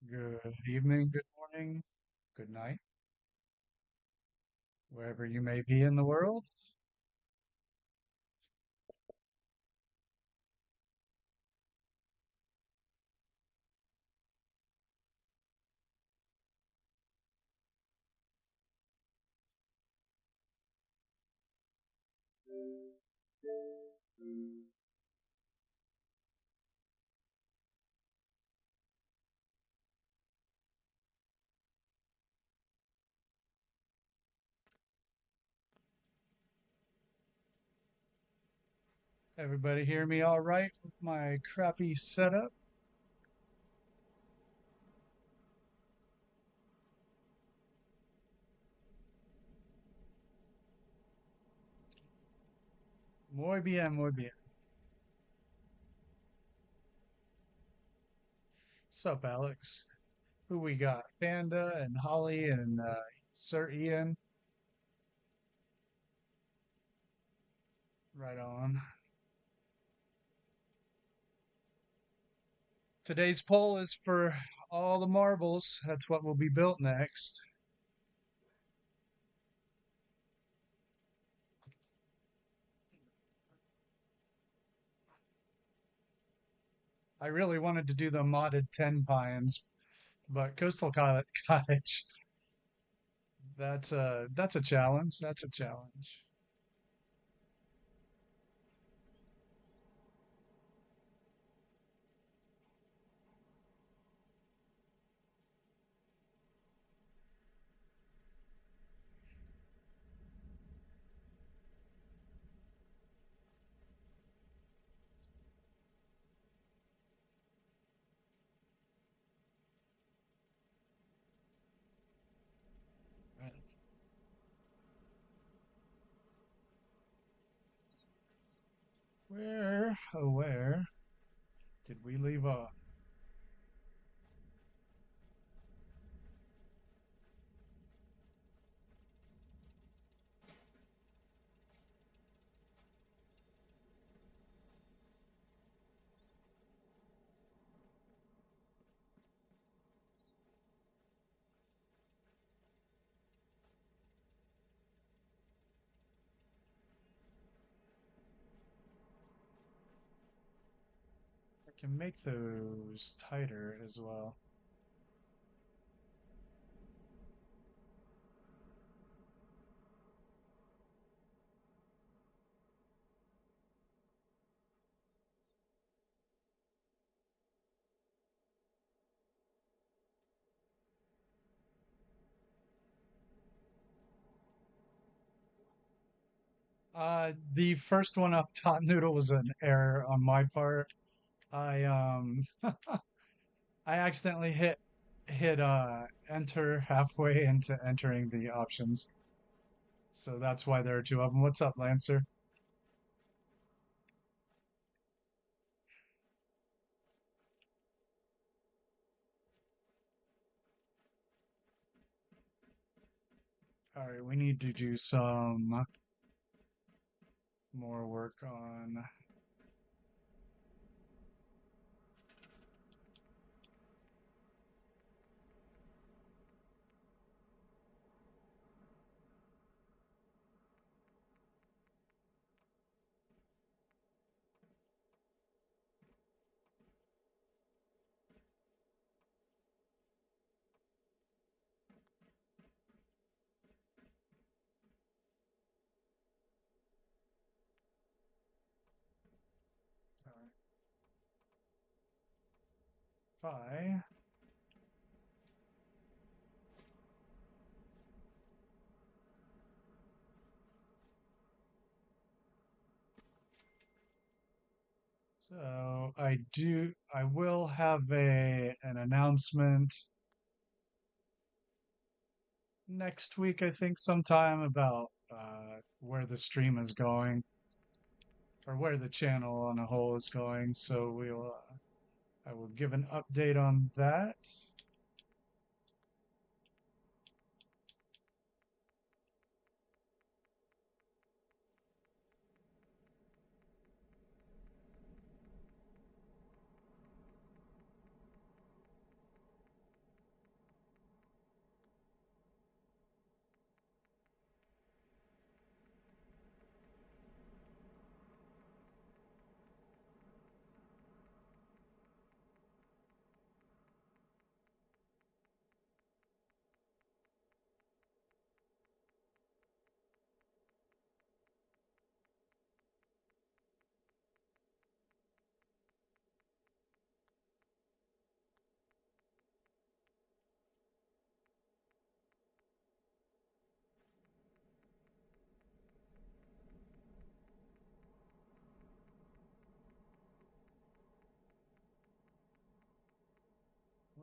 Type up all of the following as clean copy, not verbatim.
Good evening, good morning, good night, wherever you may be in the world. Everybody hear me all right with my crappy setup? Muy bien, muy bien. Sup, Alex? Who we got? Panda and Holly and Sir Ian. Right on. Today's poll is for all the marbles. That's what will be built next. I really wanted to do the modded 10 pines, but Cottage, that's a challenge. That's a challenge. Where did we leave off? I can make those tighter as well. The first one up top, Noodle, was an error on my part. I accidentally hit enter halfway into entering the options. So that's why there are two of them. What's up, Lancer? All right, we need to do some more work on. All right, Phi. So I will have an announcement next week, I think, sometime about where the stream is going or where the channel on a whole is going. So I will give an update on that.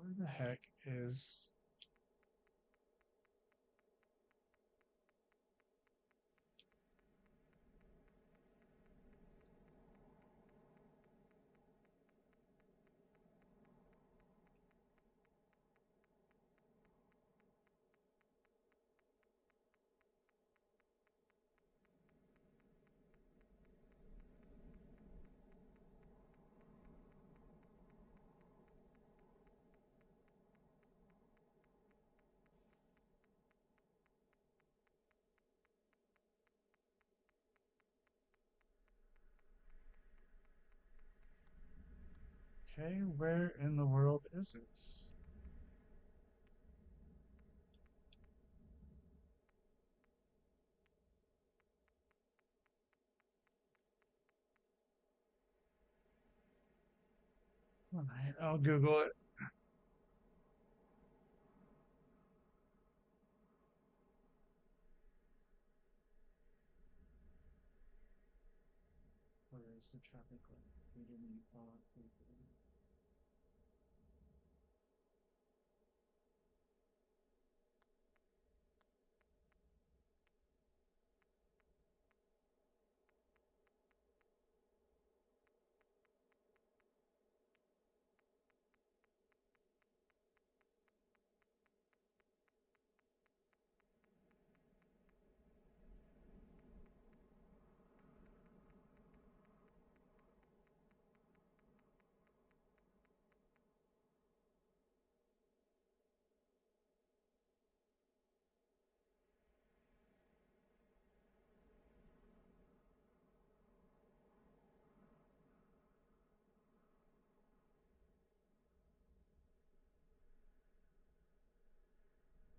Where the heck is... Okay, where in the world is it? All right, I'll Google it. Where is the traffic light? We didn't even follow it through.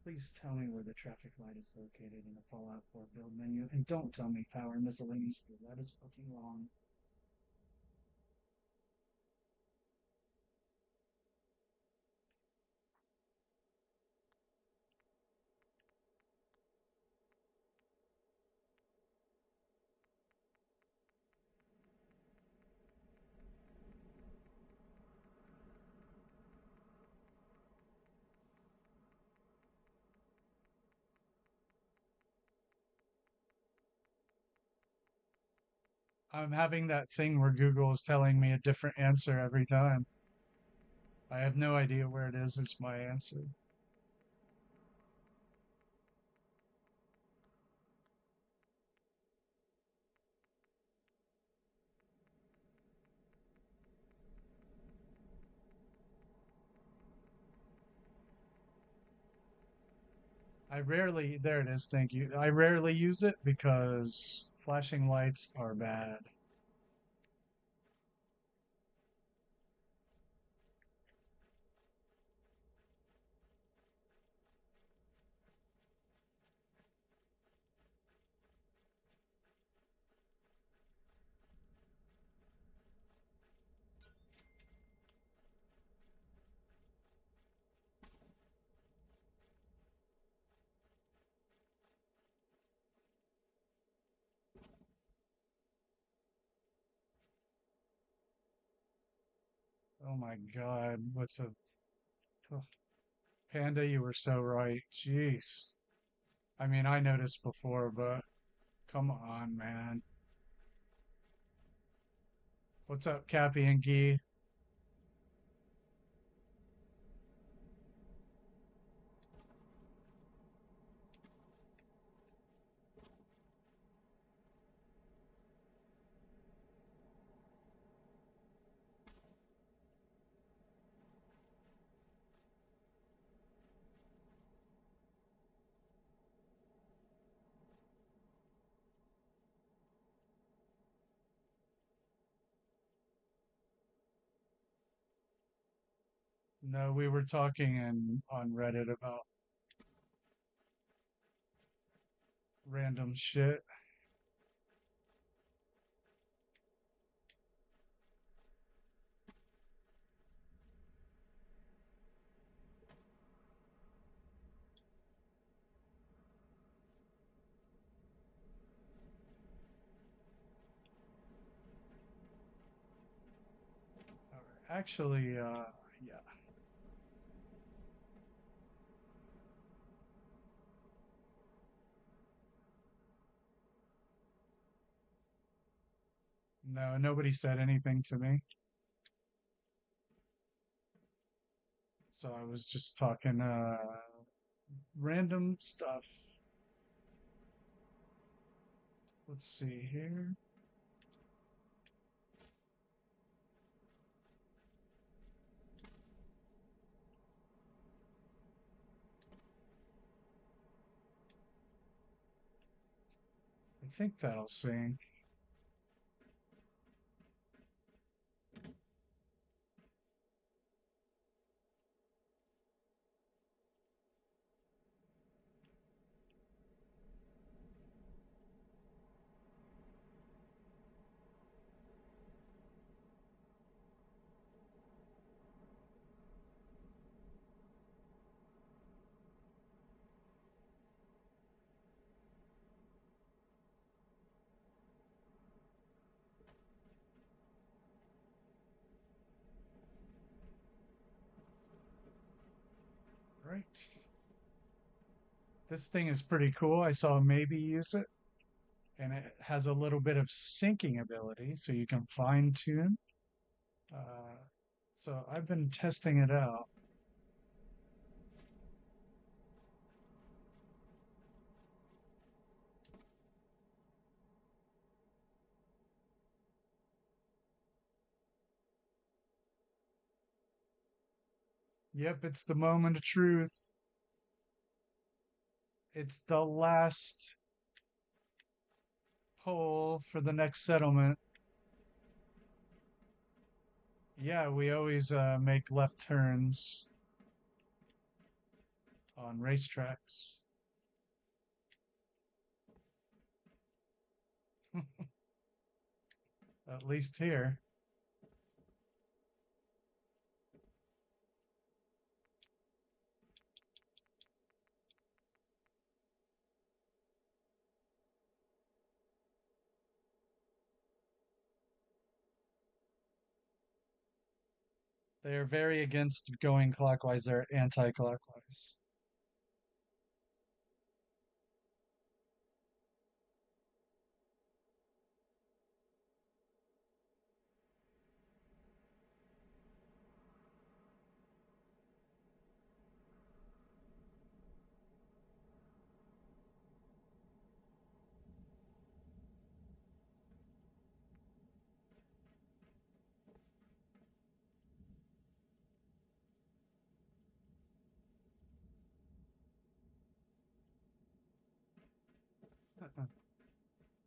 Please tell me where the traffic light is located in the Fallout 4 build menu, and don't tell me power miscellaneous fuel. That is fucking wrong. I'm having that thing where Google is telling me a different answer every time. I have no idea where it is. It's my answer. There it is, thank you. I rarely use it because flashing lights are bad. Oh my God, with the oh, Panda, you were so right. Jeez. I mean, I noticed before, but come on, man. What's up, Cappy and Gee? No, we were talking on Reddit about random shit. Actually, yeah. No, nobody said anything to me. So I was just talking random stuff. Let's see here. I think that'll sing. Right. This thing is pretty cool. I saw maybe use it, and it has a little bit of syncing ability, so you can fine tune. Uh, so I've been testing it out. Yep, it's the moment of truth. It's the last poll for the next settlement. Yeah, we always make left turns on racetracks. At least here. They are very against going clockwise, they're anti-clockwise.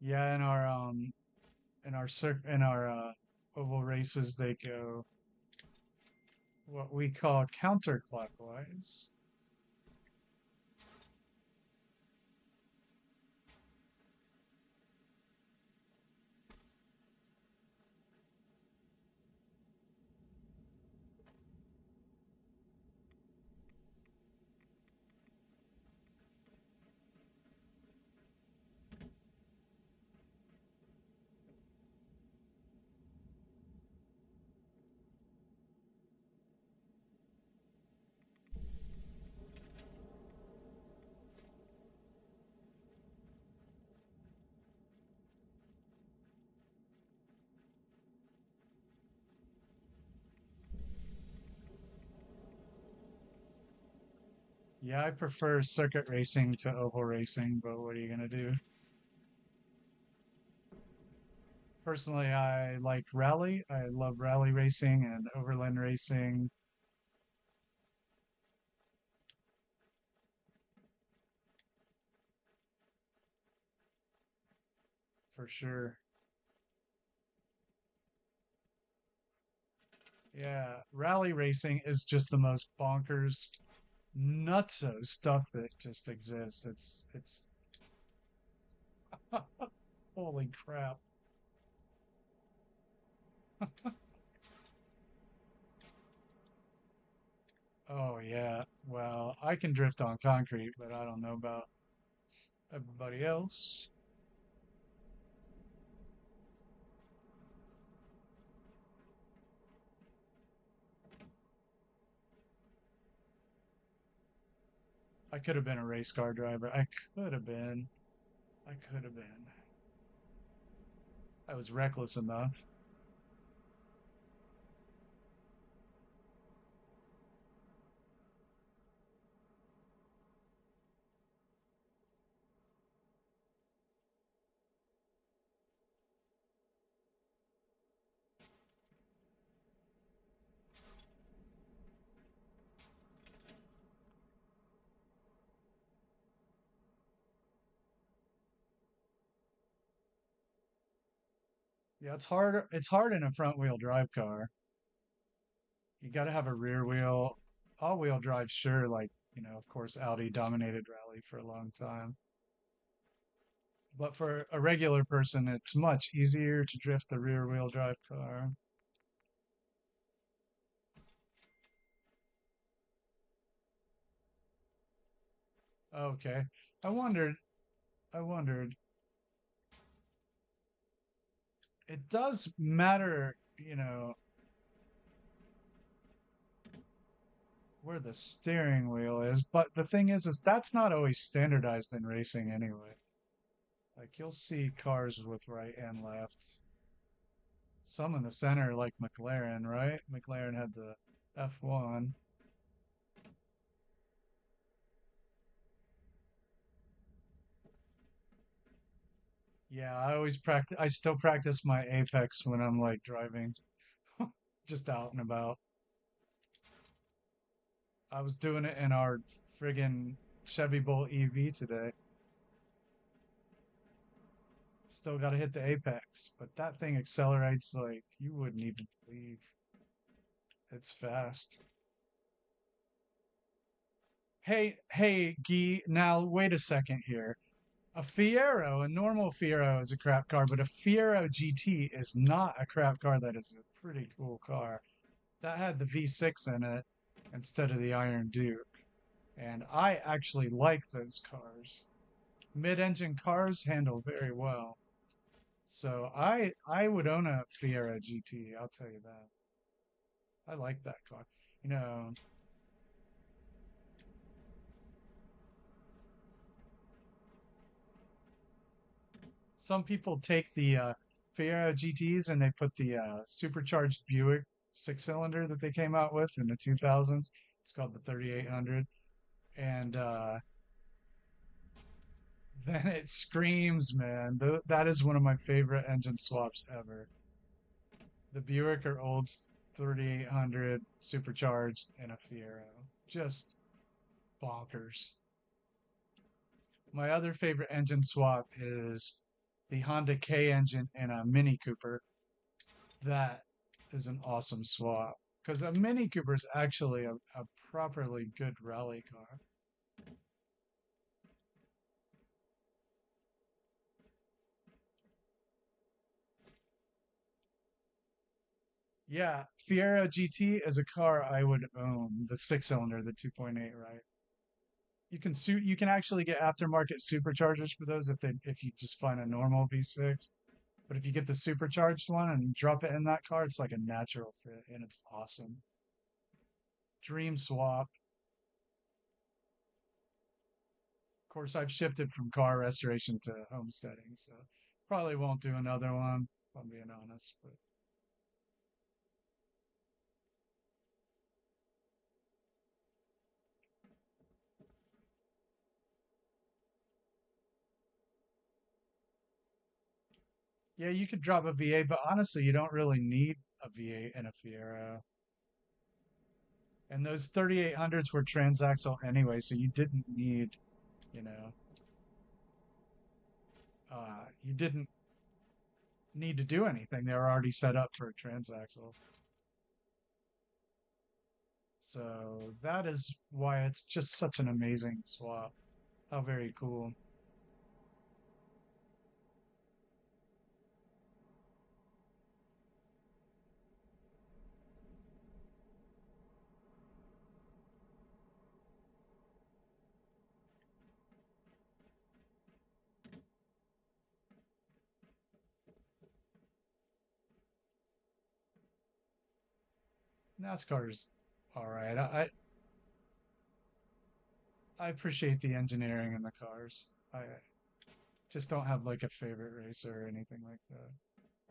Yeah, in our oval races they go what we call counterclockwise. Yeah, I prefer circuit racing to oval racing, but what are you gonna do? Personally, I like rally. I love rally racing and overland racing for sure. Yeah, rally racing is just the most bonkers, nutso stuff that just exists. It's holy crap. Oh yeah. Well, I can drift on concrete, but I don't know about everybody else. I could have been a race car driver. I could have been. I could have been. I was reckless enough. Yeah, it's hard. It's hard in a front wheel drive car. You got to have a rear wheel, all wheel drive. Sure, like of course, Audi dominated rally for a long time. But for a regular person, it's much easier to drift the rear wheel drive car. Okay. I wondered, I wondered, it does matter, where the steering wheel is, but the thing is that's not always standardized in racing anyway. Like you'll see cars with right and left. Some in the center, like McLaren, right? McLaren had the F1. Yeah, I always practice. I still practice my Apex when I'm like driving, just out and about. I was doing it in our friggin' Chevy Bolt EV today. Still got to hit the apex, but that thing accelerates like you wouldn't even believe. It's fast. Hey, Guy, now wait a second here. A Fiero, a normal Fiero is a crap car, but a Fiero GT is not a crap car. That is a pretty cool car. That had the V6 in it instead of the Iron Duke. And I actually like those cars. Mid-engine cars handle very well. So I would own a Fiero GT, I'll tell you that. I like that car. You know, some people take the Fiero GTs and they put the supercharged Buick six-cylinder that they came out with in the 2000s. It's called the 3800, and then it screams, man. That is one of my favorite engine swaps ever. The Buick or old 3800 supercharged in a Fiero. Just bonkers. My other favorite engine swap is the Honda K engine in a Mini Cooper. That is an awesome swap because a Mini Cooper is actually a properly good rally car. Yeah, Fiero GT is a car I would own. The six-cylinder, the 2.8, right? You can actually get aftermarket superchargers for those if you just find a normal V6. But if you get the supercharged one and drop it in that car, it's like a natural fit and it's awesome. Dream swap. Of course, I've shifted from car restoration to homesteading, so probably won't do another one, if I'm being honest. But yeah, you could drop a V8, but honestly, you don't really need a V8 in a Fiero. And those 3800s were transaxle anyway, so you didn't need, you know, you didn't need to do anything. They were already set up for a transaxle. So that is why it's just such an amazing swap. How very cool. NASCAR's all right. I appreciate the engineering in the cars. I just don't have like a favorite racer or anything like that.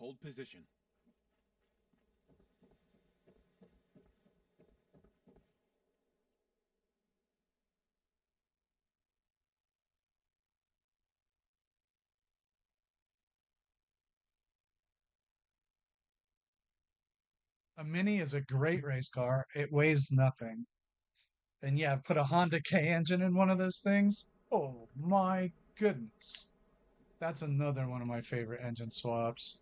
Hold position. A Mini is a great race car. It weighs nothing. And yeah, put a Honda K engine in one of those things. Oh my goodness. That's another one of my favorite engine swaps.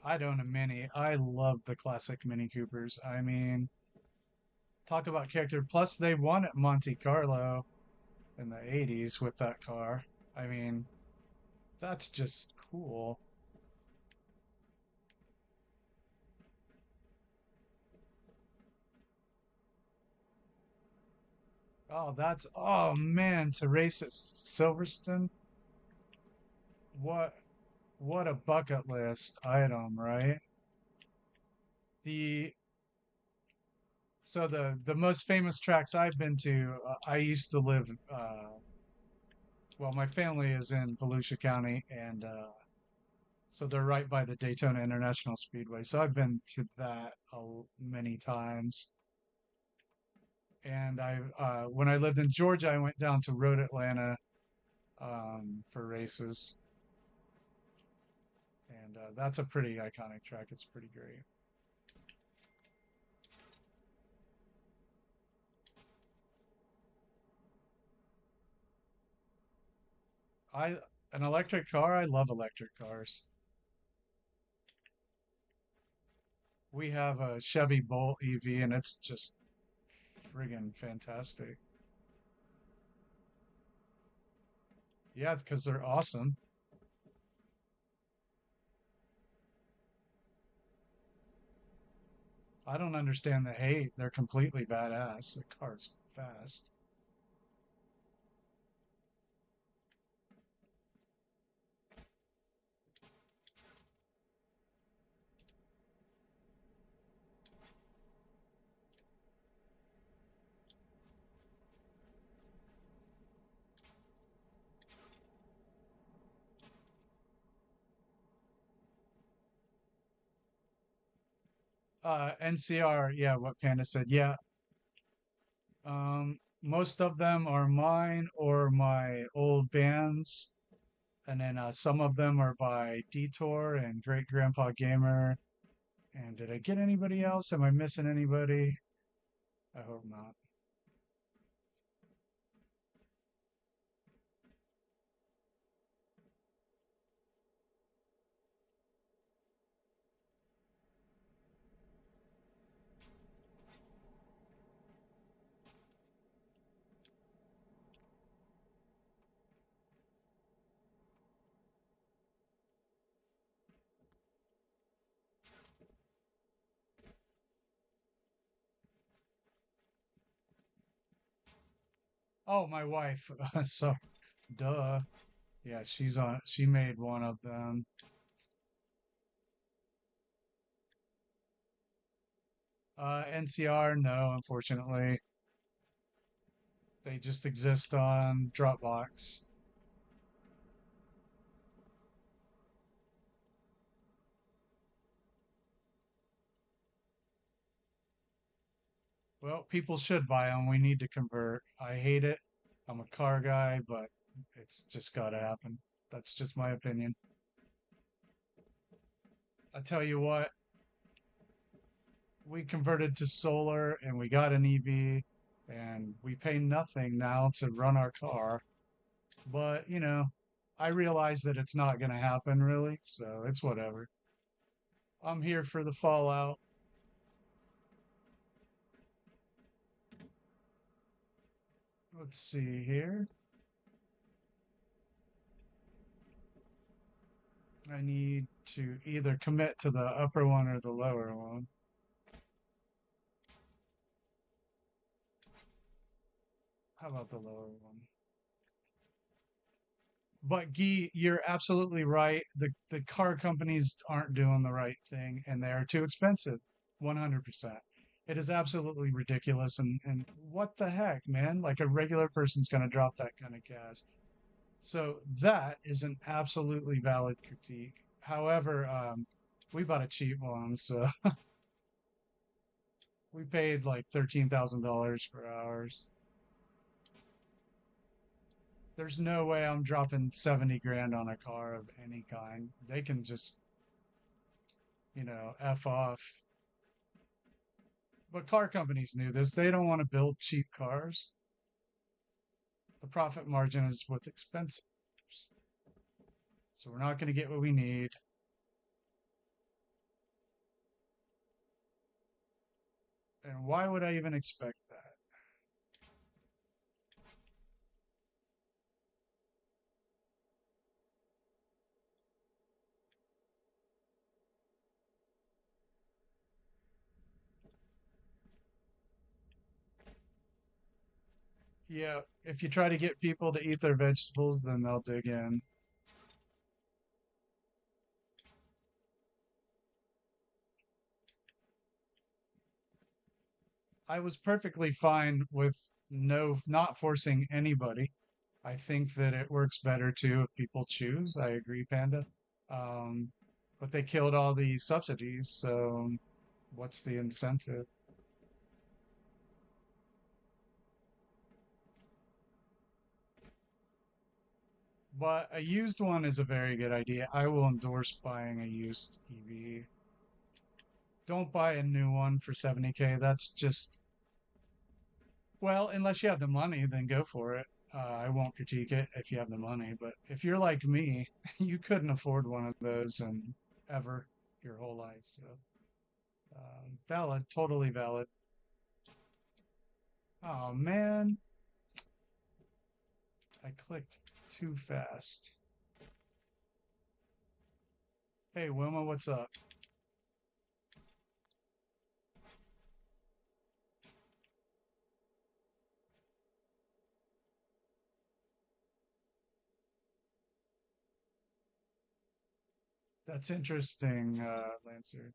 I'd own a Mini. I love the classic Mini Coopers. I mean, talk about character. Plus, they won at Monte Carlo in the 80s with that car. I mean, that's just cool. Oh man, to race at Silverstone. What, what a bucket list item, right? The, the most famous tracks I've been to, I used to live, well, my family is in Volusia County, and so they're right by the Daytona International Speedway. So I've been to that many times. And when I lived in Georgia, I went down to Road Atlanta for races, and that's a pretty iconic track. It's pretty great. I An electric car. I love electric cars. We have a Chevy Bolt EV, and it's just friggin' fantastic. Yeah, it's because they're awesome. I don't understand the hate. They're completely badass. The car's fast. NCR, yeah, what Panda said. Yeah, most of them are mine or my old bands, and then some of them are by Detour and Great Grandpa Gamer. And did I get anybody else? Am I missing anybody? I hope not. Oh, my wife. So, duh. Yeah, she's on. She made one of them. NCR, no, unfortunately. They just exist on Dropbox. Well, people should buy them. We need to convert. I hate it. I'm a car guy, but it's just got to happen. That's just my opinion. I tell you what, we converted to solar and we got an EV and we pay nothing now to run our car. But, I realize that it's not going to happen really, so it's whatever. I'm here for the fallout. Let's see here. I need to either commit to the upper one or the lower one. How about the lower one? But Guy, you're absolutely right. The car companies aren't doing the right thing and they are too expensive. 100%. It is absolutely ridiculous. And what the heck, man? Like a regular person's going to drop that kind of cash. So that is an absolutely valid critique. However, we bought a cheap one, so we paid like $13,000 for ours. There's no way I'm dropping 70 grand on a car of any kind. They can just, F off. But car companies knew this. They don't want to build cheap cars. The profit margin is with expensive cars. So we're not going to get what we need. And why would I even expect that? Yeah, if you try to get people to eat their vegetables, then they'll dig in. I was perfectly fine with not forcing anybody. I think that it works better too if people choose. I agree, Panda. Um, but they killed all the subsidies, so what's the incentive? But a used one is a very good idea. I will endorse buying a used EV. Don't buy a new one for 70K. That's just, well, unless you have the money, then go for it. I won't critique it if you have the money, but if you're like me, you couldn't afford one of those and ever your whole life. So, valid, totally valid. Oh man, I clicked too fast. Hey Wilma, what's up? That's interesting, Lancer.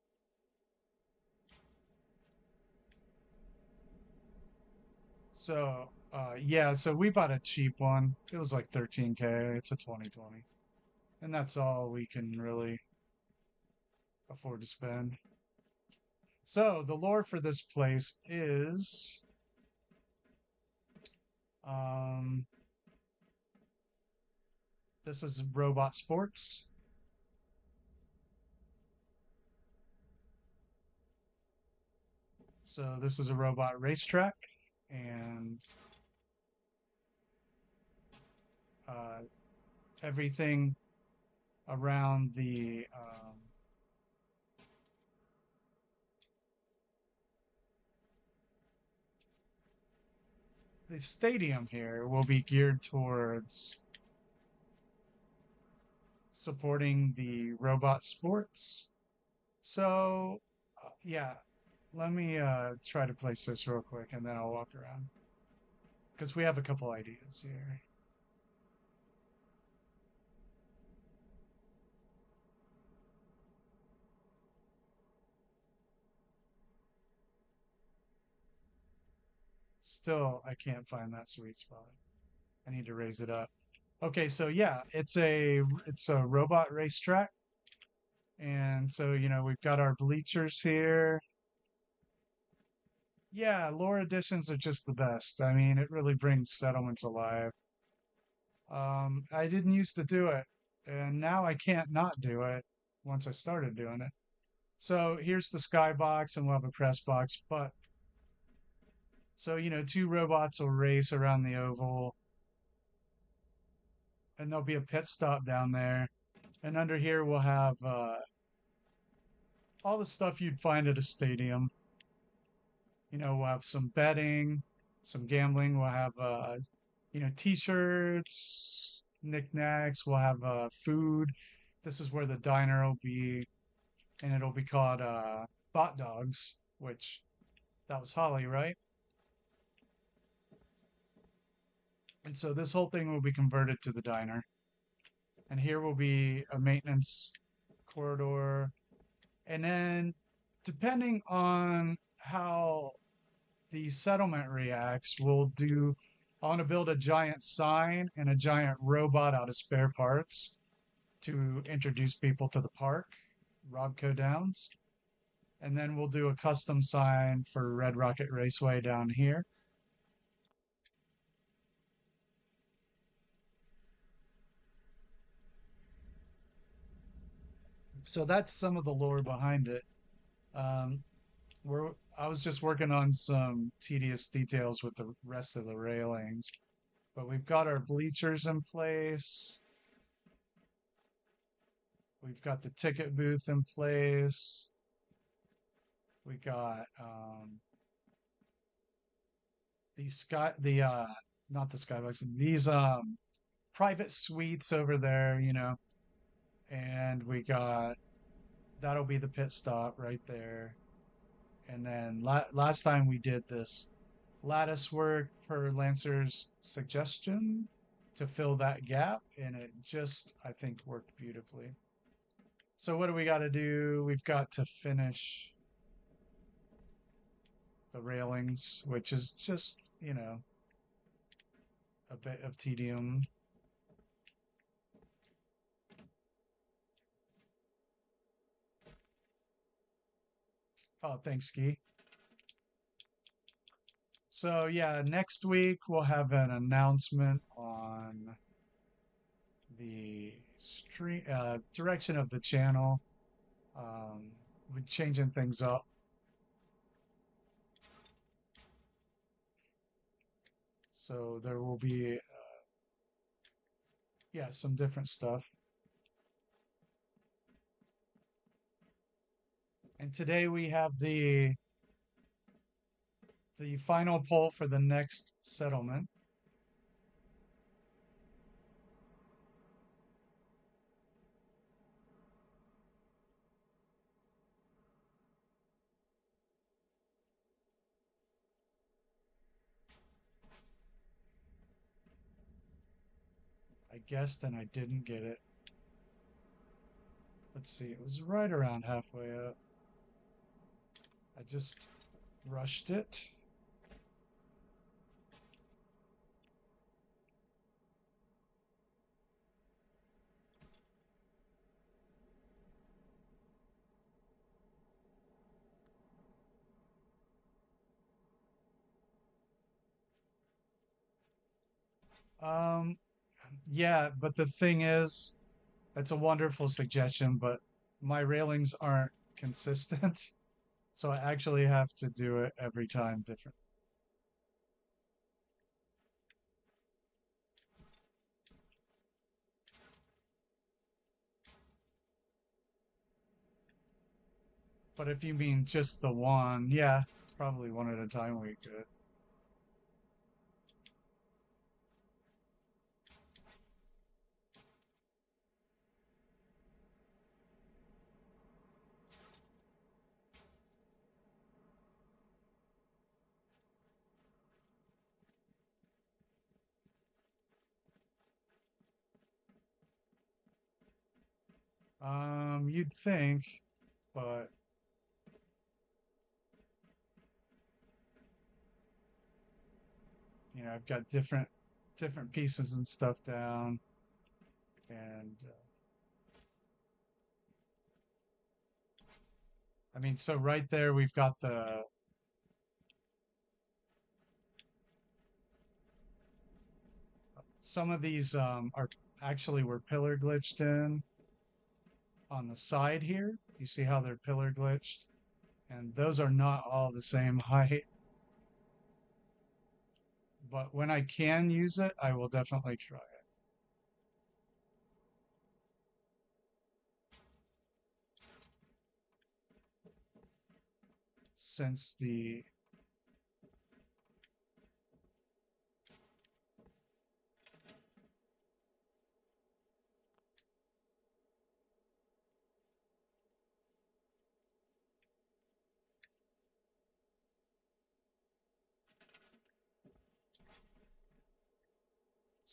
So, yeah, so we bought a cheap one. It was like 13K. It's a 2020. And that's all we can really afford to spend. So, the lore for this place is um this is robot sports. So, this is a robot racetrack and uh everything around the stadium here will be geared towards supporting the robot sports. So, yeah, let me try to place this real quick and then I'll walk around because we have a couple ideas here. Still, I can't find that sweet spot. I need to raise it up. Okay, so yeah, it's a robot racetrack. And so, we've got our bleachers here. Yeah, lore editions are just the best. I mean, it really brings settlements alive. I didn't used to do it, and now I can't not do it once I started doing it. So here's the skybox, and we'll have a press box. But so, two robots will race around the oval, and there'll be a pit stop down there. And under here, we'll have all the stuff you'd find at a stadium. We'll have some betting, some gambling. We'll have, t-shirts, knickknacks. We'll have food. This is where the diner will be, and it'll be called Bot Dogs, which that was Holly, right? And so this whole thing will be converted to the diner. And here will be a maintenance corridor. And then depending on how the settlement reacts, I want to build a giant sign and a giant robot out of spare parts to introduce people to the park, Robco Downs. And then we'll do a custom sign for Red Rocket Raceway down here. So that's some of the lore behind it. Um, I was just working on some tedious details with the rest of the railings, but we've got our bleachers in place. We've got the ticket booth in place. We got the sky, the not the skybox, these private suites over there, and we got that'll be the pit stop right there. And then last time we did this lattice work per Lancer's suggestion to fill that gap, and it just, I think, worked beautifully. So what do we got to do? We've got to finish the railings, which is just, a bit of tedium. Oh, thanks, Ski. So yeah, next week we'll have an announcement on the stream direction of the channel. We're changing things up. So there will be, yeah, some different stuff. And today we have the final poll for the next settlement. I guessed and I didn't get it. Let's see, it was right around halfway up. I just rushed it. Um, yeah, but the thing is, that's a wonderful suggestion, but my railings aren't consistent. So I actually have to do it every time different. But if you mean just the one, yeah, probably one at a time we could. You'd think, but I've got different pieces and stuff down, and I mean, so right there we've got some of these are actually were pillar glitched in on the side here. You see how they're pillar glitched, and those are not all the same height. But when I can use it, I will definitely try it. Since the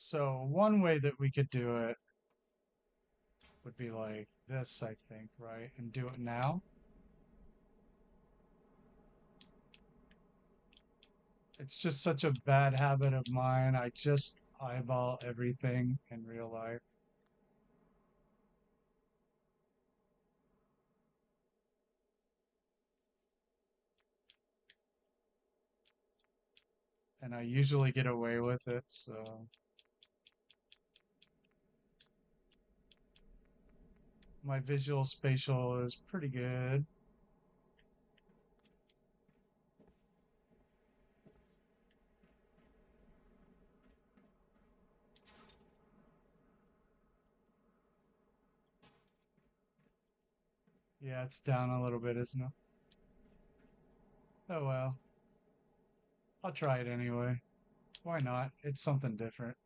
So one way that we could do it would be like this, I think, right? And do it now. It's just such a bad habit of mine. I just eyeball everything in real life. And I usually get away with it, so my visual spatial is pretty good. Yeah, it's down a little bit, isn't it? Oh well, I'll try it anyway. Why not? It's something different.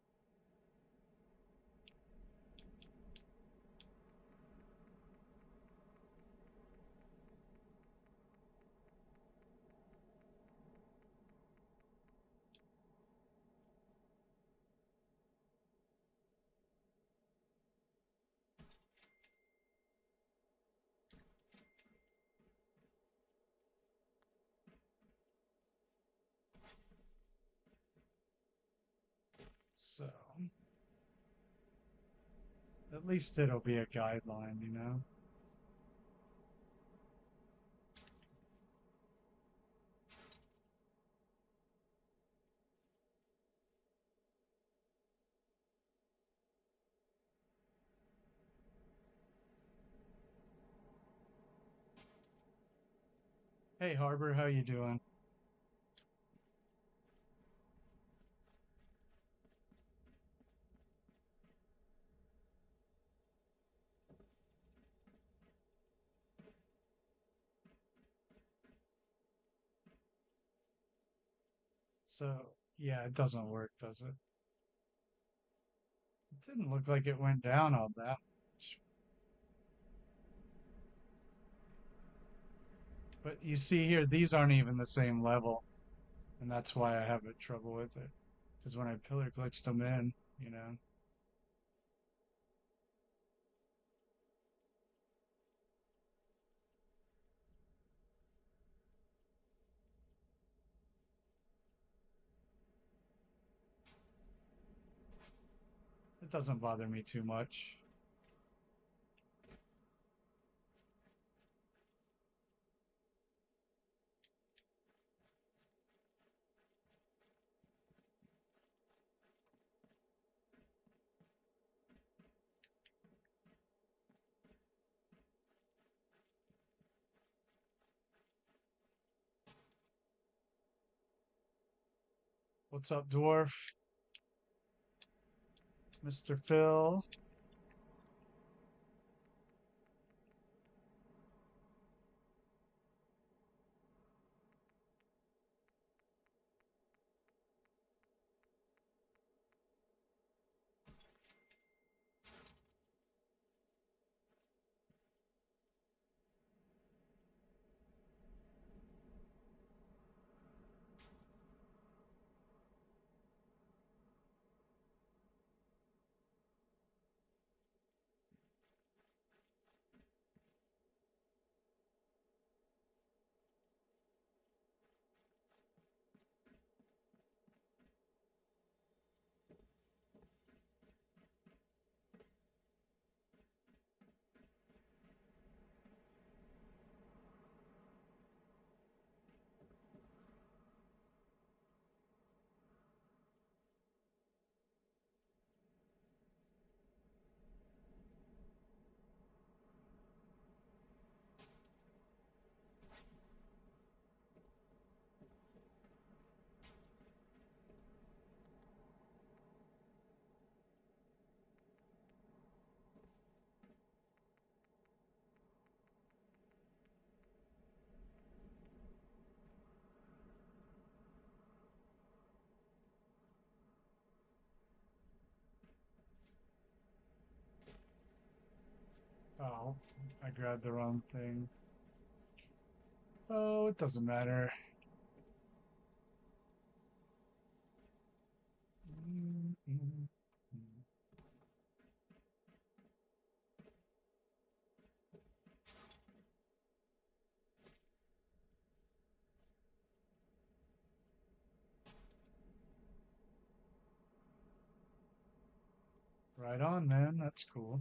So, at least it'll be a guideline, you know? Hey, Harbor, how you doing? So, yeah, it doesn't work, does it? It didn't look like it went down all that much. But you see here, these aren't even the same level, and that's why I have a trouble with it. Because when I pillar glitched them in, you know, it doesn't bother me too much. What's up, dwarf? Mr. Phil? Oh, I grabbed the wrong thing. Oh, it doesn't matter. Right on, man. That's cool.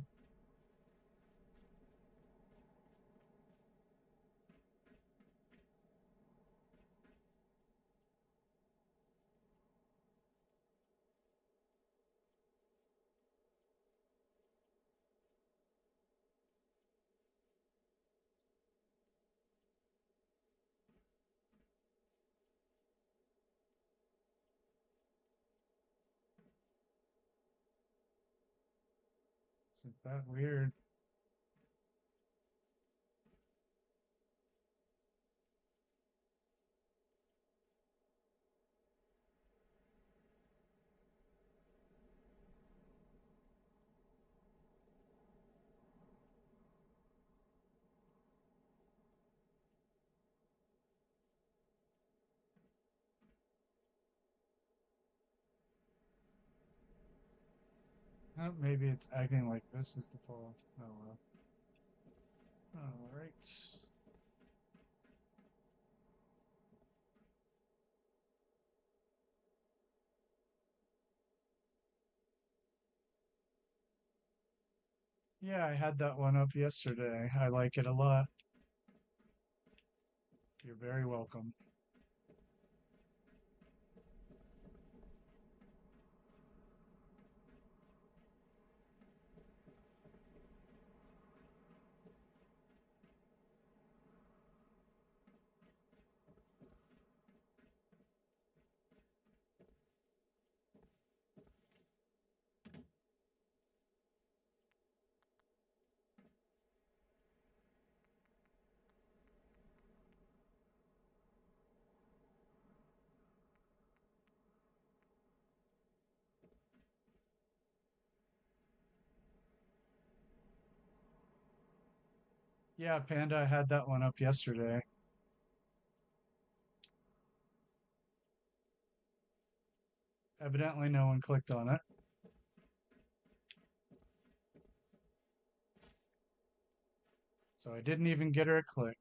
Isn't that weird? Maybe it's acting like this is the fall. Oh well. All right. Yeah, I had that one up yesterday. I like it a lot. You're very welcome. Yeah, Panda, I had that one up yesterday. Evidently, no one clicked on it. So I didn't even get her a click.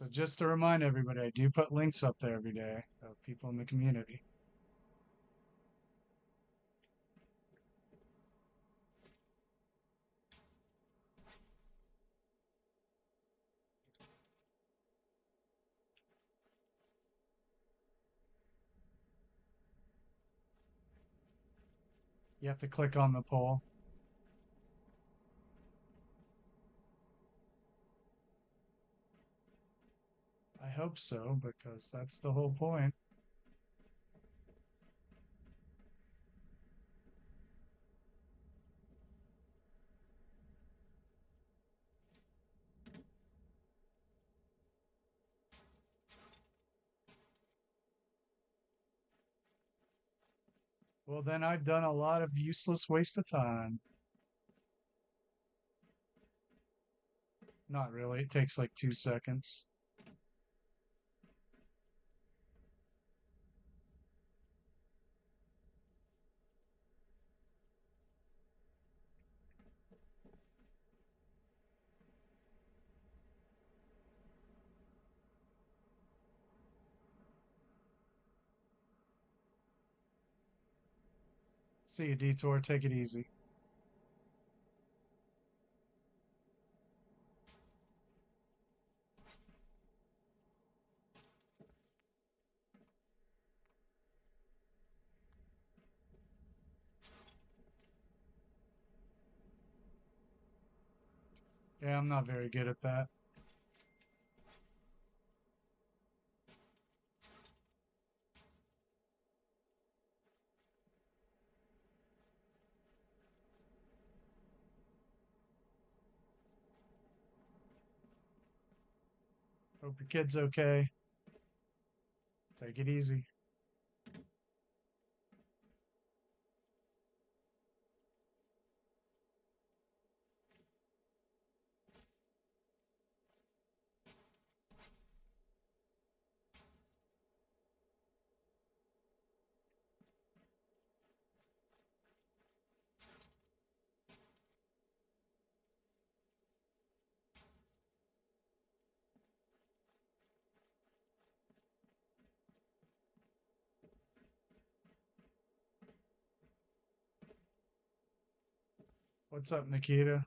So just to remind everybody, I do put links up there every day of people in the community. You have to click on the poll. I hope so, because that's the whole point. Well, then I've done a lot of useless waste of time. Not really. It takes like 2 seconds. See you, Detour. Take it easy. Yeah, I'm not very good at that. Hope your kid's okay. Take it easy. What's up, Nikita?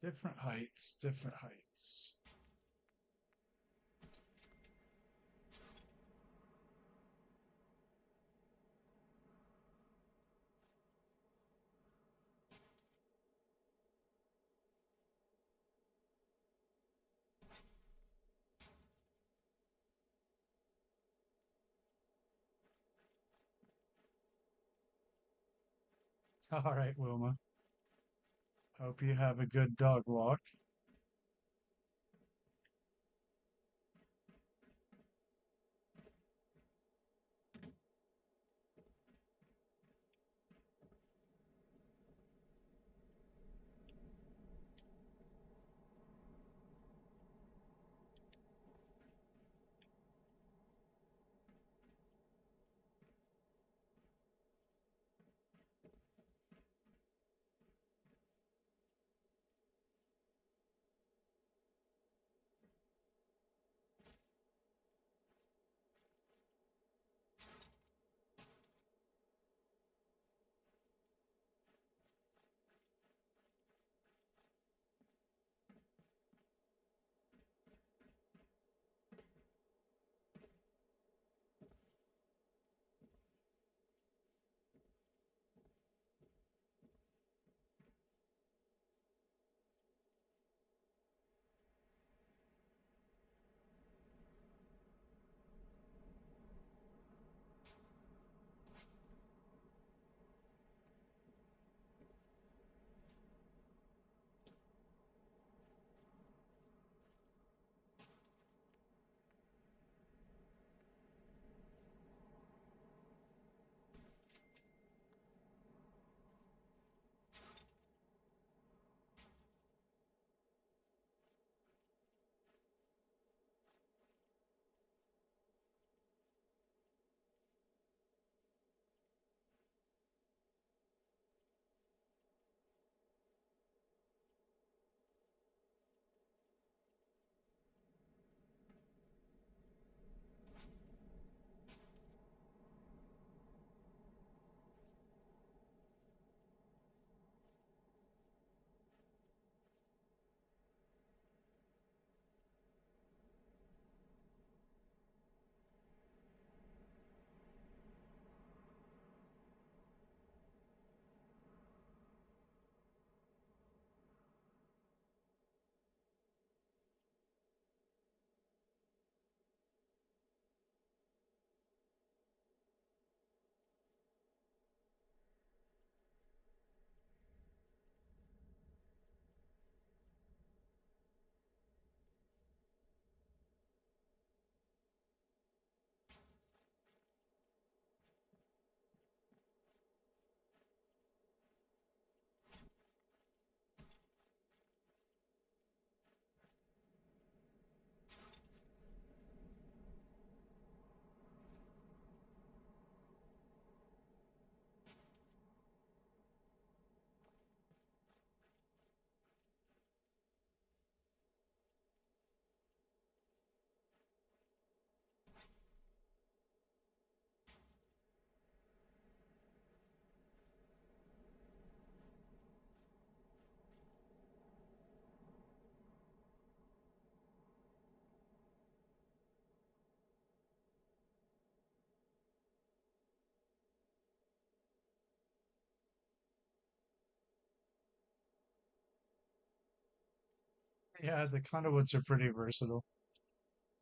Different heights, different heights. All right, Wilma. Hope you have a good dog walk. Yeah, the conduits are pretty versatile.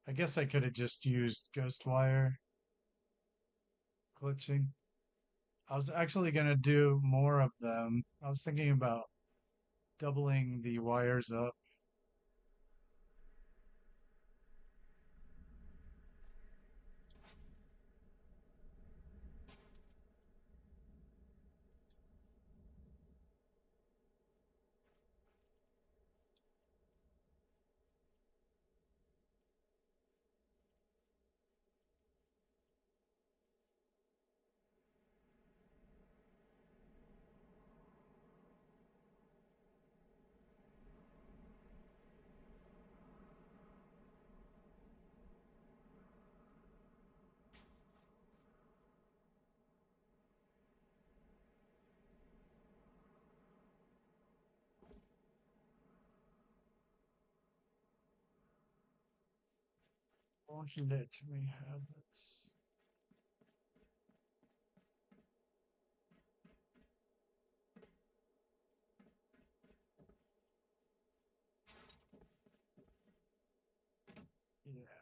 I guess I could have just used ghost wire glitching. I was actually gonna do more of them. I was thinking about doubling the wires up. Won't let me have it. Yeah.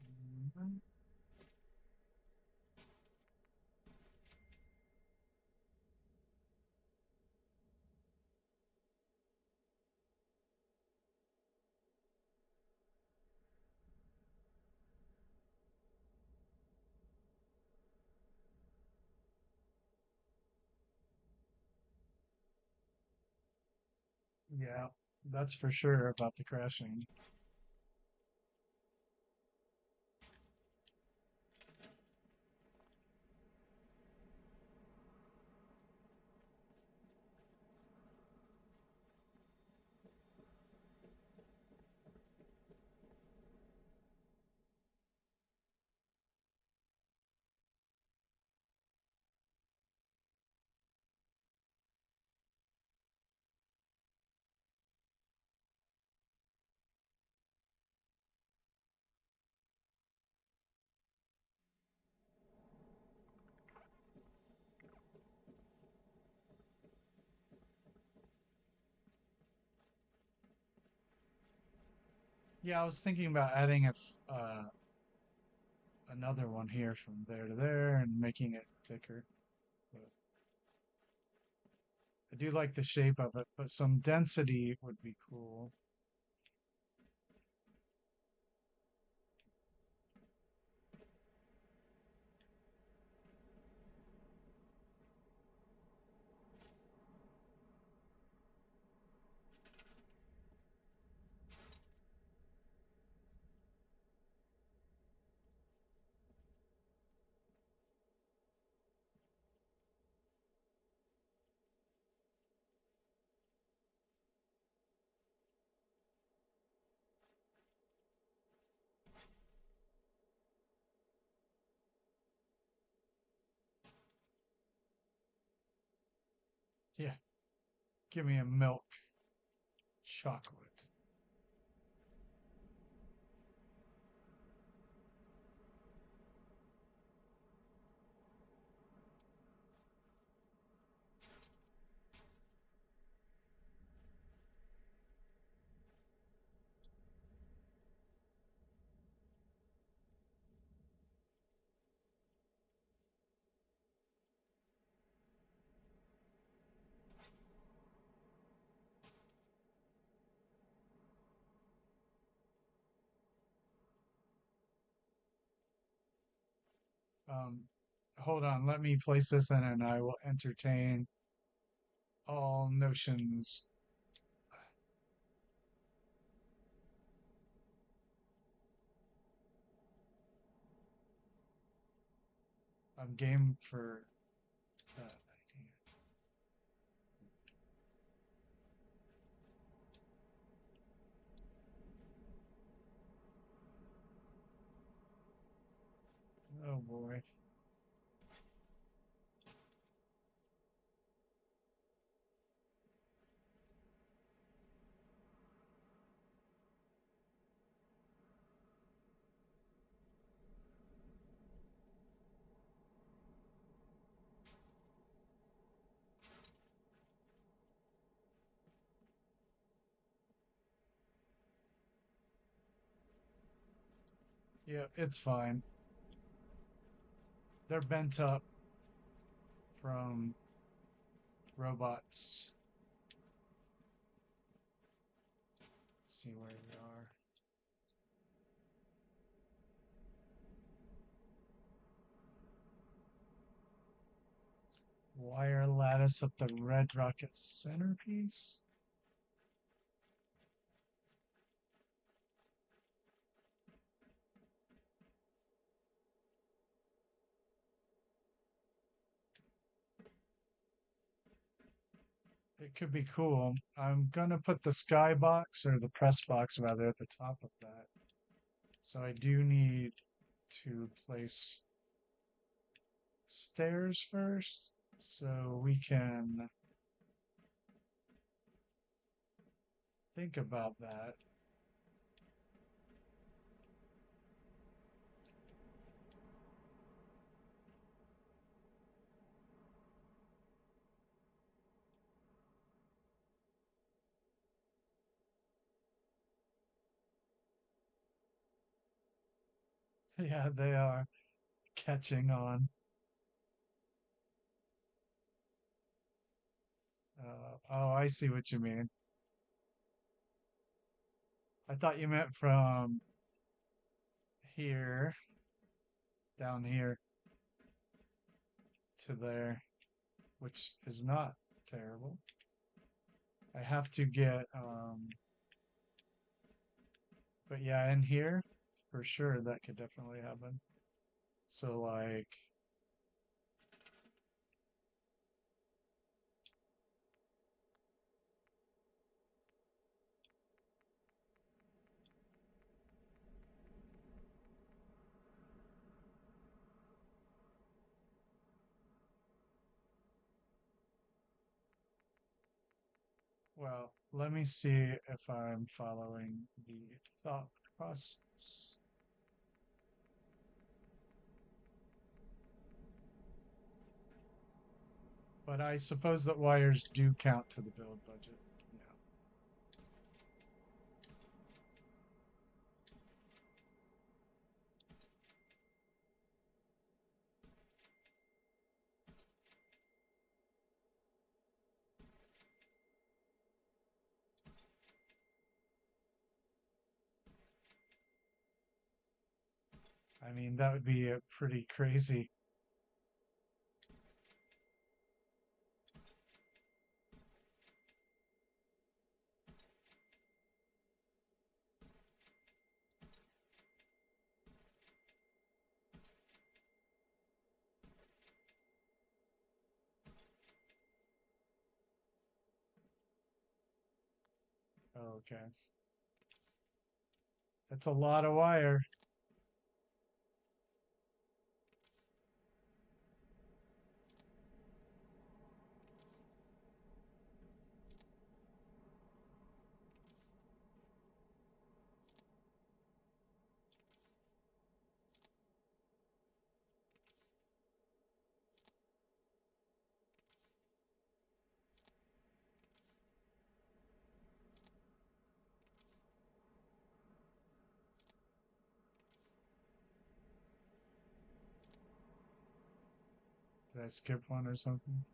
Mhm. Yeah, that's for sure about the crashing. Yeah, I was thinking about adding another one here from there to there and making it thicker. But I do like the shape of it, but some density would be cool. Yeah, give me a milk chocolate. Um, Hold on, let me place this in and I will entertain all notions. I'm game for that idea. Oh boy. Yeah, it's fine. They're bent up from robots. Let's see where we are. Wire lattice of the Red Rocket centerpiece. It could be cool. I'm gonna put the skybox or the press box rather at the top of that. So I do need to place stairs first so we can think about that. Yeah, they are catching on. Oh, I see what you mean. I thought you meant from here, down here to there, which is not terrible. I have to get, but yeah, in here, for sure, that could definitely happen. So, like, well, let me see if I'm following the thought process. But I suppose that wires do count to the build budget. Yeah. I mean, that would be a pretty crazy. Okay. That's a lot of wire. Did I skip one or something?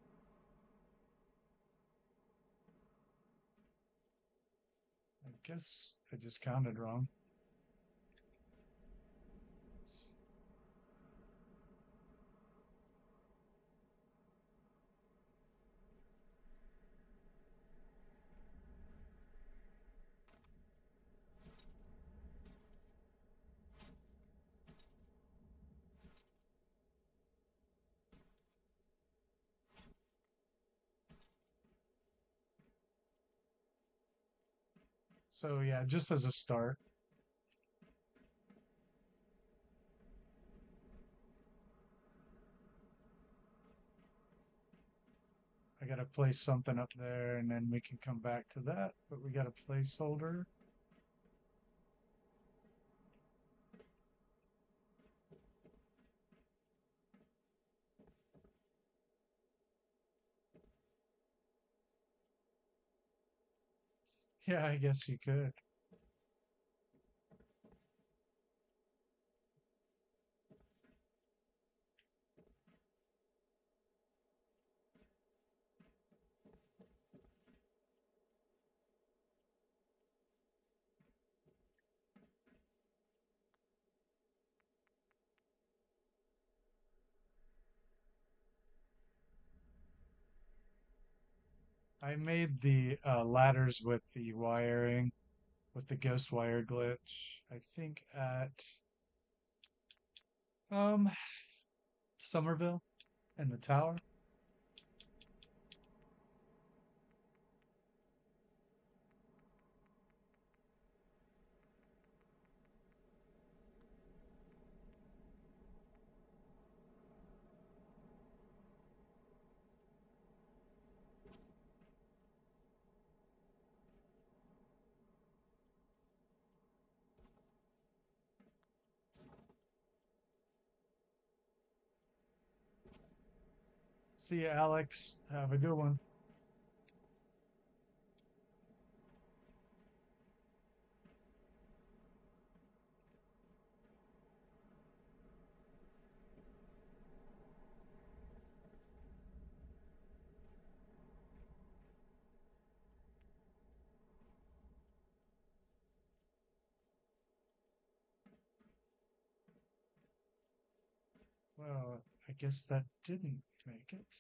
I guess I just counted wrong. So yeah, just as a start, I gotta place something up there and then we can come back to that. But we got a placeholder. Yeah, I guess you could. I made the ladders with the wiring, with the ghost wire glitch. I think at um Somerville and the tower. See you, Alex. Have a good one. Well, I guess that didn't make it.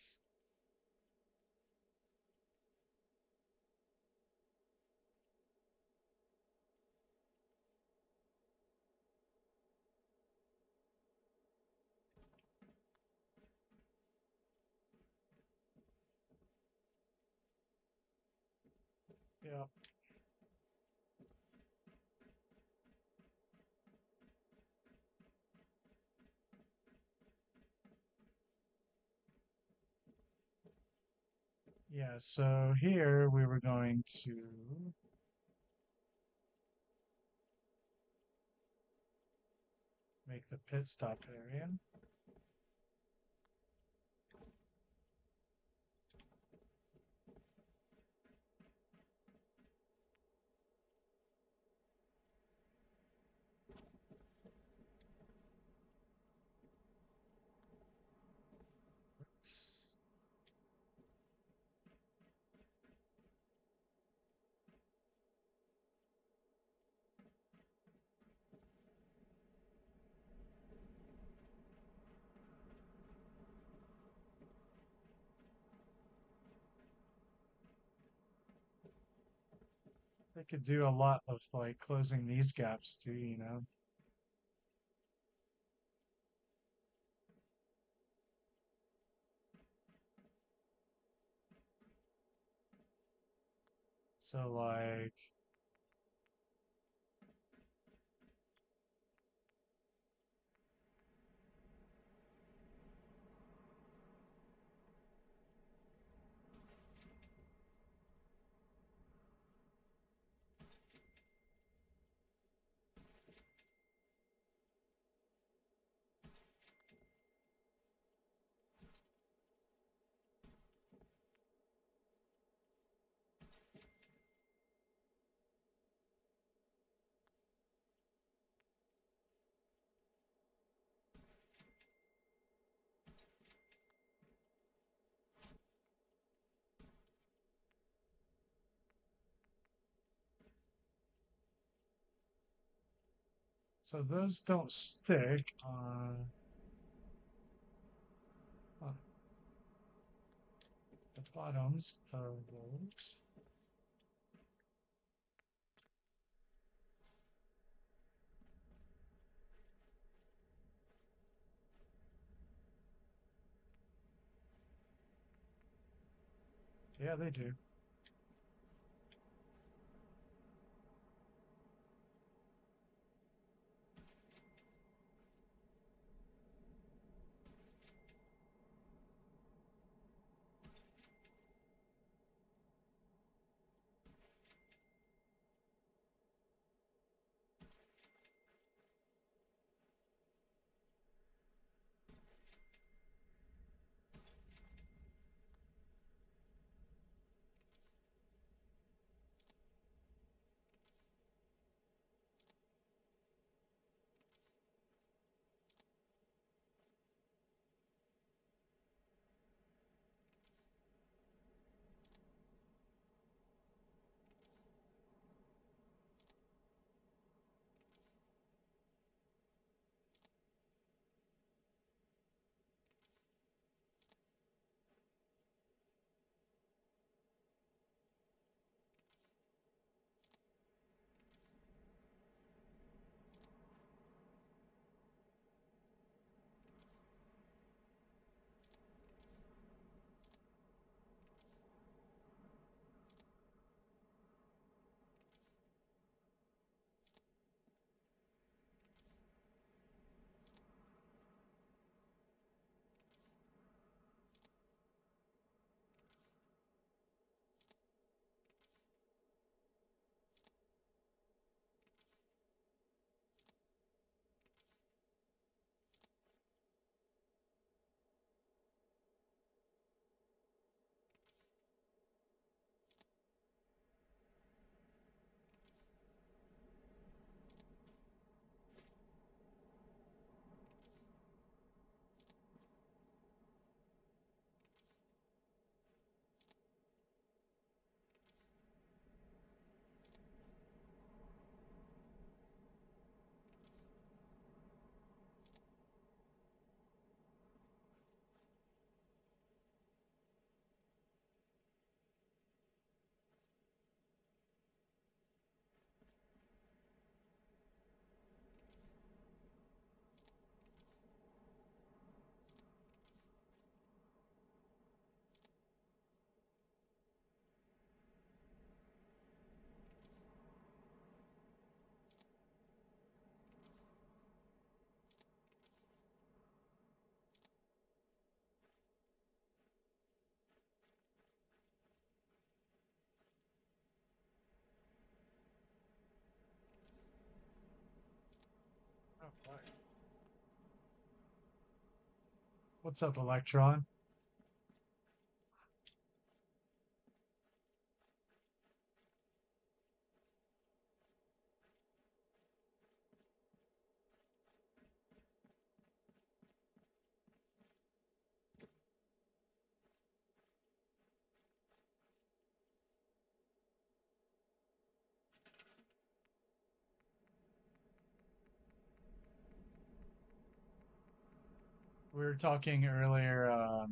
Yeah. Yeah, so here we were going to make the pit stop area. They could do a lot of like closing these gaps too, you know. So like, so those don't stick on the bottoms of those. Yeah, they do. Oh, quiet. What's up, Electron? We were talking earlier,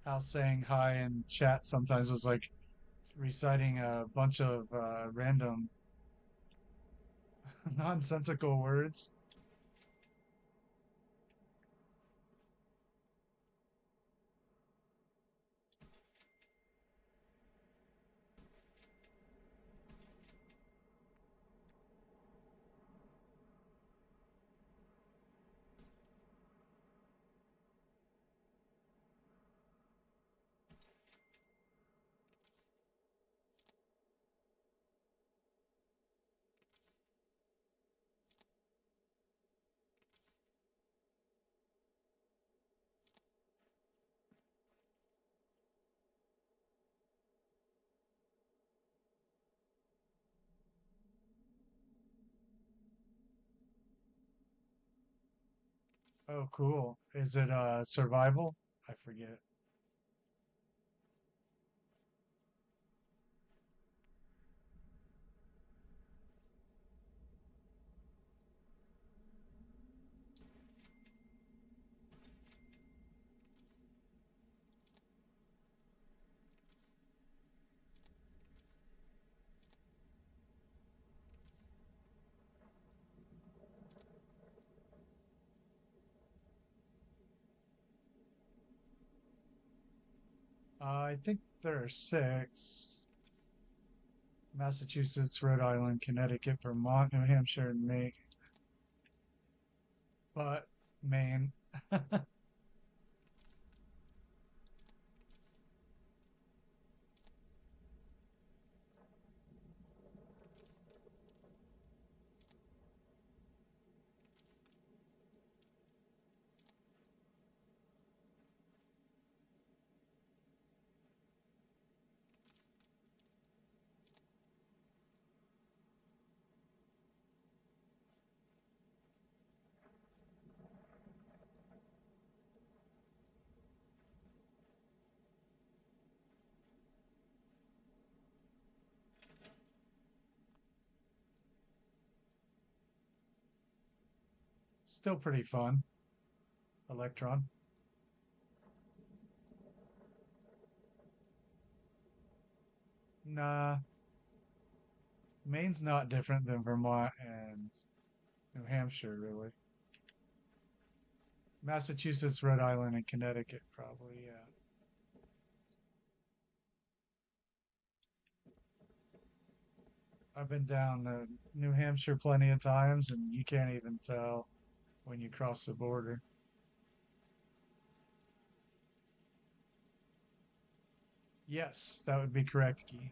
how saying hi in chat sometimes was like reciting a bunch of random nonsensical words. Oh, cool. Is it survival? I forget. I think there are six. Massachusetts, Rhode Island, Connecticut, Vermont, New Hampshire, and Maine. But Maine, still pretty fun. Electron. Nah, Maine's not different than Vermont and New Hampshire, really. Massachusetts, Rhode Island, and Connecticut, probably, yeah. I've been down to New Hampshire plenty of times, and you can't even tell when you cross the border. Yes, that would be correct, Guy.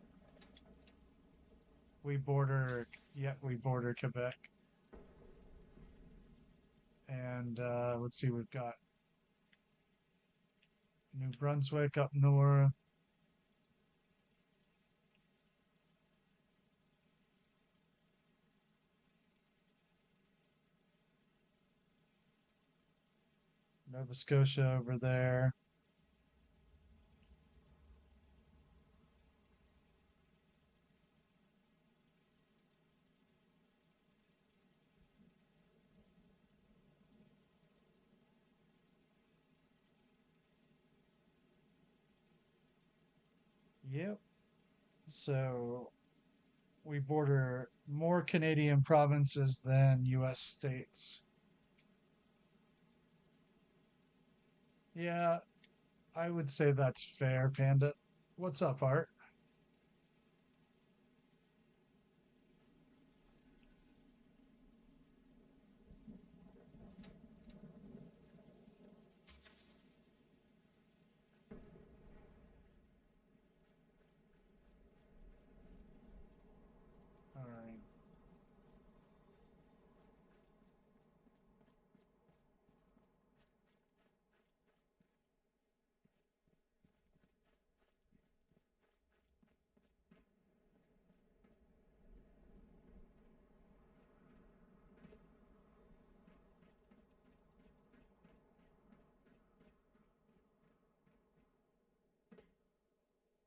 We border, yeah, we border Quebec. And let's see, we've got New Brunswick up north. Nova Scotia over there. Yep. So we border more Canadian provinces than US states. Yeah, I would say that's fair, Panda. What's up, Art? All right.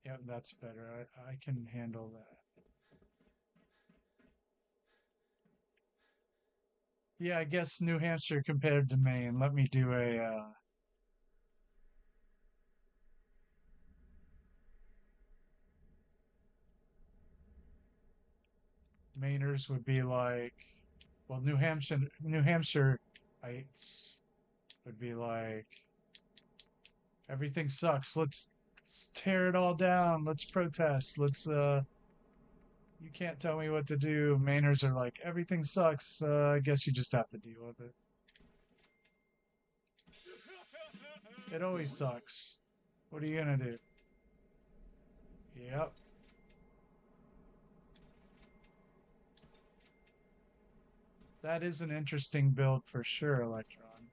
Yep, that's better. I can handle that. Yeah, I guess New Hampshire compared to Maine. Let me do a Mainers would be like, well, New Hampshireites would be like, everything sucks. Let's tear it all down. Let's protest. You can't tell me what to do. Mainers are like, everything sucks. I guess you just have to deal with it. It always sucks. What are you gonna do? Yep. That is an interesting build for sure, Electron.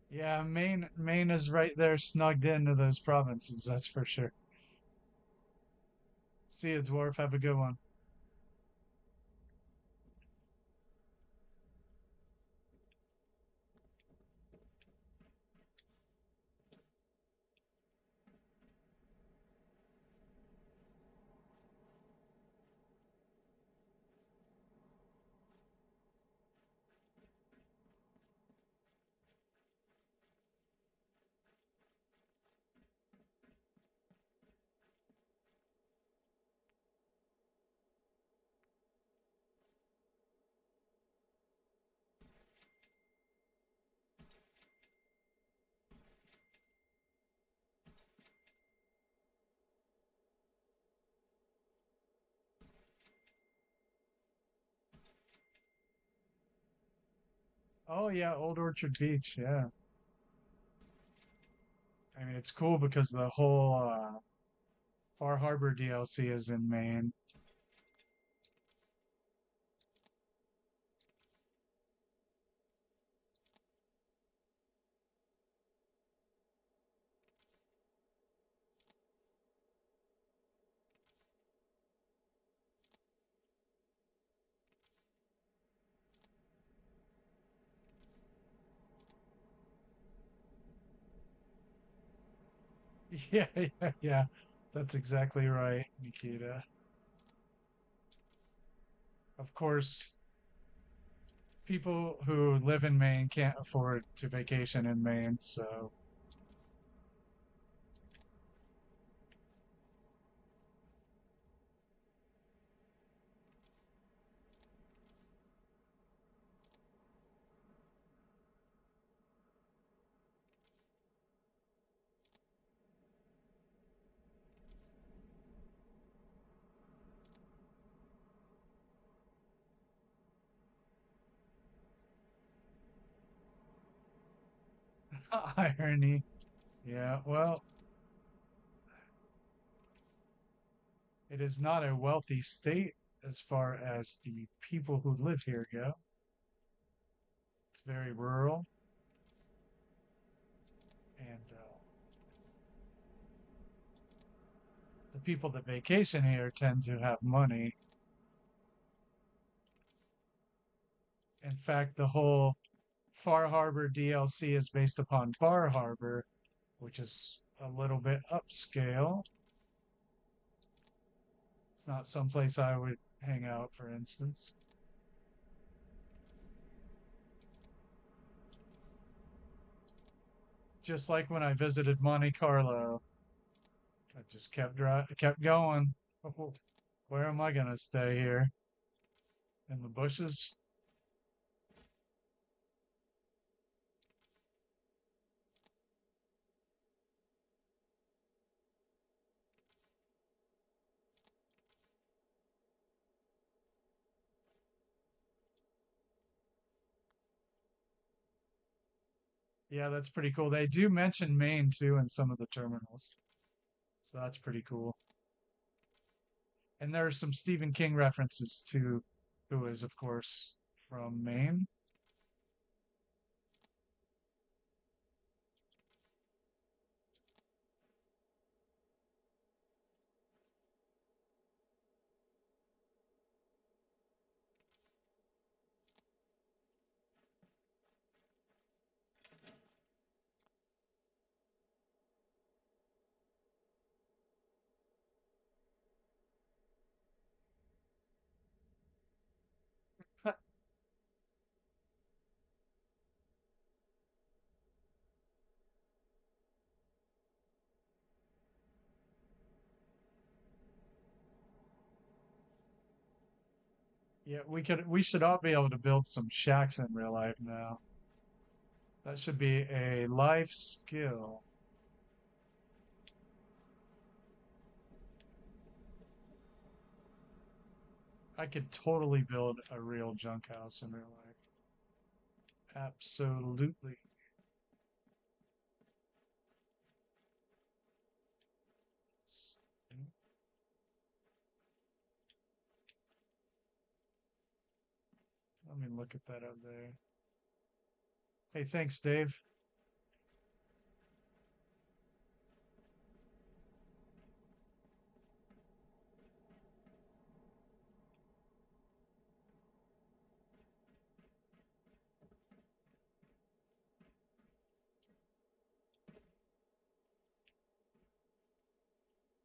Yeah, Maine is right there snugged into those provinces, that's for sure. See you, dwarf. Have a good one. Oh yeah, Old Orchard Beach, yeah. I mean, it's cool because the whole Far Harbor DLC is in Maine. Yeah, yeah, yeah. That's exactly right, Nikita. Of course, people who live in Maine can't afford to vacation in Maine, so irony. Yeah, well, it is not a wealthy state as far as the people who live here go. It's very rural, and the people that vacation here tend to have money. In fact, the whole Far Harbor DLC is based upon Bar Harbor, which is a little bit upscale. It's not someplace I would hang out, for instance. Just like when I visited Monte Carlo, I just kept going. Where am I gonna stay here? In the bushes? Yeah, that's pretty cool. They do mention Maine too in some of the terminals, so that's pretty cool. And there are some Stephen King references too, who is, of course, from Maine. Yeah, we should all be able to build some shacks in real life now. That should be a life skill. I could totally build a real junk house in real life. Absolutely. S- Let me look at that up there. Hey, thanks, Dave.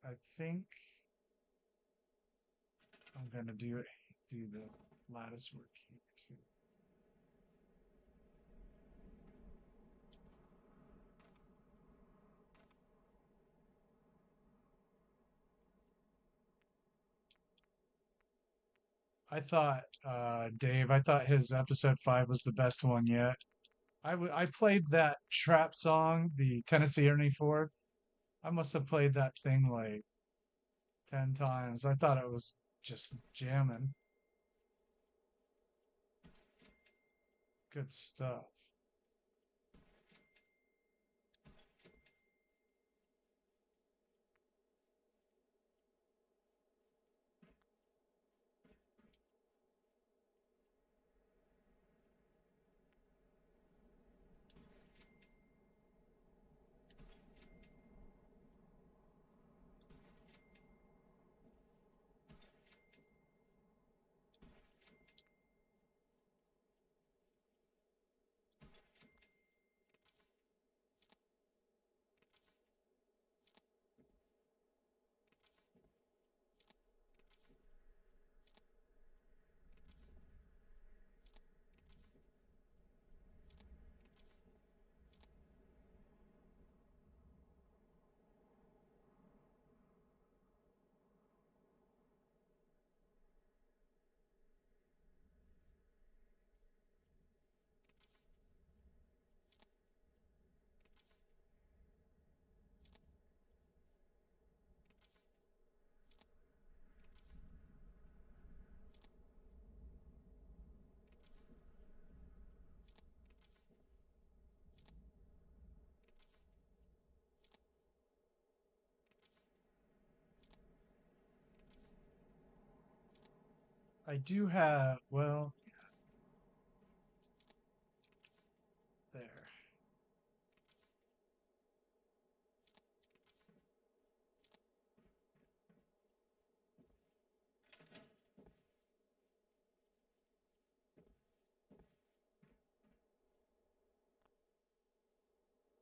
I think I'm gonna do the lattice work here too. Dave, I thought his episode 5 was the best one yet. I played that trap song, the Tennessee Ernie Ford. I must have played that thing like 10 times. I thought it was just jamming. Good stuff. I do have, well, there.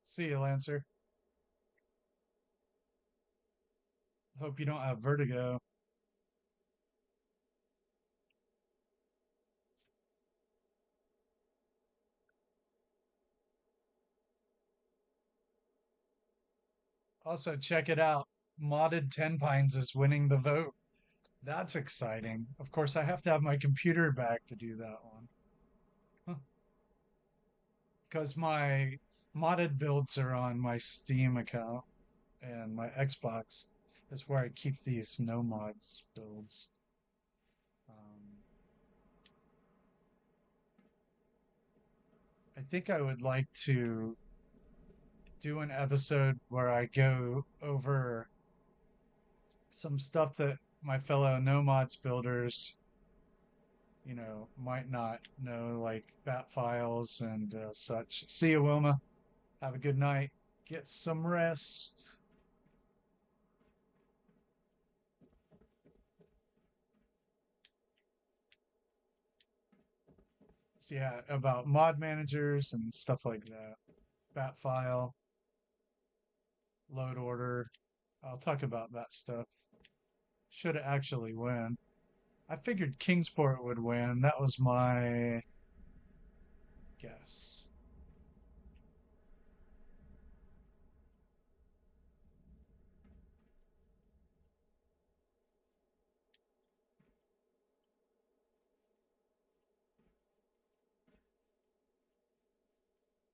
See you, Lancer. Hope you don't have vertigo. Also, check it out. Modded 10 Pines is winning the vote. That's exciting. Of course, I have to have my computer back to do that one. Because my modded builds are on my Steam account and my Xbox is where I keep these no mods builds. Um, I think I would like to do an episode where I go over some stuff that my fellow no mods builders, might not know, like bat files and such. See you, Wilma. Have a good night. Get some rest. So yeah, about mod managers and stuff like that. Bat file, load order. I'll talk about that stuff. Should actually win. I figured Kingsport would win. That was my guess.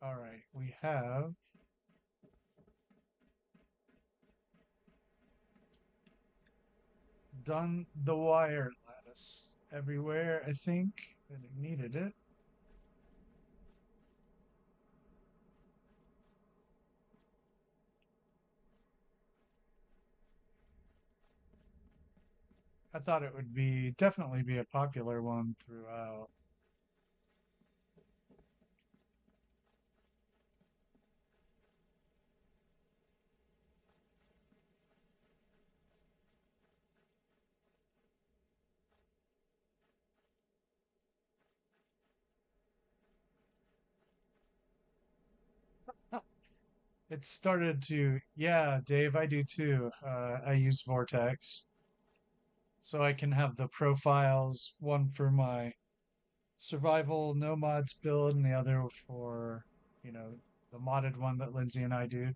All right, we have done the wire lattice everywhere, I think, that it needed it. I thought it would be definitely be a popular one throughout. It started to, yeah, Dave, I do too. I use Vortex so I can have the profiles, one for my survival no mods build and the other for, you know, the modded one that Lindsay and I do.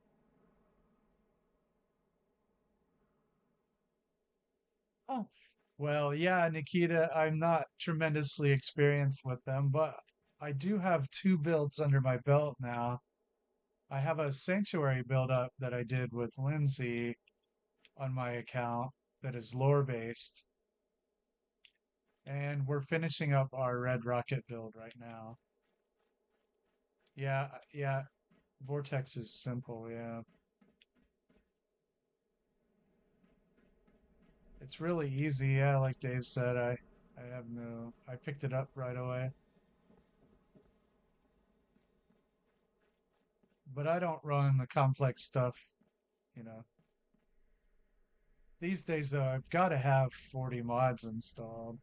Oh, well, yeah, Nikita, I'm not tremendously experienced with them, but I do have two builds under my belt now. I have a sanctuary build up that I did with Lindsay on my account that is lore based, and we're finishing up our Red Rocket build right now. Yeah, yeah, Vortex is simple, yeah. It's really easy, yeah, like Dave said. I picked it up right away. But I don't run the complex stuff, you know. These days, though, I've got to have 40 mods installed.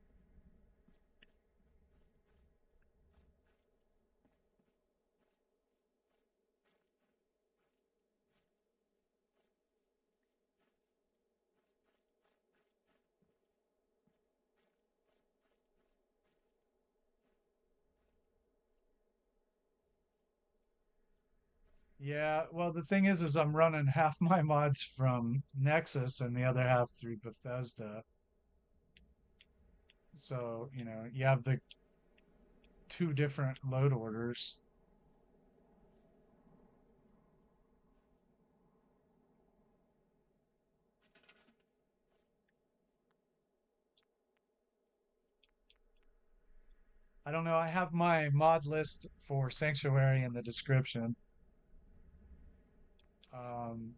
Yeah, well, the thing is I'm running half my mods from Nexus and the other half through Bethesda. So, you know, you have the two different load orders. I don't know, I have my mod list for Sanctuary in the description. Um,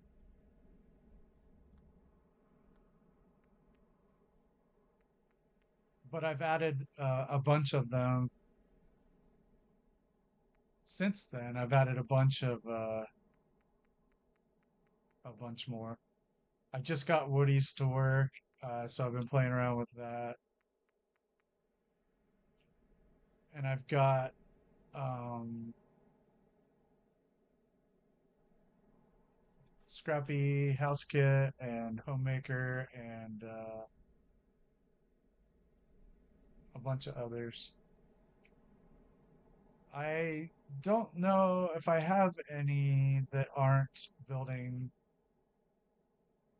but I've added a bunch of them since then. I've added a bunch more. I just got Woody's to work, so I've been playing around with that. And I've got um, Scrappy House Kit and Homemaker and a bunch of others. I don't know if I have any that aren't building.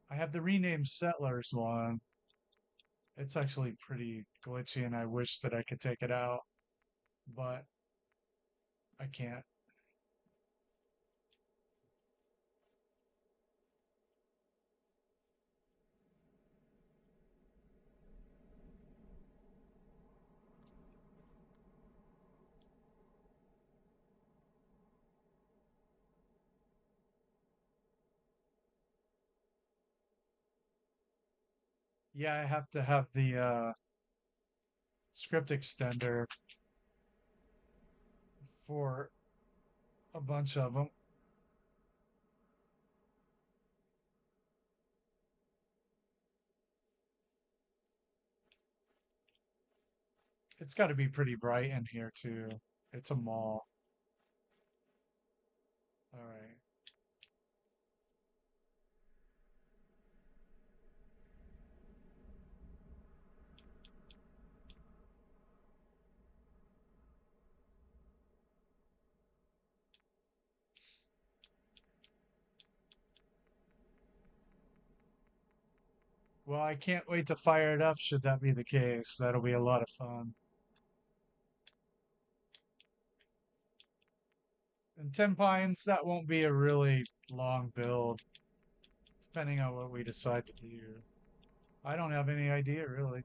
I have the renamed Settlers one. It's actually pretty glitchy, and I wish that I could take it out, but I can't. Yeah, I have to have the script extender for a bunch of them. It's got to be pretty bright in here too. It's a mall. All right. Well, I can't wait to fire it up should that be the case. That'll be a lot of fun. And 10 pines, that won't be a really long build, depending on what we decide to do. I don't have any idea, really.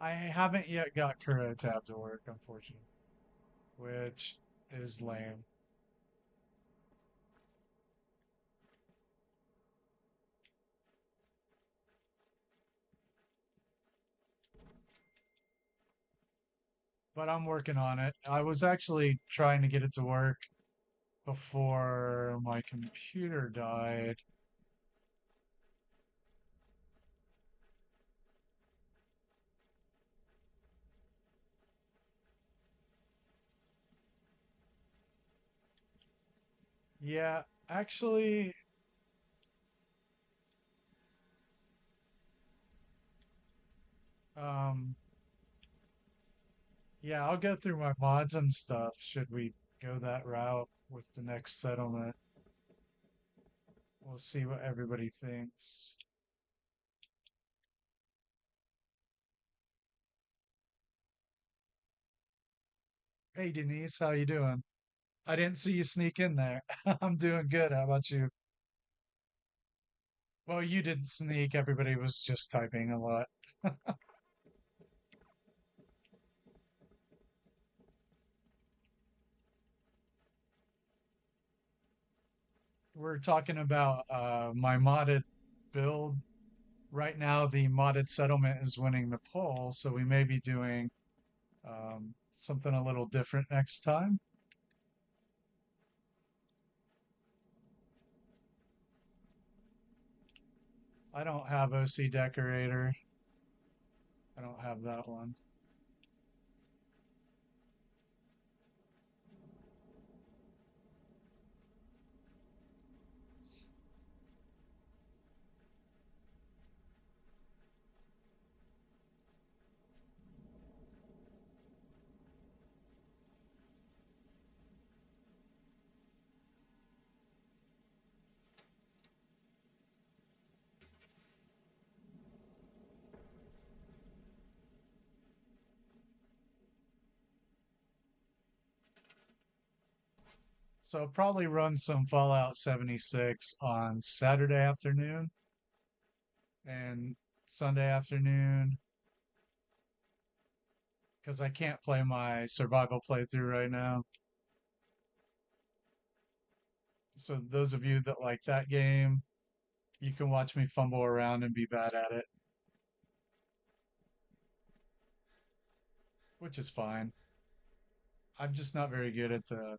I haven't yet got Kuro tab to work, unfortunately, which is lame. But I'm working on it. I was actually trying to get it to work before my computer died. Yeah, actually, um, yeah, I'll go through my mods and stuff should we go that route with the next settlement. We'll see what everybody thinks. Hey Denise, how you doing? I didn't see you sneak in there. I'm doing good. How about you? Well, you didn't sneak. Everybody was just typing a lot. We're talking about my modded build. Right now, the modded settlement is winning the poll, so we may be doing something a little different next time. I don't have OC Decorator. I don't have that one. So I'll probably run some Fallout 76 on Saturday afternoon and Sunday afternoon because I can't play my survival playthrough right now. So those of you that like that game, you can watch me fumble around and be bad at it, which is fine. I'm just not very good at the,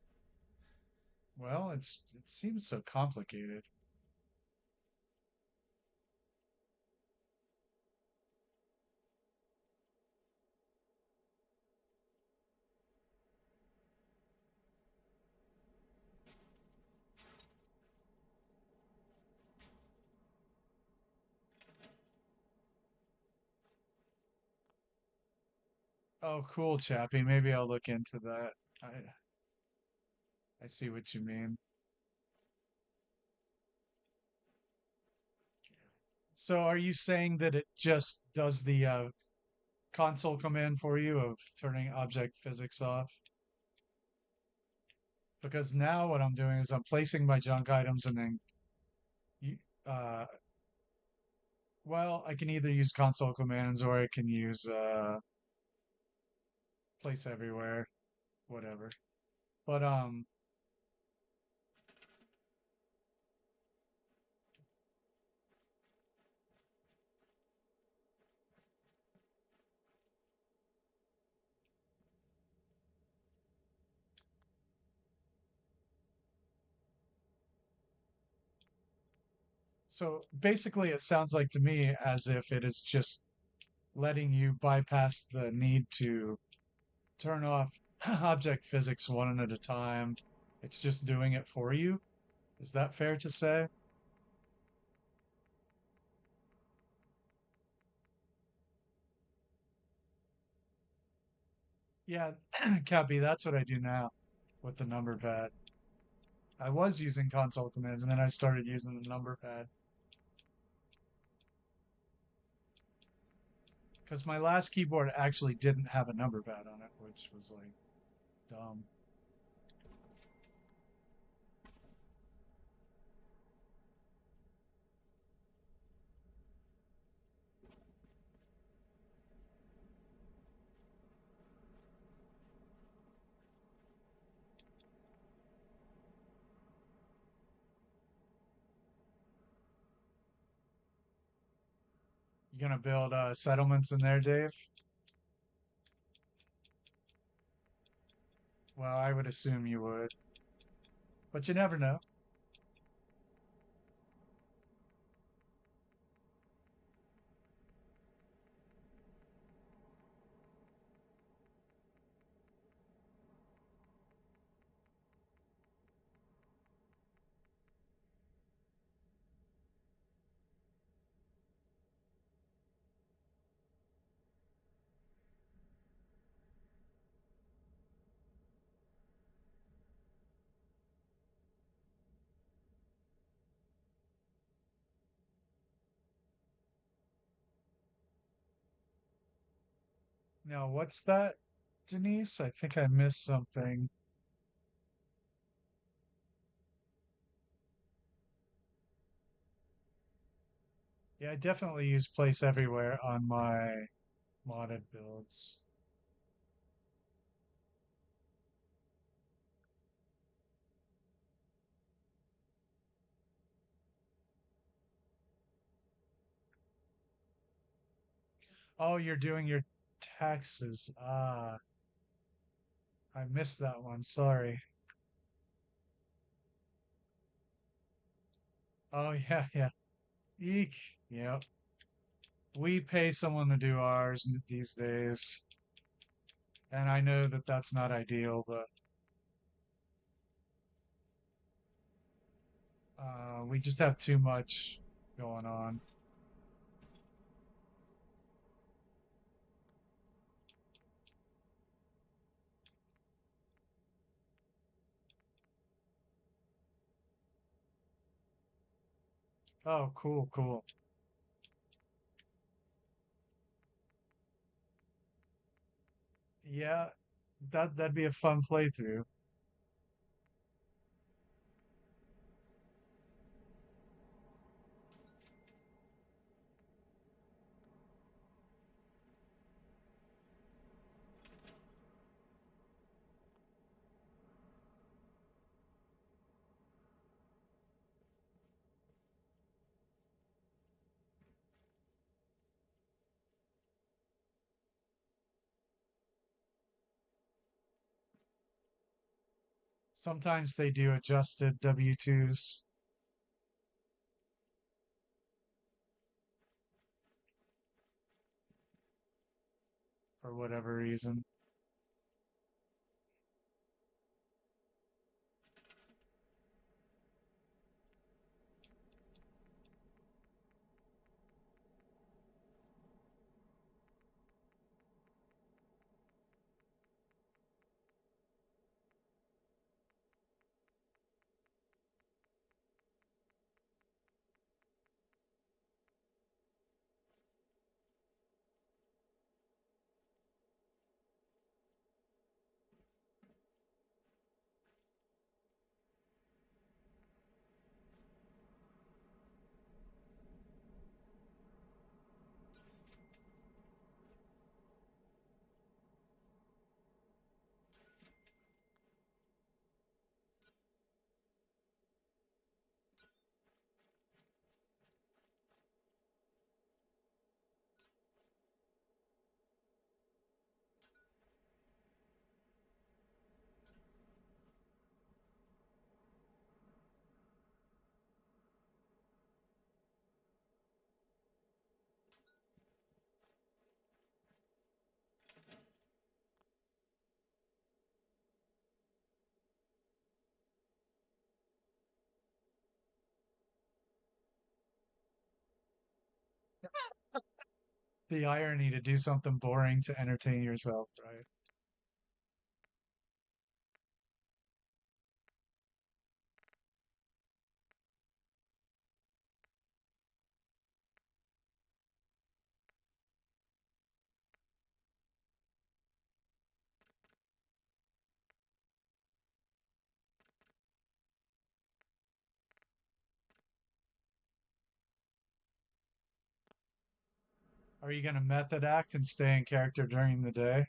well, it seems so complicated. Oh, cool, Chappie. Maybe I'll look into that. I see what you mean. So are you saying that it just does the console command for you of turning object physics off? Because now what I'm doing is I'm placing my junk items and then you, uh, well, I can either use console commands or I can use place everywhere, whatever. But so basically it sounds like to me as if it is just letting you bypass the need to turn off object physics one at a time. It's just doing it for you. Is that fair to say? Yeah, Cappy, that's what I do now with the number pad. I was using console commands and then I started using the number pad Because my last keyboard actually didn't have a number pad on it, which was like dumb. You gonna build settlements in there, Dave? Well, I would assume you would, but you never know. Now, what's that, Denise? I think I missed something. Yeah, I definitely use place everywhere on my modded builds. Oh, you're doing your taxes. Ah, I missed that one. Sorry. Oh, yeah, yeah. Eek. Yep. We pay someone to do ours these days. And I know that that's not ideal, but we just have too much going on. Oh, cool, cool. Yeah, that'd be a fun playthrough. Sometimes they do adjusted W2s for whatever reason. The irony to do something boring to entertain yourself, right? Are you going to method act and stay in character during the day?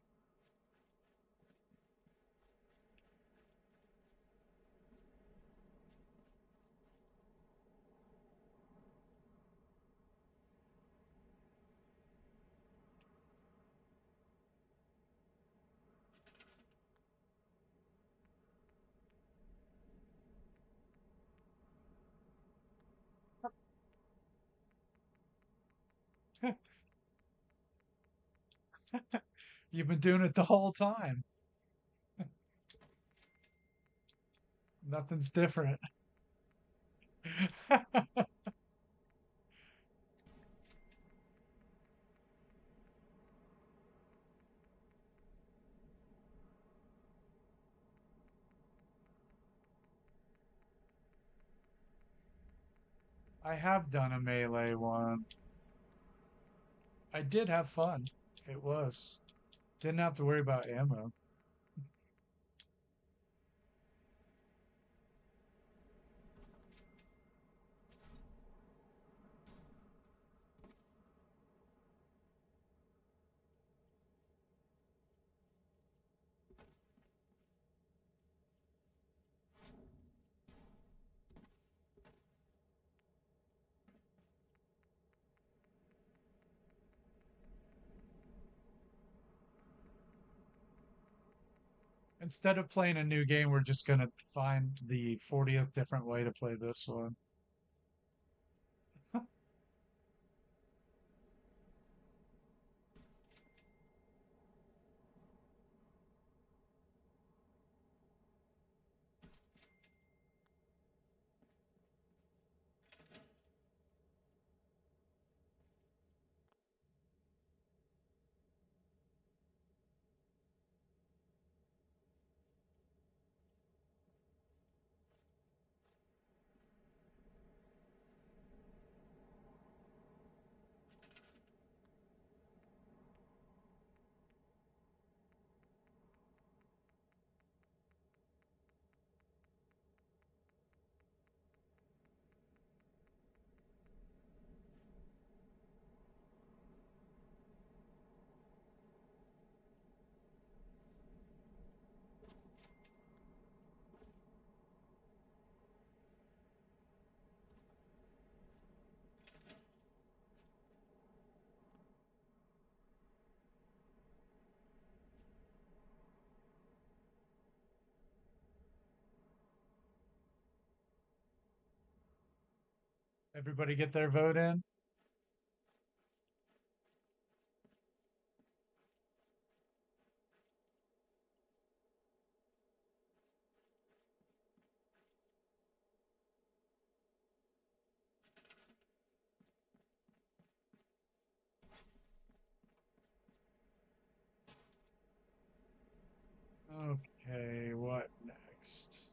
You've been doing it the whole time. Nothing's different. I have done a melee one. I did have fun. It was. Didn't have to worry about ammo. Instead of playing a new game, we're just gonna find the 40th different way to play this one. Everybody get their vote in? Okay, what next?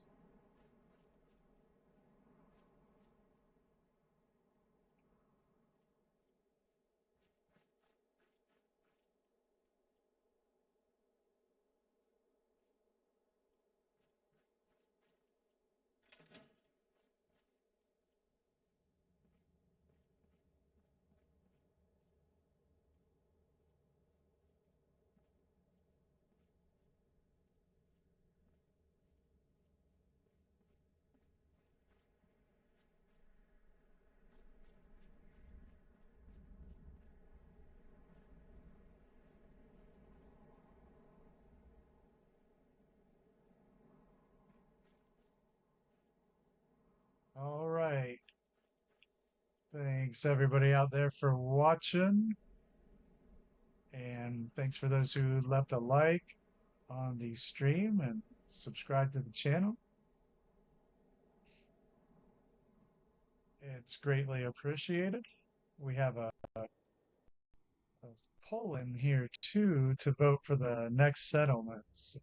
All right. Thanks everybody out there for watching. And thanks for those who left a like on the stream and subscribe to the channel. It's greatly appreciated. We have a poll in here too to vote for the next settlements.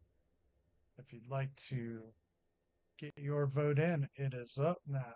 If you'd like to get your vote in, it is up now.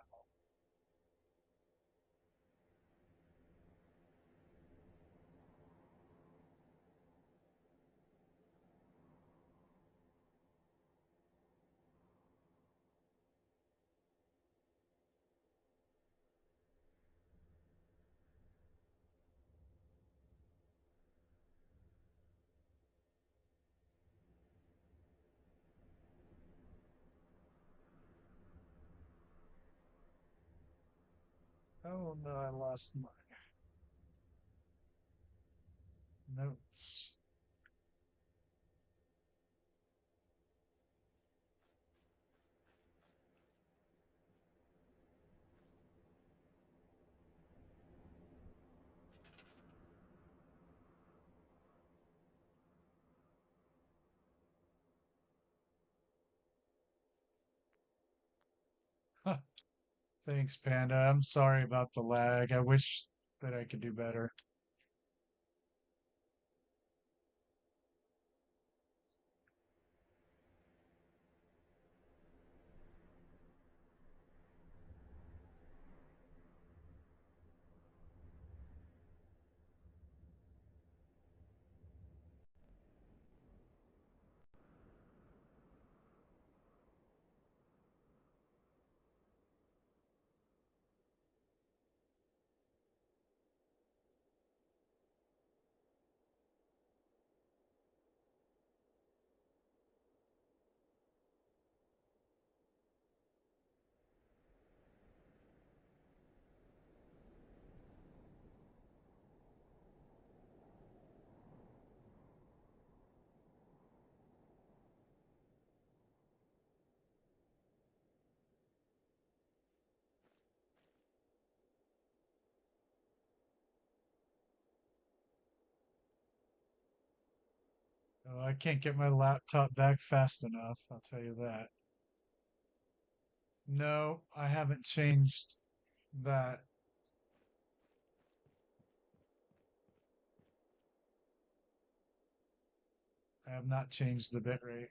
Oh no, I lost my notes. Thanks, Panda. I'm sorry about the lag. I wish that I could do better. Oh, I can't get my laptop back fast enough, I'll tell you that. No, I haven't changed that. I have not changed the bitrate.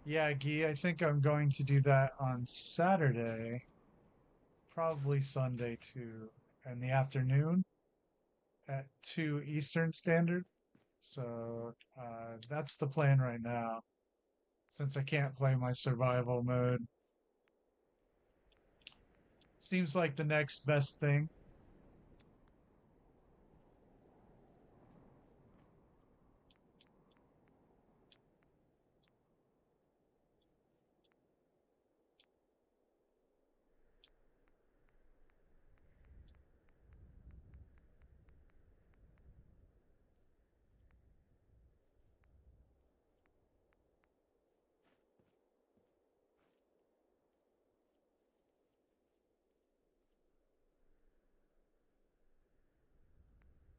Yeah, Guy, I think I'm going to do that on Saturday, probably Sunday too, in the afternoon at 2 Eastern Standard. So that's the plan right now, since I can't play my survival mode. Seems like the next best thing.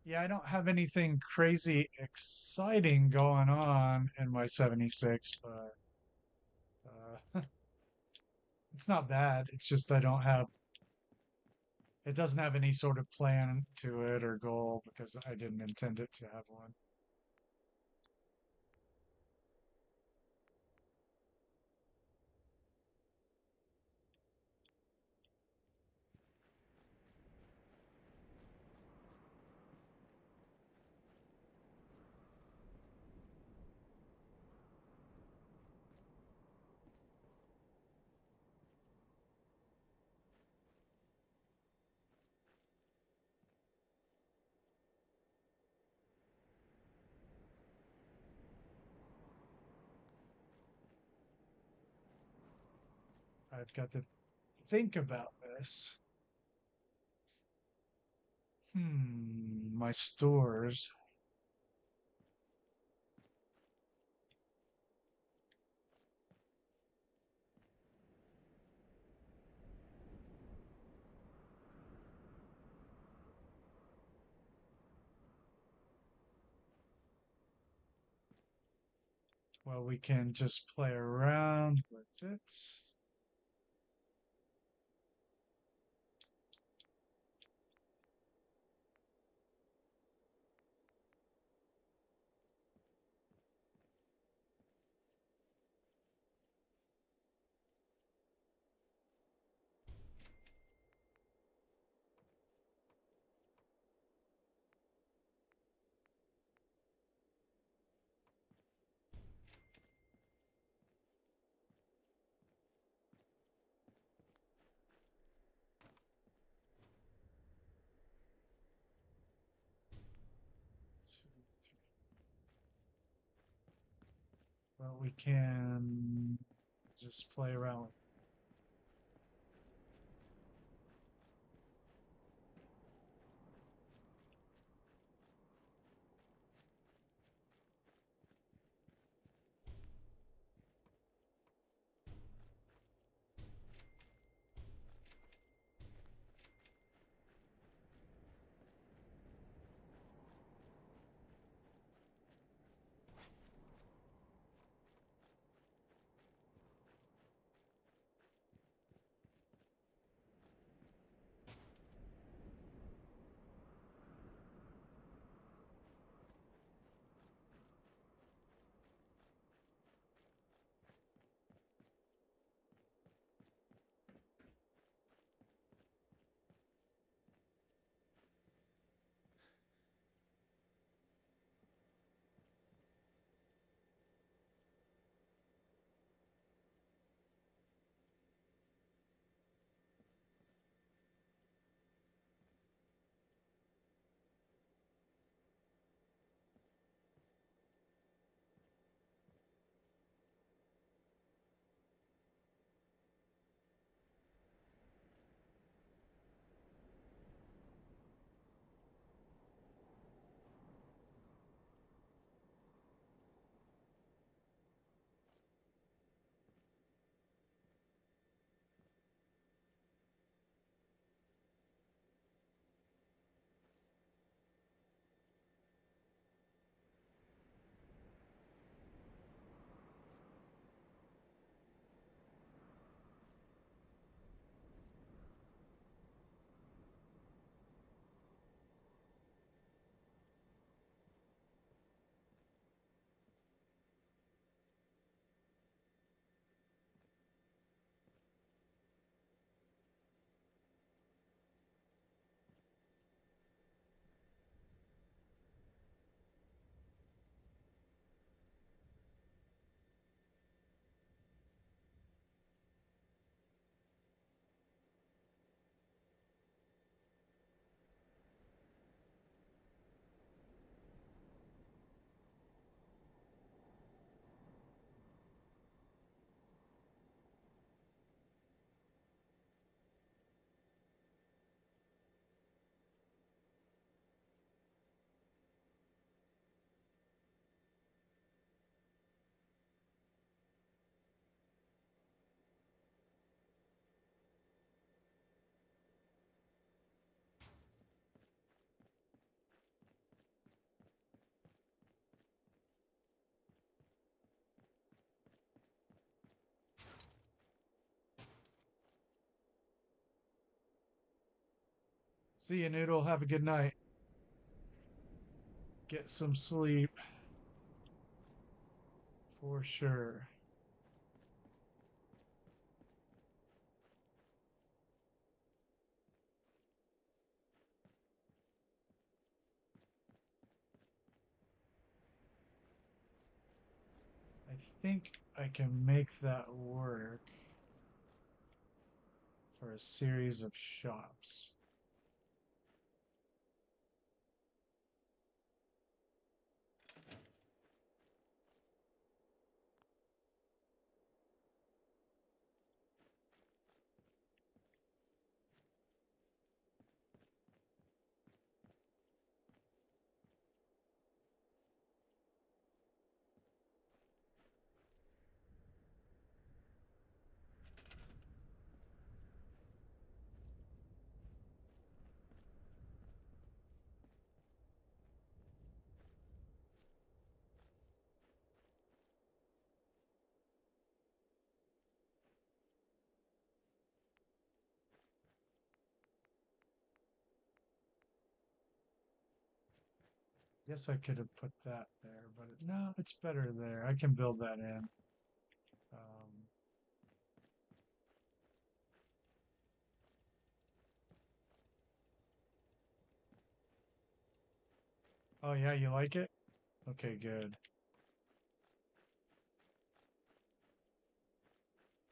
Yeah, I don't have anything crazy exciting going on in my 76, but it's not bad. It's just I don't have, it doesn't have any sort of plan to it or goal because I didn't intend it to have one. I've got to think about this. My stores. Well, we can just play around with it. Two, three. Well, we can just play around. See you, Noodle. Have a good night. Get some sleep for sure. I think I can make that work for a series of shops. Guess I could have put that there, but no, it's better there. I can build that in. Um, oh yeah, you like it? Okay, good.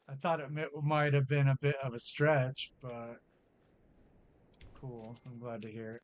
I thought might have been a bit of a stretch, but cool. I'm glad to hear it.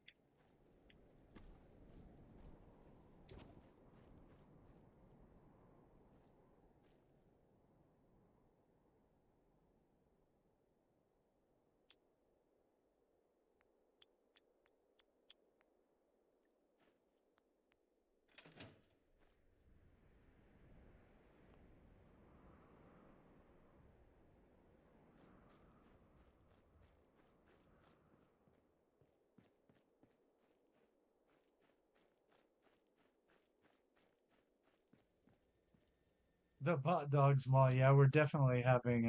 The hot dogs mall, yeah, we're definitely having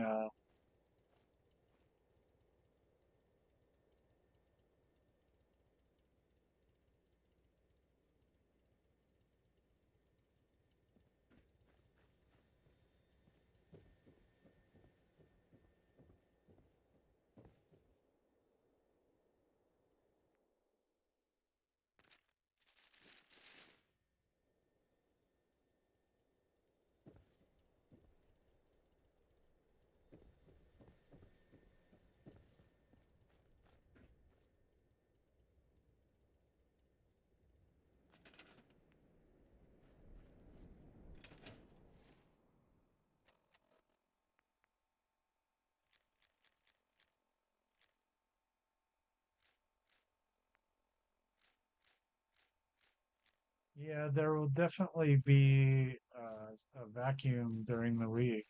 yeah, there will definitely be a vacuum during the week.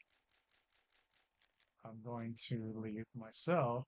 I'm going to leave myself.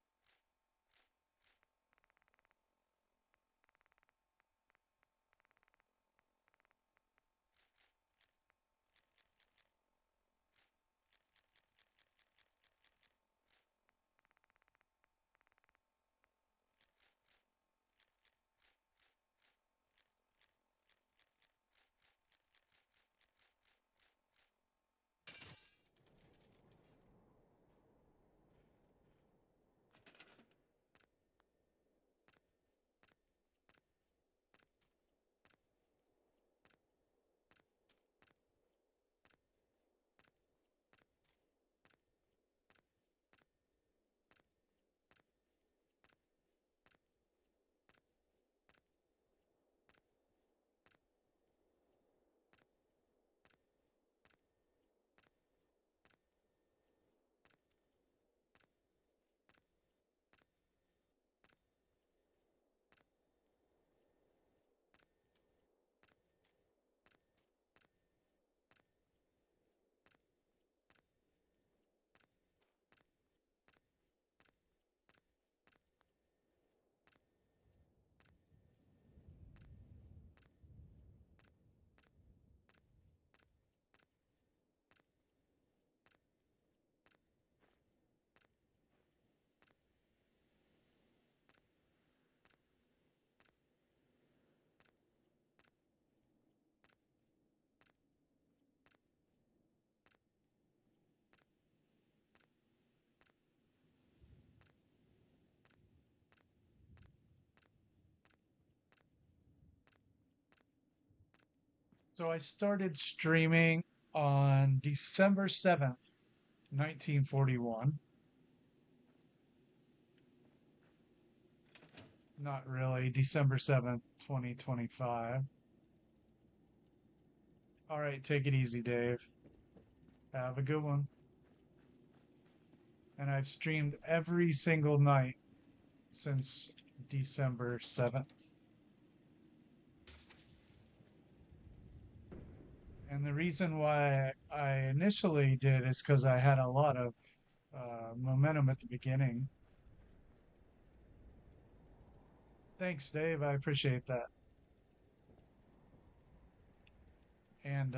So I started streaming on December 7th, 1941. Not really, December 7th, 2025. All right, take it easy, Dave. Have a good one. And I've streamed every single night since December 7th. And the reason why I initially did is because I had a lot of momentum at the beginning. Thanks, Dave. I appreciate that. And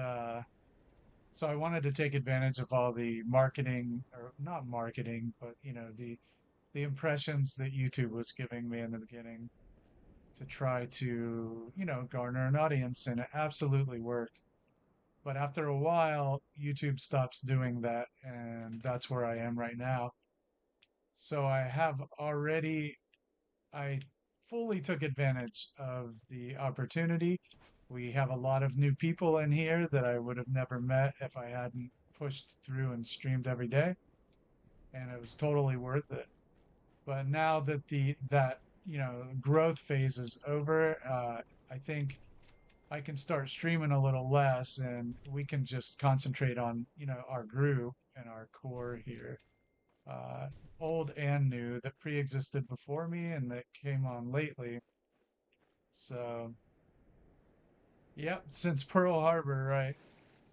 so I wanted to take advantage of all the marketing, or not marketing, but the impressions that YouTube was giving me in the beginning to try to, garner an audience, and it absolutely worked. But after a while, YouTube stops doing that, and that's where I am right now. So I fully took advantage of the opportunity. We have a lot of new people in here that I would have never met if I hadn't pushed through and streamed every day, and it was totally worth it. But now that growth phase is over, I think I can start streaming a little less, and we can just concentrate on our group and our core here, uh, old and new, that pre-existed before me and that came on lately. So, yep, since Pearl Harbor, right?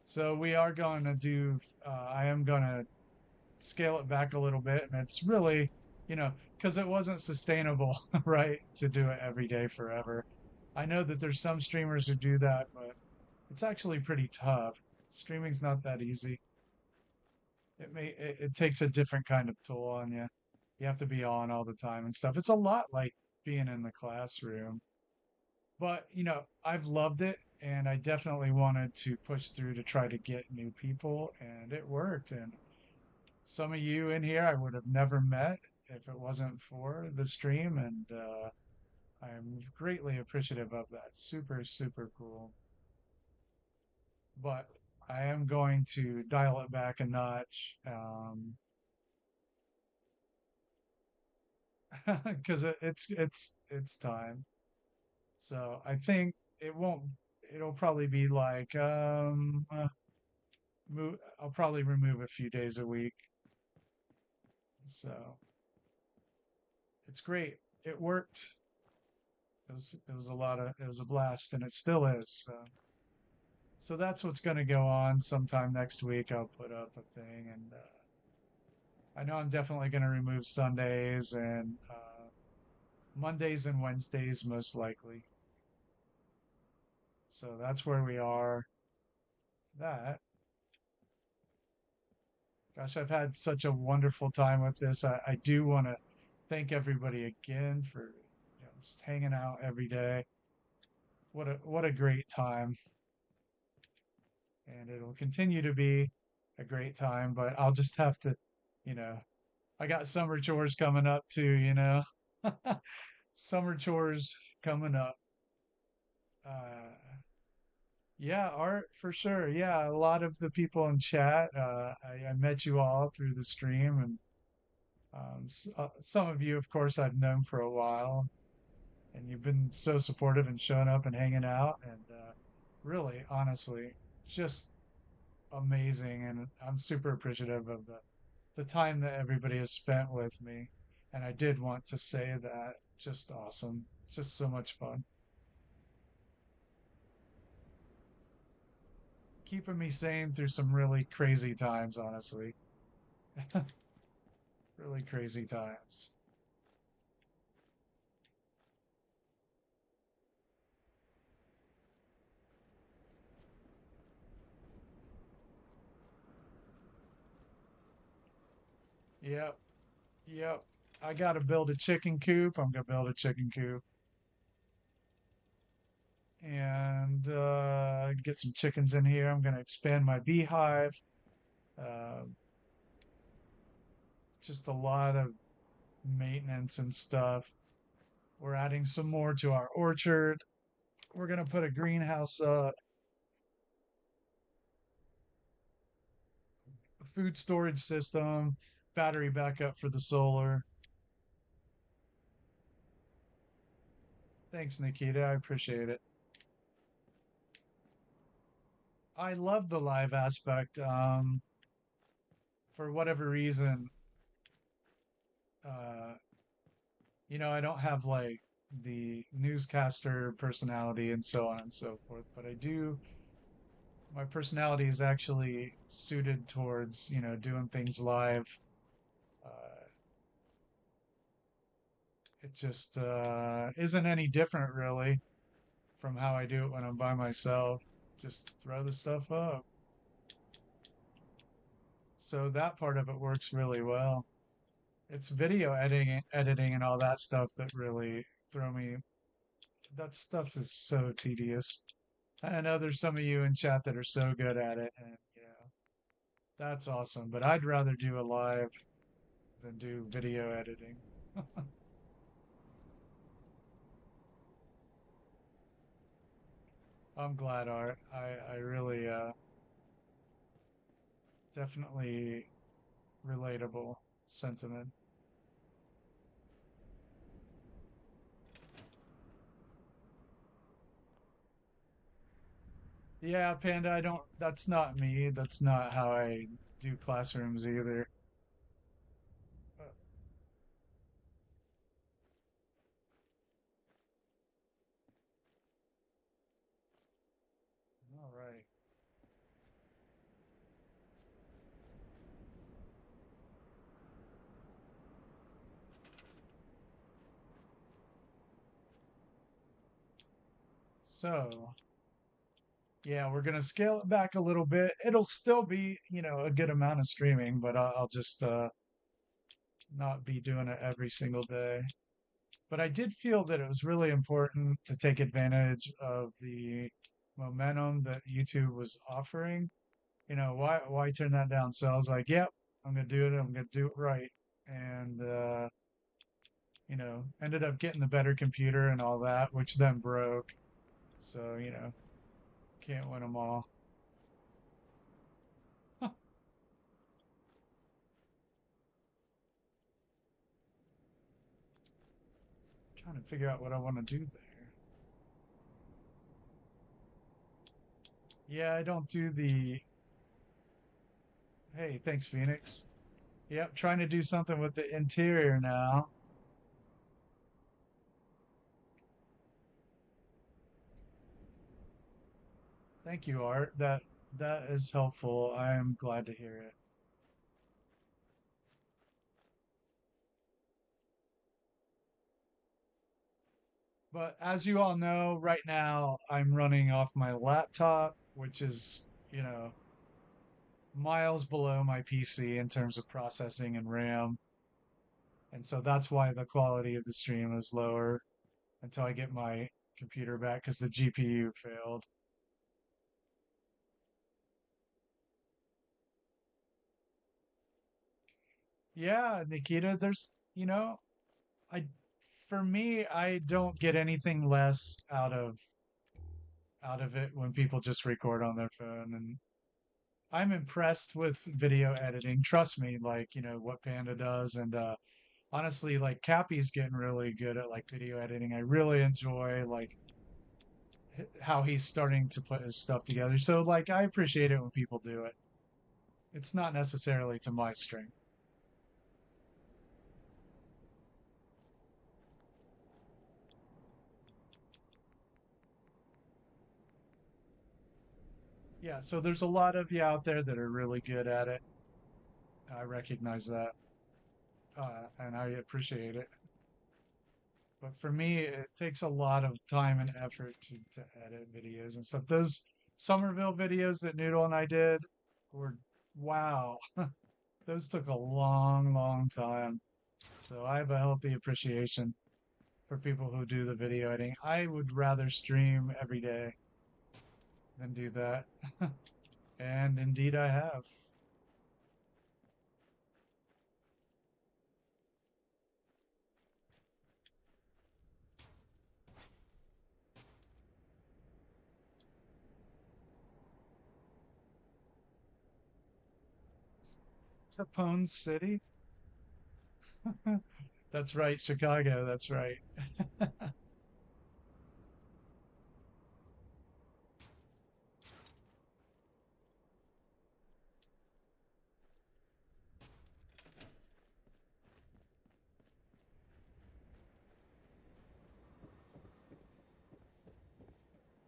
So we are going to do. I am going to scale it back a little bit, and it's really, because it wasn't sustainable, right, to do it every day forever. I know that there's some streamers who do that, but it's actually pretty tough. Streaming's not that easy. It takes a different kind of toll on you. You have to be on all the time and stuff. It's a lot like being in the classroom. But, I've loved it, and I definitely wanted to push through to try to get new people, and it worked. And some of you in here I would have never met if it wasn't for the stream, and I'm greatly appreciative of that. Super, super cool. But I am going to dial it back a notch, because it's time. So I think it won't. It'll probably be like I'll probably remove a few days a week. So it's great. It worked. It was a blast, and it still is. So that's what's going to go on. Sometime next week, I'll put up a thing, and I know I'm definitely going to remove Sundays and Mondays and Wednesdays, most likely. So that's where we are. That, gosh, I've had such a wonderful time with this. I do want to thank everybody again for just hanging out every day. What a great time, and it'll continue to be a great time. But I'll just have to, you know, I got summer chores coming up too. Summer chores coming up. Uh, yeah, art for sure. Yeah, a lot of the people in chat. I met you all through the stream, and some of you, of course, I've known for a while, and you've been so supportive and showing up and hanging out, and really, honestly, just amazing. And I'm super appreciative of the time that everybody has spent with me. And I did want to say that. Just awesome. Just so much fun. Keeping me sane through some really crazy times, honestly. Really crazy times. Yep. Yep. I got to build a chicken coop. I'm going to build a chicken coop and get some chickens in here. I'm going to expand my beehive. Uh, just a lot of maintenance and stuff. We're adding some more to our orchard. We're going to put a greenhouse up. food storage system, battery backup for the solar. Thanks, Nikita. I appreciate it. I love the live aspect. For whatever reason, uh, I don't have like the newscaster personality and so on and so forth, but my personality is actually suited towards, doing things live. Uh, it just isn't any different really from how I do it when I'm by myself. Just throw the stuff up. So that part of it works really well. It's video editing and all that stuff that really throw me. That stuff is so tedious. I know there's some of you in chat that are so good at it, and that's awesome. But I'd rather do a live than do video editing. I'm glad, Art. I really definitely relatable sentiment. Yeah, Panda, I don't, that's not me. That's not how I do classrooms either. Uh, all right. So, yeah, we're gonna scale it back a little bit. It'll still be, a good amount of streaming, but I'll just not be doing it every single day. But I did feel that it was really important to take advantage of the momentum that YouTube was offering. Why turn that down? So I was like, yep, I'm gonna do it. I'm gonna do it right. And ended up getting the better computer and all that, which then broke. So, can't win them all. Trying to figure out what I want to do there. Yeah, I don't do the. Hey, thanks, Phoenix. Yep, trying to do something with the interior now. Thank you, Art. That is helpful. I am glad to hear it. But as you all know, right now I'm running off my laptop, which is, you know, miles below my PC in terms of processing and RAM. And so that's why the quality of the stream is lower until I get my computer back because the GPU failed. Yeah, Nikita, I for me, I don't get anything less out of it when people just record on their phone, and I'm impressed with video editing. Trust me, like, what Panda does, and honestly, like Cappy's getting really good at like video editing. I really enjoy like how he's starting to put his stuff together. So like I appreciate it when people do it. It's not necessarily to my strength. Yeah, so there's a lot of you out there that are really good at it. I recognize that, and I appreciate it. But for me, it takes a lot of time and effort to edit videos and stuff. Those Somerville videos that Noodle and I did were, wow, those took a long, long time. So I have a healthy appreciation for people who do the video editing. I would rather stream every day than do that. And indeed I have. Capone City? That's right, Chicago. That's right.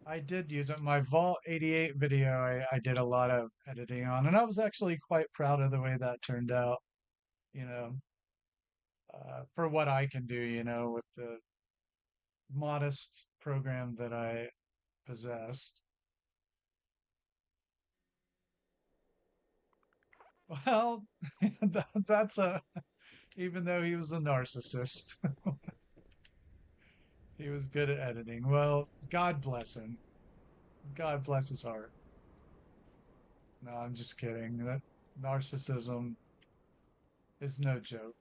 I did use it. My Vault 88 video, I did a lot of editing on, and I was actually quite proud of the way that turned out, you know, for what I can do, with the modest program that I possessed. Well, that's even though he was a narcissist, he was good at editing. Well, God bless him. God bless his heart. No, I'm just kidding. That narcissism is no joke.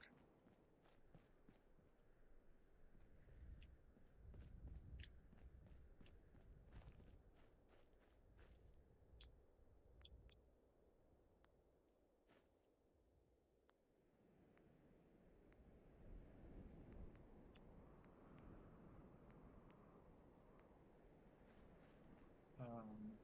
Um,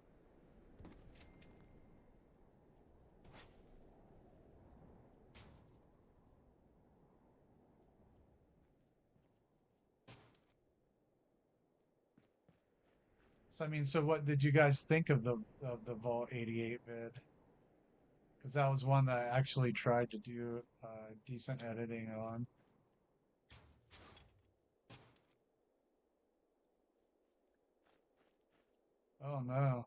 so I mean, so what did you guys think of the Vault 88 vid? Because that was one that I actually tried to do decent editing on. Oh no.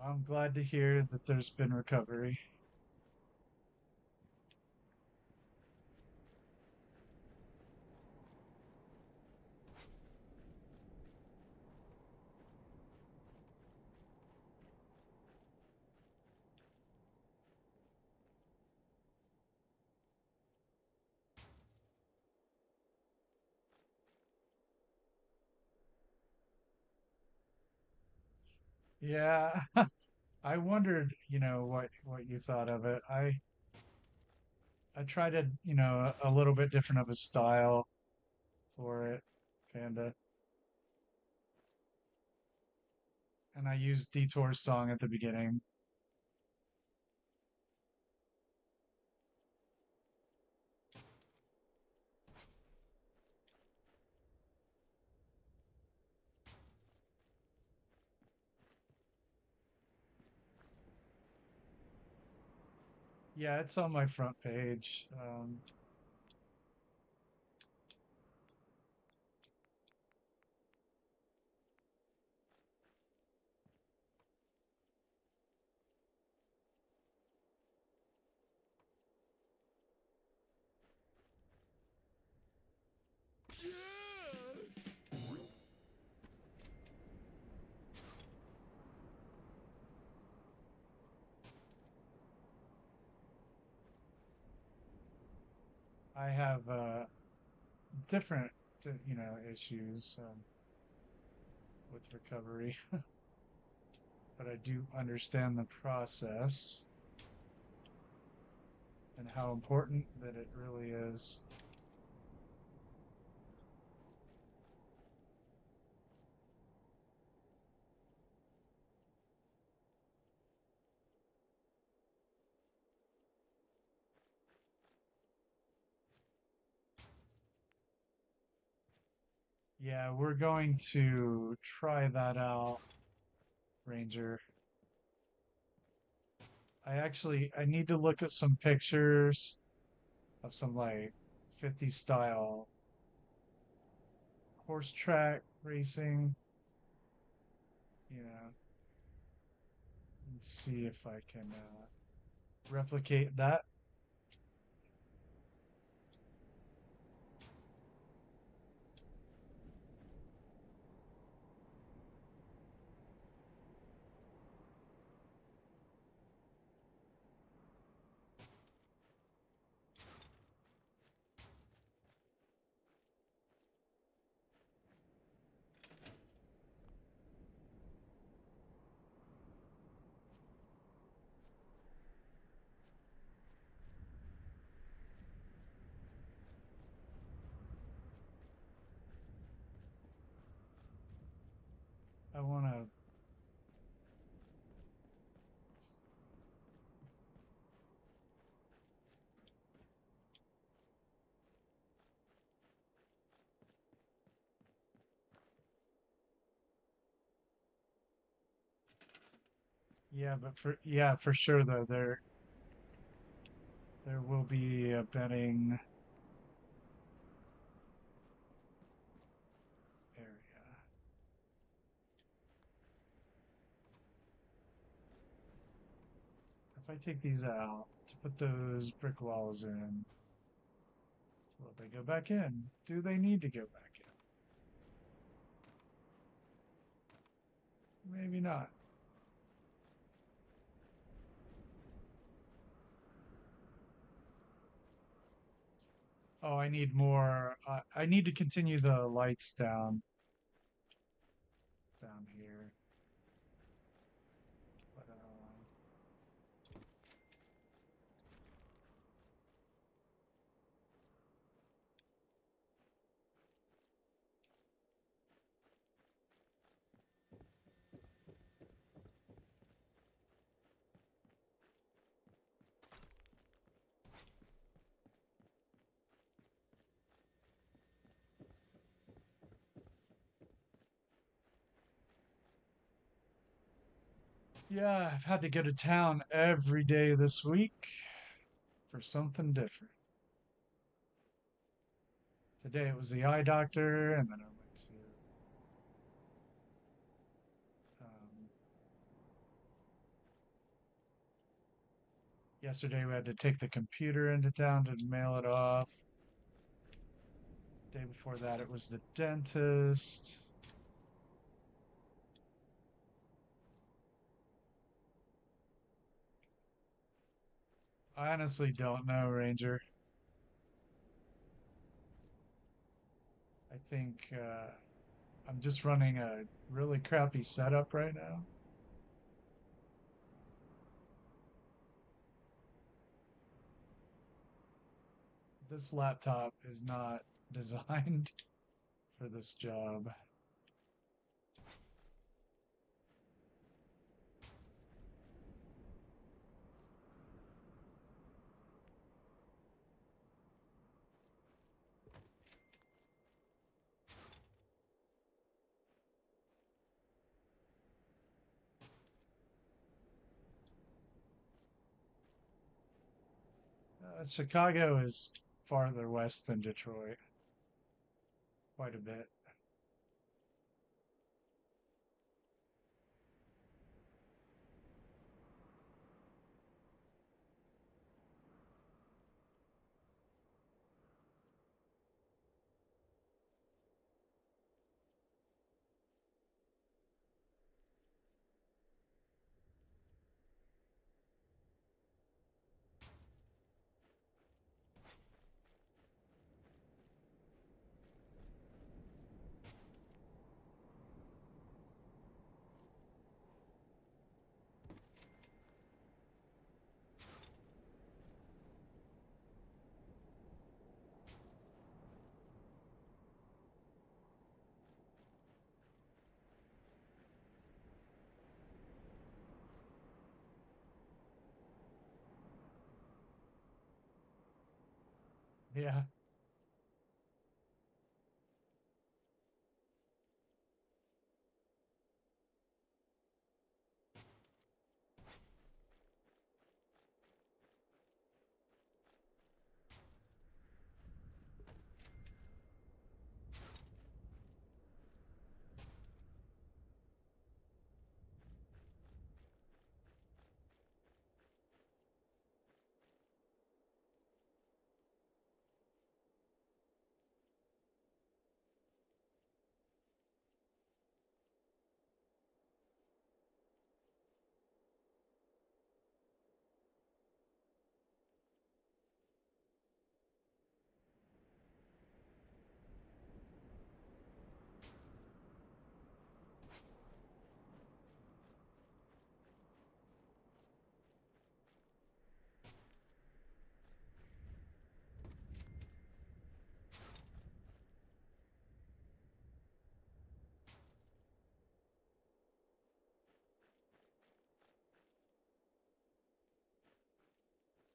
I'm glad to hear that there's been recovery. Yeah, I wondered, what you thought of it. I tried a little bit different of a style for it, kinda, and I used Detour's song at the beginning. Yeah, it's on my front page. I have different, issues with recovery, but I do understand the process and how important that it really is. Yeah, we're going to try that out, Ranger. I need to look at some pictures of some like 50 style horse track racing, you know, and see if I can replicate that. I want to, yeah, but for sure though, there will be a betting area. If I take these out to put those brick walls in, will they go back in? Do they need to go back in? Maybe not. Oh, I need more. I need to continue the lights down here. But yeah, I've had to go to town every day this week for something different. Today it was the eye doctor, and then I went to um, yesterday we had to take the computer into town to mail it off. Day before that it was the dentist. I honestly don't know, Ranger. I think I'm just running a really crappy setup right now. This laptop is not designed for this job. Chicago is farther west than Detroit, quite a bit. Yeah.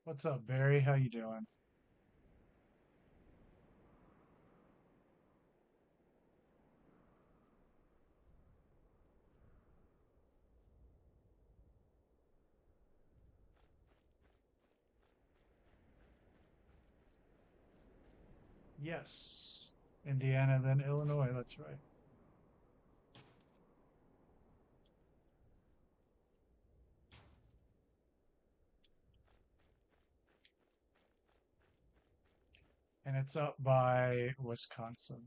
What's up, Barry? How you doing? Yes. Indiana, then Illinois. That's right. And it's up by Wisconsin.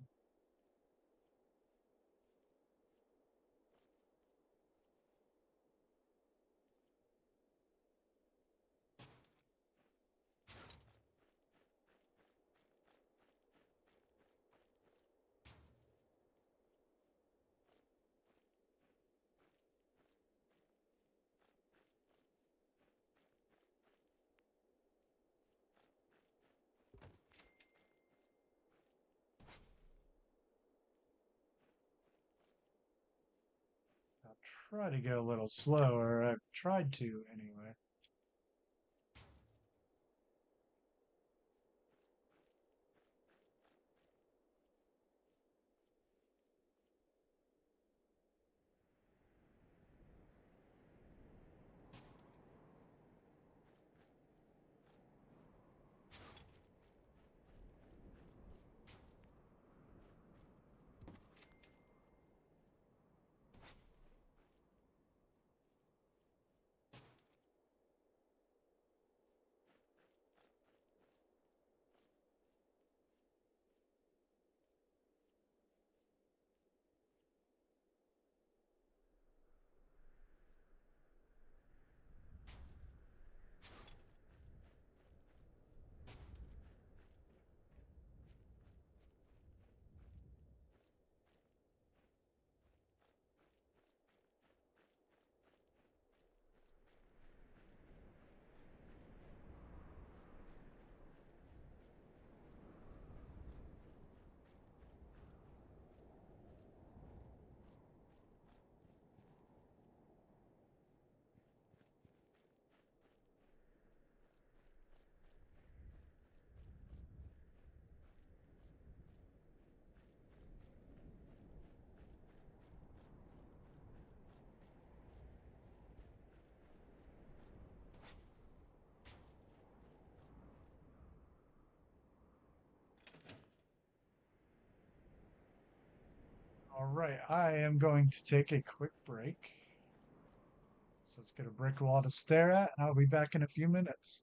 I'll try to go a little slower. I've tried to anyway. All right, I am going to take a quick break. So let's get a brick wall to stare at, and I'll be back in a few minutes.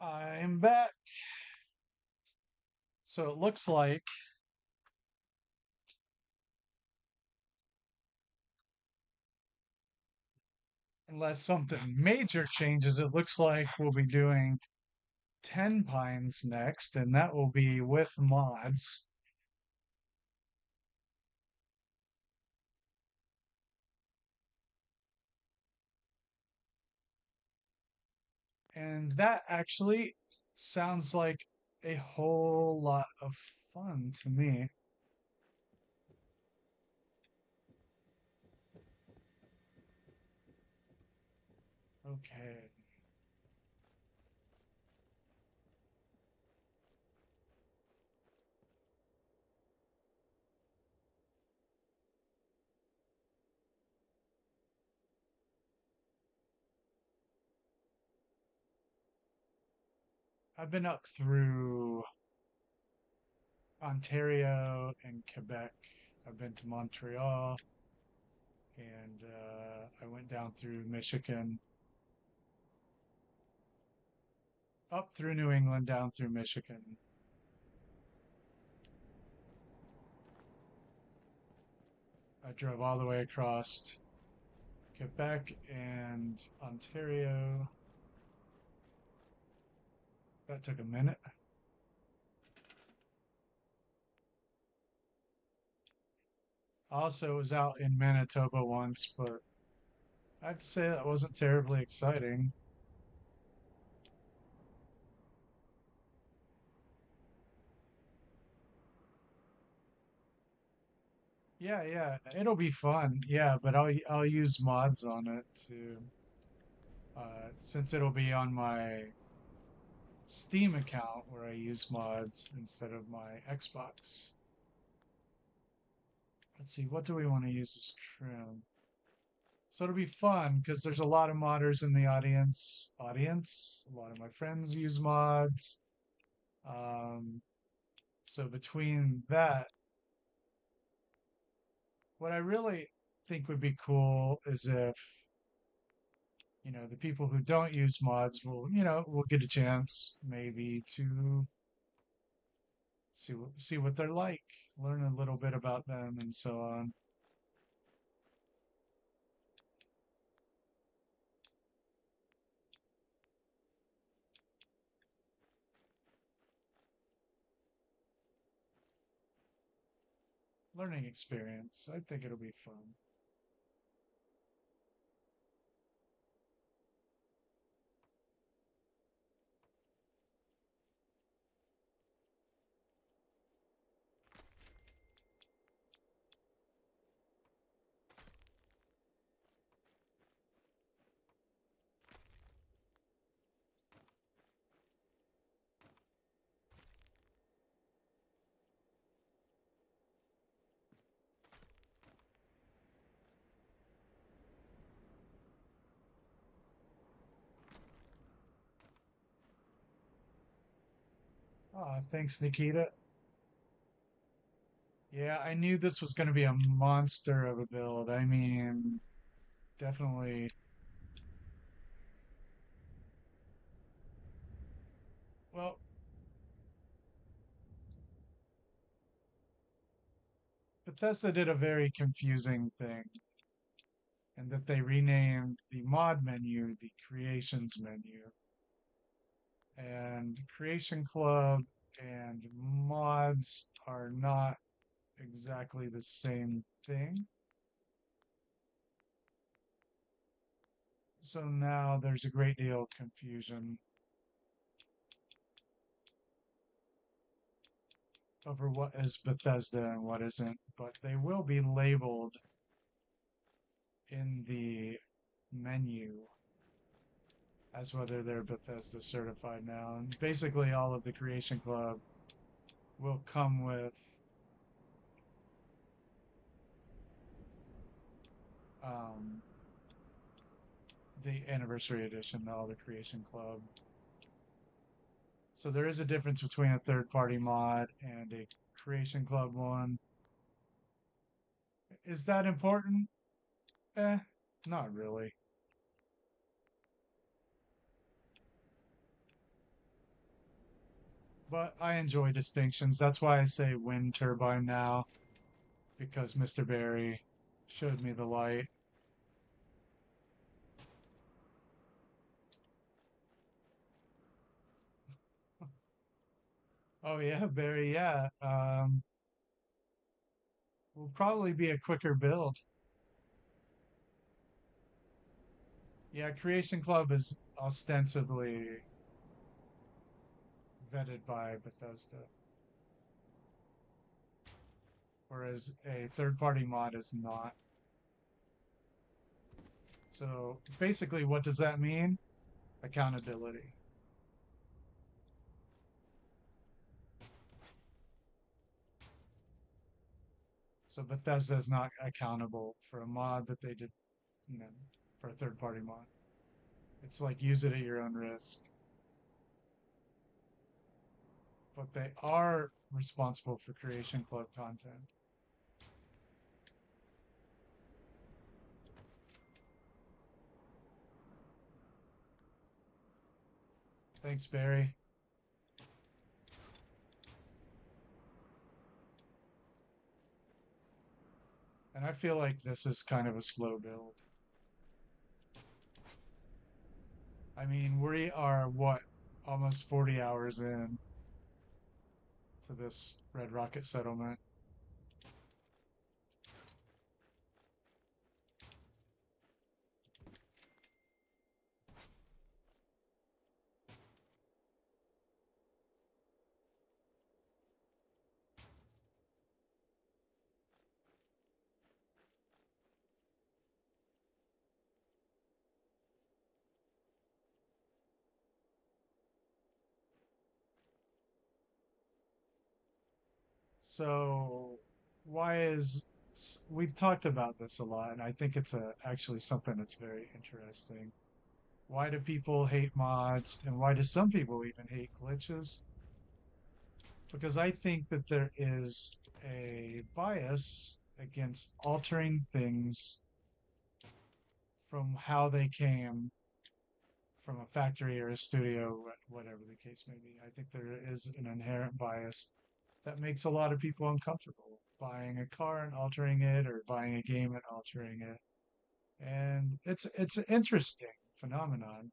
I'm back. So it looks like, unless something major changes, it looks like we'll be doing 10 Pines next, and that will be with mods. And that actually sounds like a whole lot of fun to me. Okay. I've been up through Ontario and Quebec. I've been to Montreal and I went down through Michigan, up through New England, down through Michigan. I drove all the way across Quebec and Ontario. That took a minute. Also was out in Manitoba once, but I have to say that wasn't terribly exciting. Yeah, yeah, it'll be fun. Yeah, but I'll use mods on it to since it'll be on my Steam account where I use mods instead of my Xbox. Let's see, what do we want to use as trim? So it'll be fun because there's a lot of modders in the audience. A lot of my friends use mods. Um, so between that, what I really think would be cool is if, the people who don't use mods will get a chance maybe to see what they're like, learn a little bit about them and so on. Learning experience. I think it'll be fun. Thanks, Nikita. Yeah, I knew this was going to be a monster of a build. I mean, definitely. Well, Bethesda did a very confusing thing, and that they renamed the mod menu the creations menu. And Creation Club and mods are not exactly the same thing. So now there's a great deal of confusion over what is Bethesda and what isn't, but they will be labeled in the menu as whether they're Bethesda certified now. And basically, all of the Creation Club will come with um, the anniversary edition, all the Creation Club. So there is a difference between a third party mod and a Creation Club one. Is that important? Eh, not really. But I enjoy distinctions. That's why I say wind turbine now, because Mr. Barry showed me the light. Oh yeah, Barry, yeah. Will probably be a quicker build. Yeah, Creation Club is ostensibly vetted by Bethesda, whereas a third-party mod is not. So basically, what does that mean? Accountability. So Bethesda is not accountable for a mod that they did, you know, for a third-party mod. It's like use it at your own risk. But they are responsible for Creation Club content. Thanks, Barry. And I feel like this is kind of a slow build. I mean, we are what, almost 40 hours in to this Red Rocket settlement. So, why is we've talked about this a lot, and I think it's actually something that's very interesting. Why do people hate mods, and why do some people even hate glitches? Because I think that there is a bias against altering things from how they came from a factory or a studio, whatever the case may be. I think there is an inherent bias that makes a lot of people uncomfortable buying a car and altering it, or buying a game and altering it. And it's an interesting phenomenon.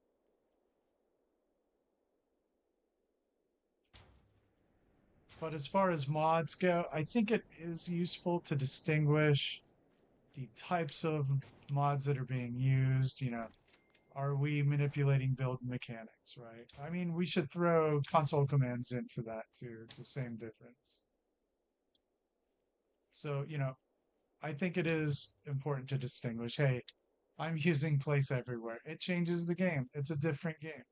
But as far as mods go, I think it is useful to distinguish the types of mods that are being used. Are we manipulating build mechanics, right? I mean, we should throw console commands into that too. It's the same difference. So, I think it is important to distinguish, hey, I'm using place everywhere. It changes the game. It's a different game.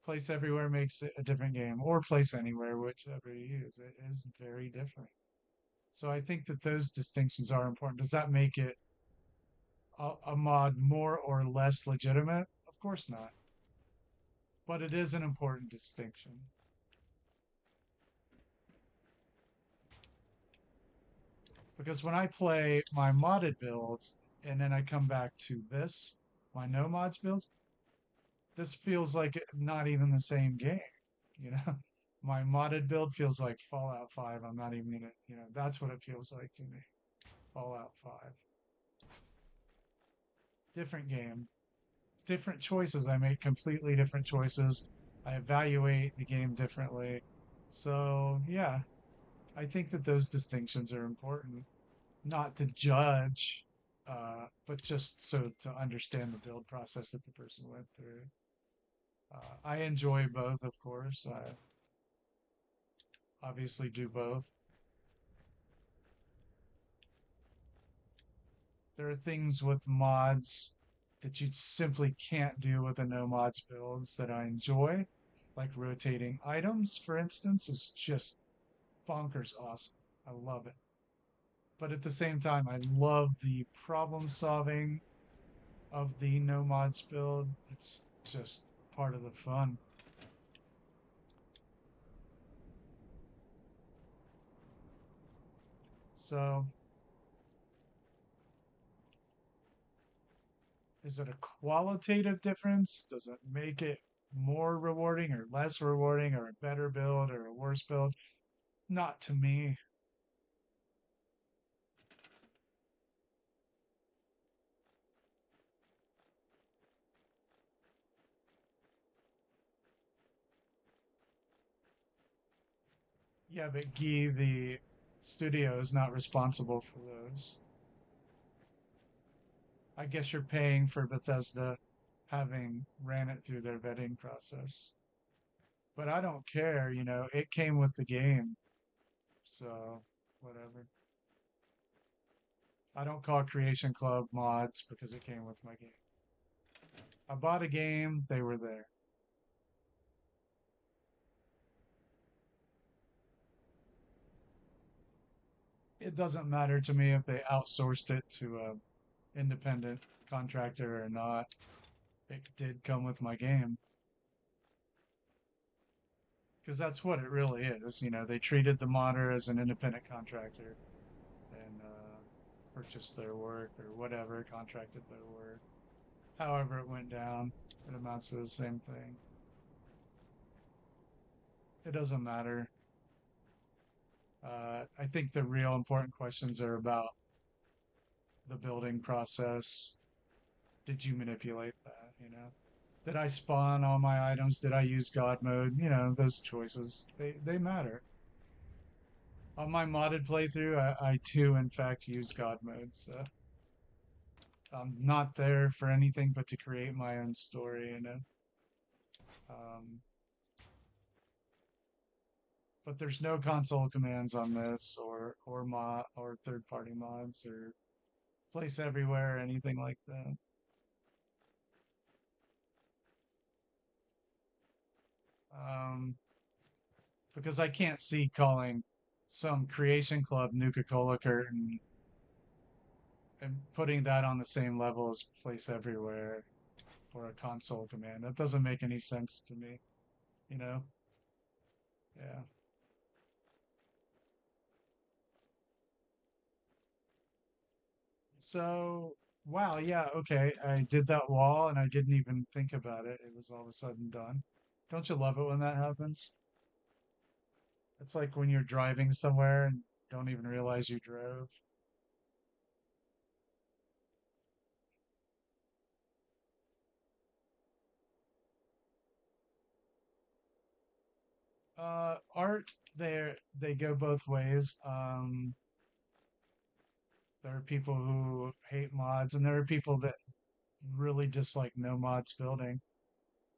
Place everywhere makes it a different game, or place anywhere, whichever you use. It is very different. So I think that those distinctions are important. Does that make it a mod more or less legitimate? Of course not. But it is an important distinction. Because when I play my modded builds and then I come back to this, my no mods builds, this feels like not even the same game. You know, my modded build feels like Fallout 5. I'm not even gonna, that's what it feels like to me. Fallout 5. Different game, different choices. I make completely different choices. I evaluate the game differently. So, yeah, I think that those distinctions are important. Not to judge, but just so to understand the build process that the person went through. I enjoy both, of course. I obviously do both. There are things with mods that you simply can't do with the no mods builds that I enjoy, like rotating items, for instance, is just bonkers awesome. I love it. But at the same time, I love the problem solving of the no mods build. It's just part of the fun. So, is it a qualitative difference? Does it make it more rewarding or less rewarding or a better build or a worse build. Not to me. Yeah, but Guy, the studio, is not responsible for those. I guess you're paying for Bethesda having ran it through their vetting process. But I don't care, it came with the game. So, whatever. I don't call Creation Club mods because it came with my game. I bought a game, they were there. It doesn't matter to me if they outsourced it to a independent contractor or not. It did come with my game because that's what it really is. They treated the modder as an independent contractor and purchased their work or whatever, contracted their work. However, it went down, it amounts to the same thing. It doesn't matter. I think the real important questions are about the building process. Did you manipulate that? Did I spawn all my items? Did I use God mode? Those choices, they matter. On my modded playthrough, I too, in fact, use God mode. So I'm not there for anything but to create my own story. Um, but there's no console commands on this, or mod, or third-party mods, or place everywhere, or anything like that. Um, because I can't see calling some creation club Nuka-Cola curtain and putting that on the same level as place everywhere or a console command. That doesn't make any sense to me, you know? Yeah. So, wow, yeah, okay. I did that wall and I didn't even think about it. It was all of a sudden done. Don't you love it when that happens? It's like when you're driving somewhere and don't even realize you drove. Art, they go both ways. There are people who hate mods, and there are people that really dislike no mods building.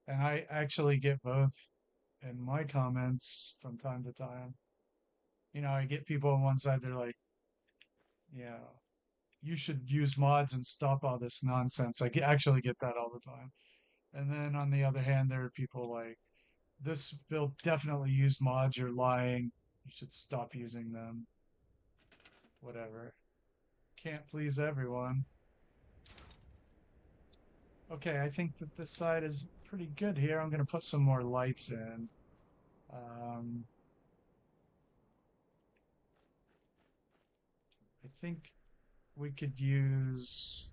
And I actually get both in my comments from time to time. I get people on one side, they're like, yeah, you should use mods and stop all this nonsense. Actually get that all the time. And then on the other hand, there are people like, this build definitely used mods, you're lying. You should stop using them. Whatever. Can't please everyone. Okay, I think that this side is pretty good here. I'm going to put some more lights in. Um, I think we could use,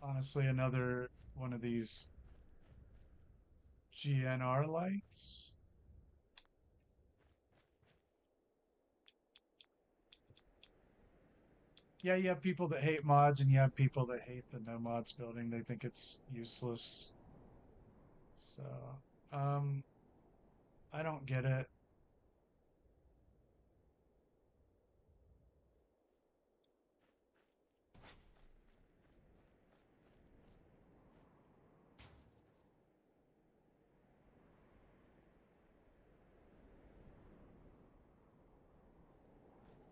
honestly, another one of these GNR lights. Yeah, you have people that hate mods and you have people that hate the no mods building. They think it's useless. So, um, I don't get it.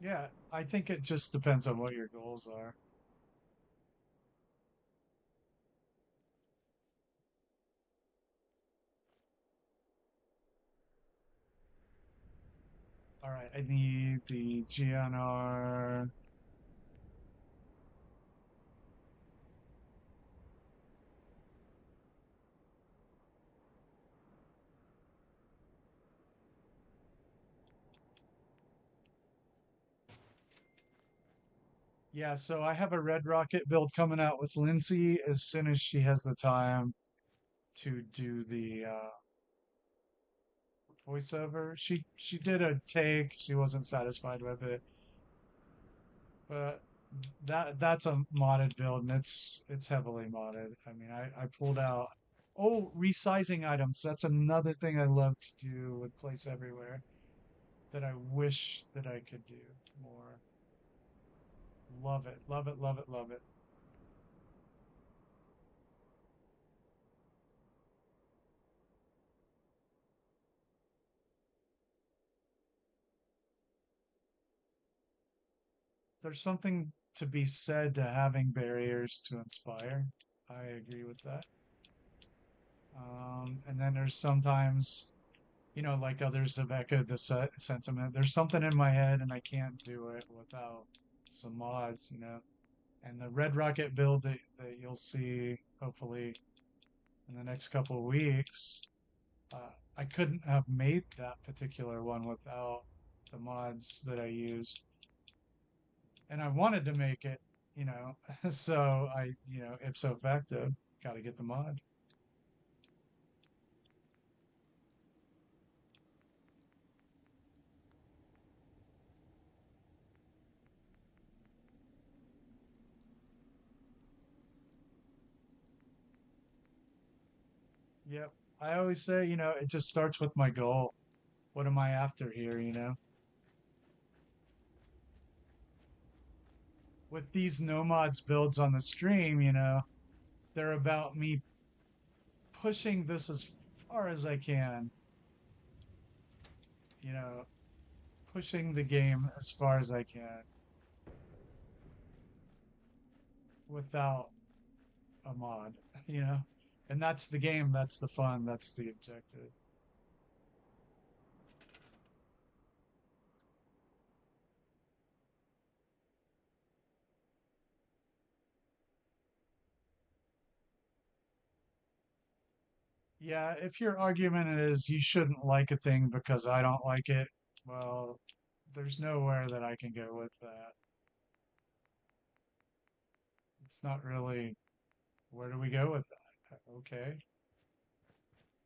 Yeah, I think it just depends on what your goals are. All right, I need the GNR. Yeah, so I have a Red Rocket build coming out with Lindsay as soon as she has the time to do the voiceover. She did a take, she wasn't satisfied with it, but that's a modded build and it's heavily modded. I mean, I pulled out resizing items. That's another thing I love to do with Place Everywhere that I wish that I could do more. Love it, love it, love it, love it. There's something to be said to having barriers to inspire. I agree with that. And then there's sometimes, like others have echoed the sentiment. There's something in my head and I can't do it without some mods. And the Red Rocket build that you'll see hopefully in the next couple of weeks, I couldn't have made that particular one without the mods that I used. And I wanted to make it. So ipso facto, got to get the mod. Yep. I always say, it just starts with my goal. What am I after here? With these no mods builds on the stream, they're about me pushing this as far as I can, you know, pushing the game as far as I can without a mod, you know? And that's the game, that's the fun, that's the objective. Yeah, if your argument is you shouldn't like a thing because I don't like it, well, there's nowhere that I can go with that. It's not really, where do we go with that? Okay.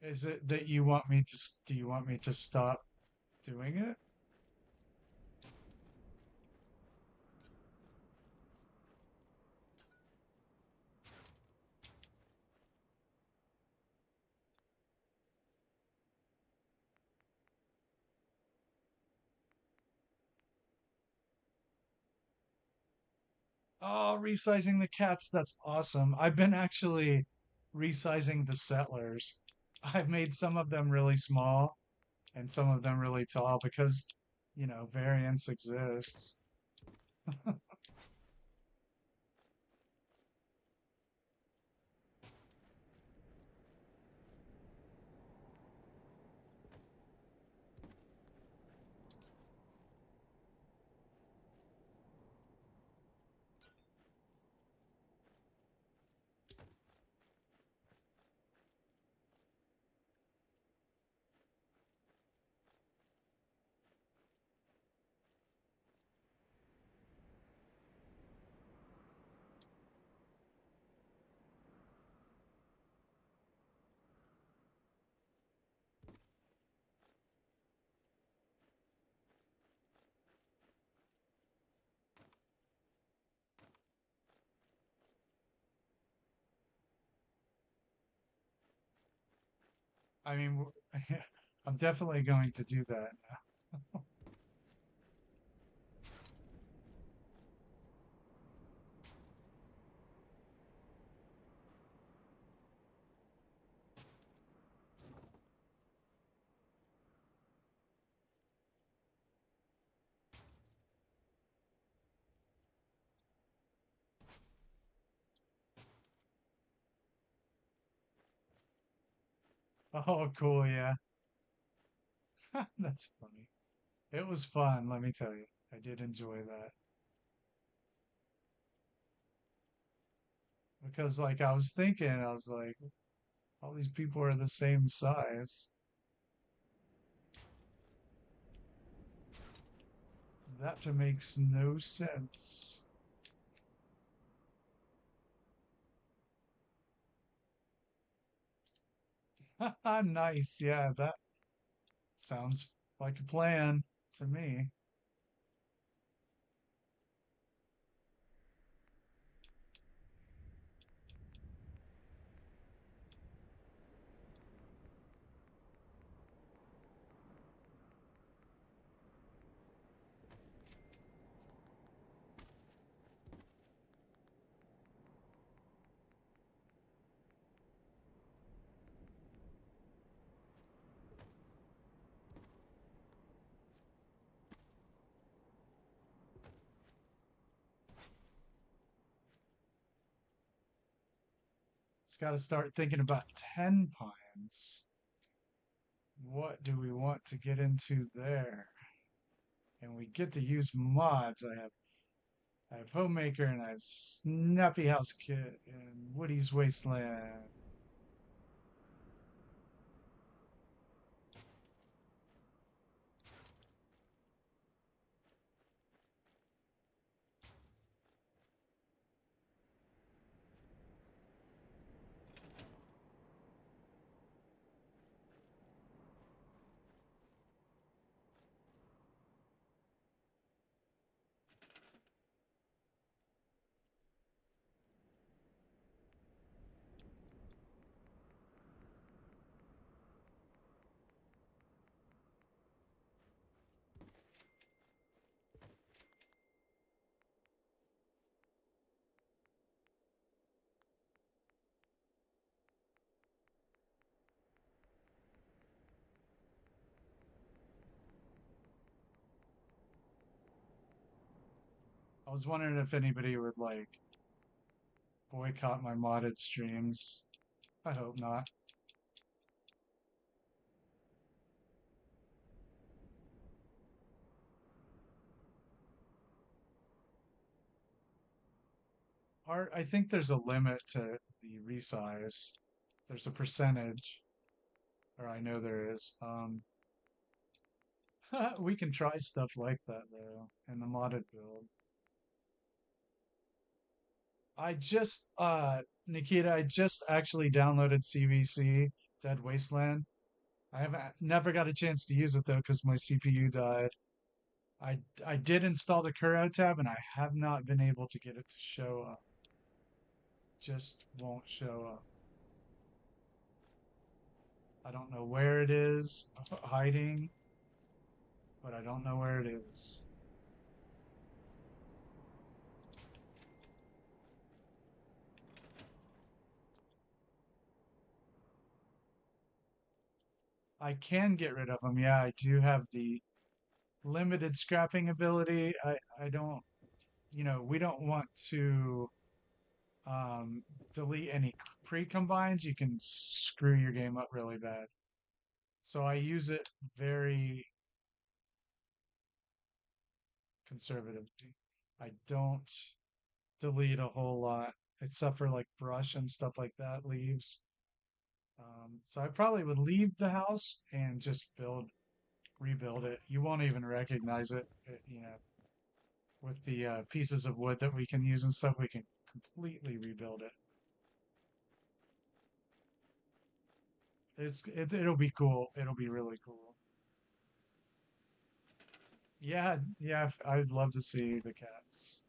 Is it that do you want me to stop doing it? Oh, resizing the cats, that's awesome. I've been actually resizing the settlers. I've made some of them really small and some of them really tall because, variance exists. I mean, I'm definitely going to do that. Oh, cool, yeah. That's funny. It was fun, let me tell you. I did enjoy that because, like, I was thinking, I was like, all these people are the same size. That makes no sense. Nice. Yeah, that sounds like a plan to me. It's got to start thinking about 10 pines. What do we want to get into there? And we get to use mods. I have Homemaker and I have Snappy House Kit and Woody's Wasteland. I was wondering if anybody would like boycott my modded streams. I hope not. Art, I think there's a limit to the resize. There's a percentage, or I know there is. We can try stuff like that though in the modded build. Nikita, I just actually downloaded CVC Dead Wasteland. I haven't never got a chance to use it though because my CPU died. I did install the Kuro tab and I have not been able to get it to show up. Just won't show up. I don't know where it is hiding, but I don't know where it is. I can get rid of them. Yeah, I do have the limited scrapping ability. I don't, we don't want to um, delete any pre-combines. You can screw your game up really bad. So I use it very conservatively. I don't delete a whole lot, except for like brush and stuff like that, leaves. So I probably would leave the house and just rebuild it. You won't even recognize it. With the pieces of wood that we can use and stuff, we can completely rebuild it. It'll be cool. It'll be really cool. Yeah, yeah, I'd love to see the cats.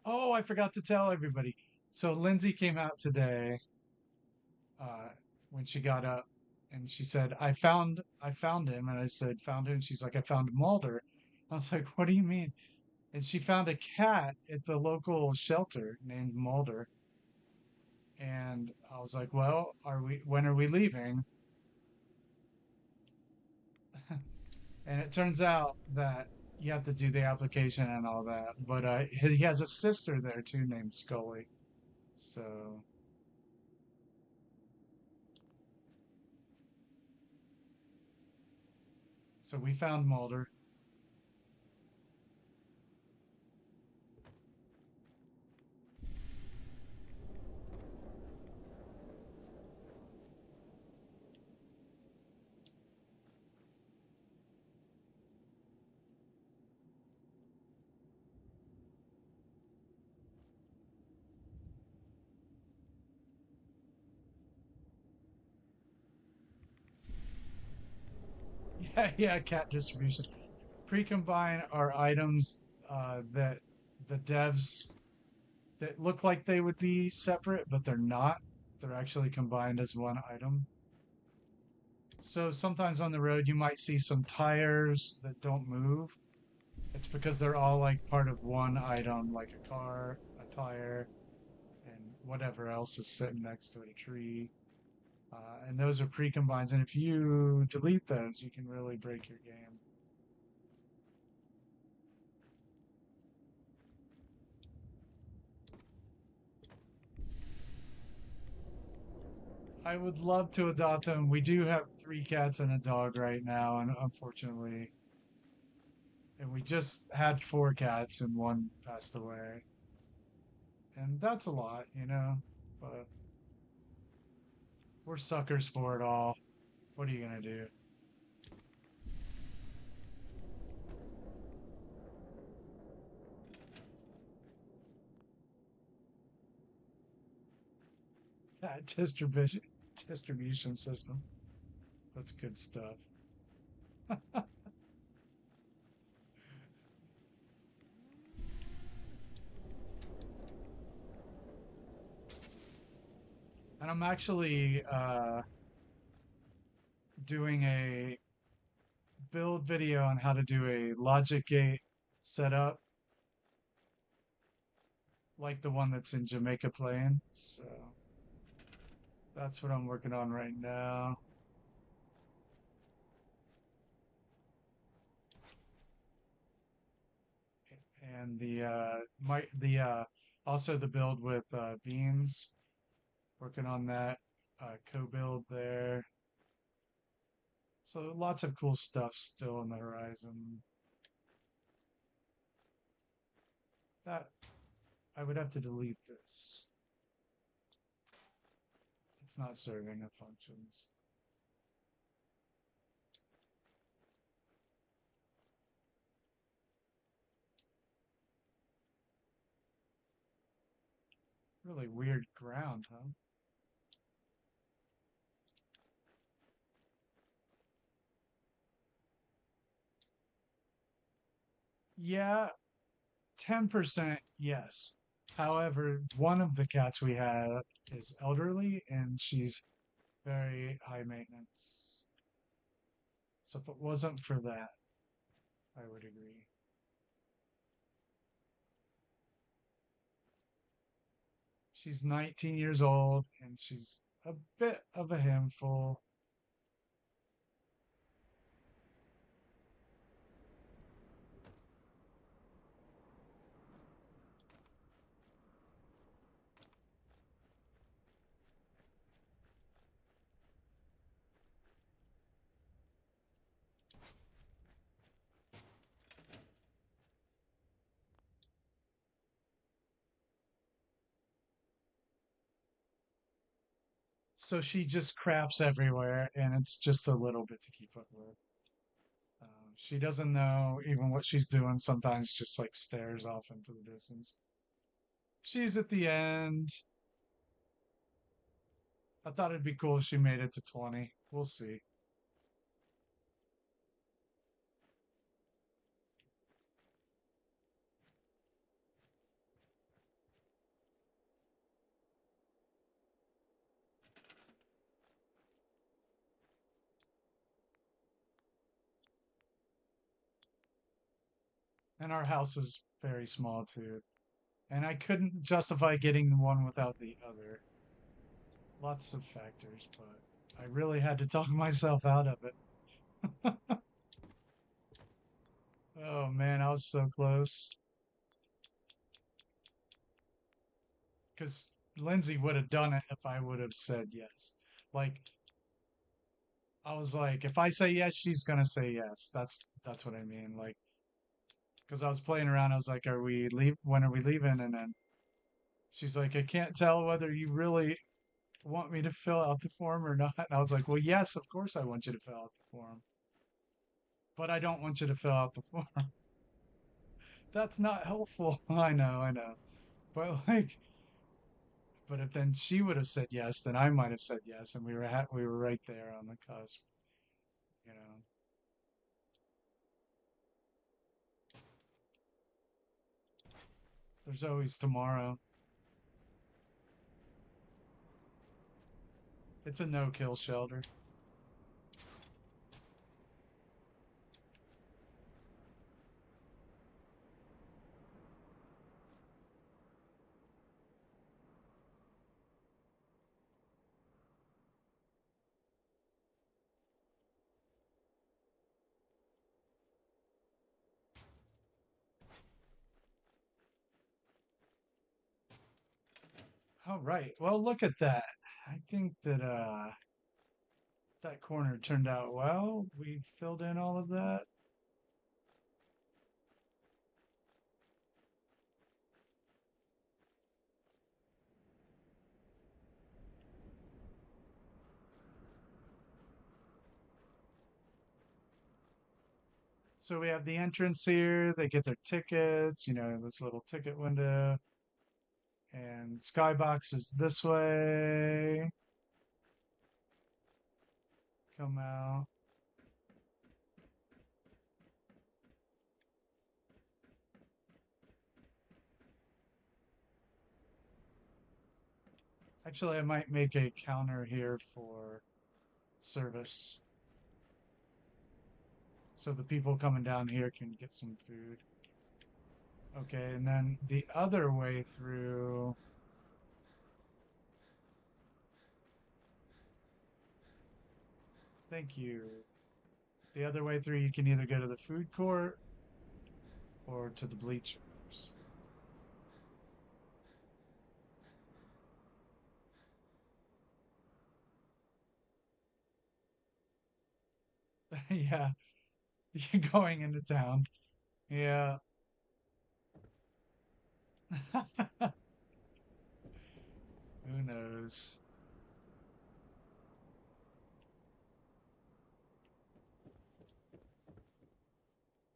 Oh, I forgot to tell everybody. So Lindsay came out today, uh, when she got up, and she said, "I found him." And I said, "Found him?" She's like, "I found Mulder." I was like, "What do you mean?" And she found a cat at the local shelter named Mulder. And I was like, "Well, when are we leaving?" And it turns out that you have to do the application and all that. But he has a sister there too named Scully. So so we found Mulder. Yeah, cat distribution. Pre-combine are items that the devs that look like they would be separate, but they're not. They're actually combined as one item. So sometimes on the road, you might see some tires that don't move. It's because they're all like part of one item, like a car, a tire, and whatever else is sitting next to a tree. And those are pre-combines. And if you delete those, you can really break your game. I would love to adopt them. We do have three cats and a dog right now, and unfortunately, and we just had four cats and one passed away. And that's a lot, you know, but we're suckers for it all. What are you gonna do? Cat distribution system. That's good stuff. And I'm actually doing a build video on how to do a logic gate setup like the one that's in Jamaica playing. So that's what I'm working on right now. And the also the build with beans, working on that co-build there. So lots of cool stuff still on the horizon. That I would have to delete this. It's not serving the functions. Really weird ground, huh? Yeah, 10% yes. However, one of the cats we have is elderly and she's very high maintenance. So if it wasn't for that, I would agree. She's 19 years old and she's a bit of a handful. So she just craps everywhere and it's just a little bit to keep up with. She doesn't know even what she's doing, sometimes just like stares off into the distance. She's at the end. I thought it'd be cool if she made it to 20. We'll see. And our house is very small too. And I couldn't justify getting one without the other. Lots of factors, but I really had to talk myself out of it. Oh man, I was so close. Because Lindsay would have done it if I would have said yes. Like I was like, if I say yes, she's gonna say yes. That's what I mean. Like, because I was playing around, I was like, "Are we leave? When are we leaving?" And then she's like, "I can't tell whether you really want me to fill out the form or not." And I was like, "Well, yes, of course I want you to fill out the form, but I don't want you to fill out the form." That's not helpful. I know. But like, but if then she would have said yes, then I might have said yes, and we were right there on the cusp, you know. There's always tomorrow. It's a no-kill shelter. All right. Well, look at that. I think that that corner turned out well. We filled in all of that. So we have the entrance here. They get their tickets, this little ticket window. And Skybox is this way. Come out. Actually, I might make a counter here for service. So the people coming down here can get some food. Okay, and then the other way through. Thank you. The other way through, you can either go to the food court or to the bleachers. Yeah, you're going into town. Yeah. Who knows?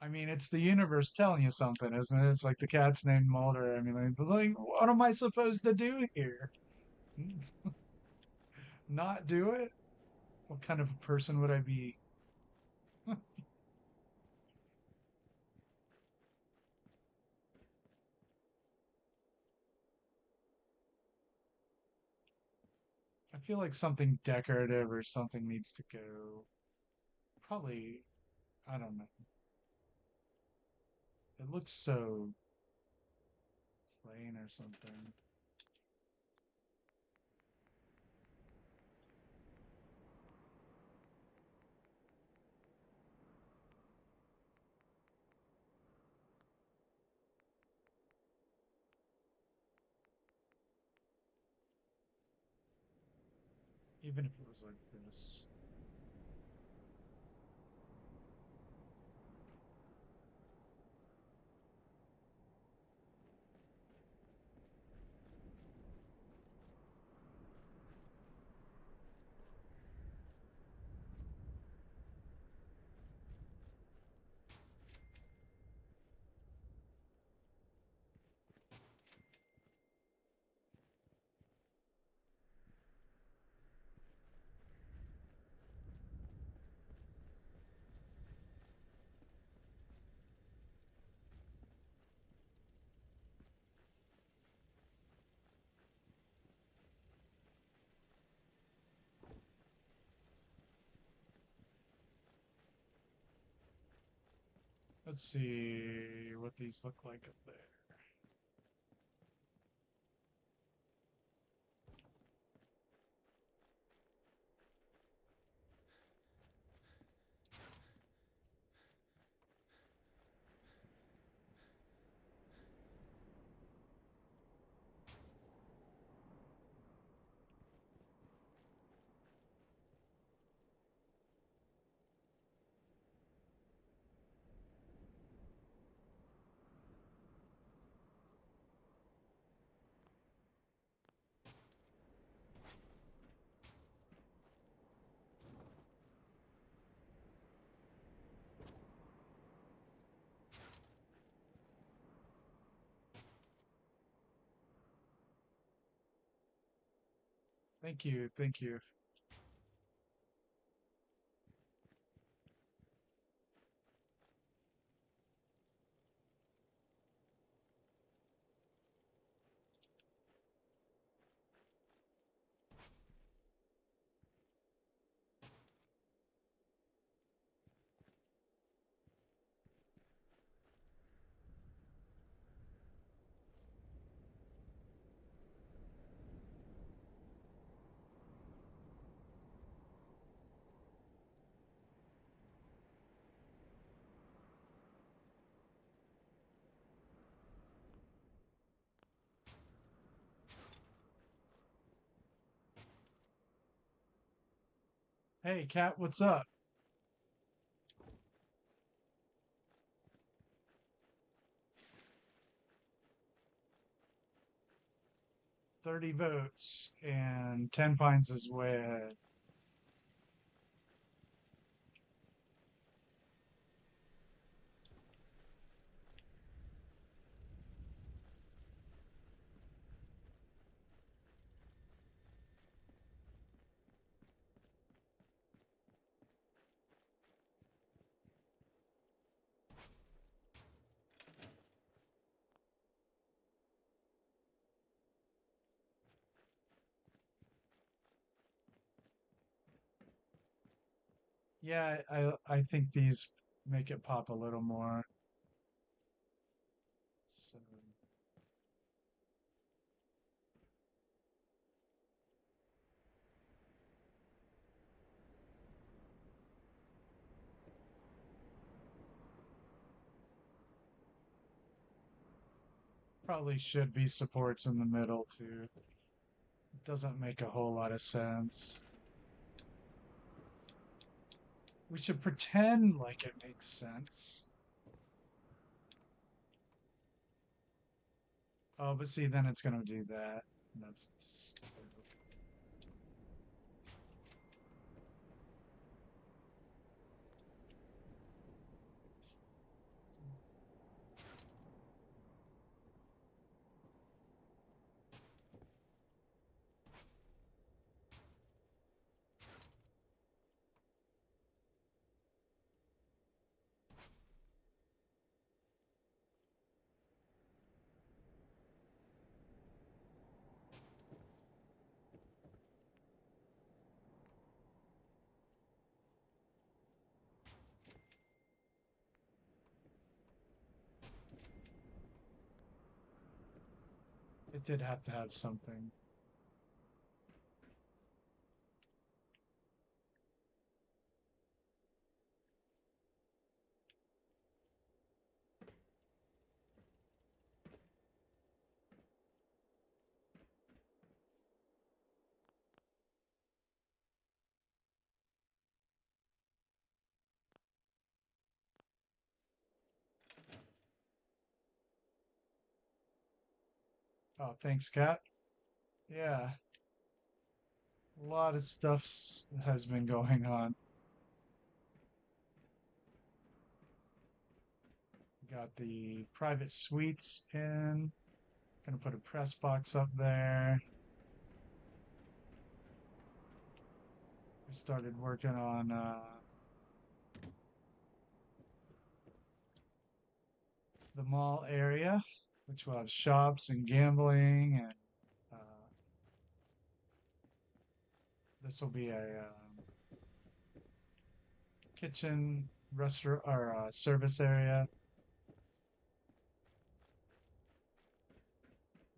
I mean, it's the universe telling you something, isn't it? It's like the cat's named Mulder. I mean, like, what am I supposed to do here? Not do it? What kind of a person would I be? I feel like something decorative or something needs to go. Probably, I don't know. It looks so plain or something. Even if it was like this. Let's see what these look like up there. Thank you. Thank you. Hey, Kat, what's up? 30 votes, and 10 Pines is way ahead. Yeah, I think these make it pop a little more. So probably should be supports in the middle too. It doesn't make a whole lot of sense. We should pretend like it makes sense. Oh, but see, then it's gonna do that. And that's just terrible. It did have to have something. Oh, thanks, Kat. Yeah, a lot of stuff has been going on. Got the private suites in. Gonna put a press box up there. I started working on the mall area, which will have shops and gambling, and uh, this will be a kitchen, restaurant, or service area.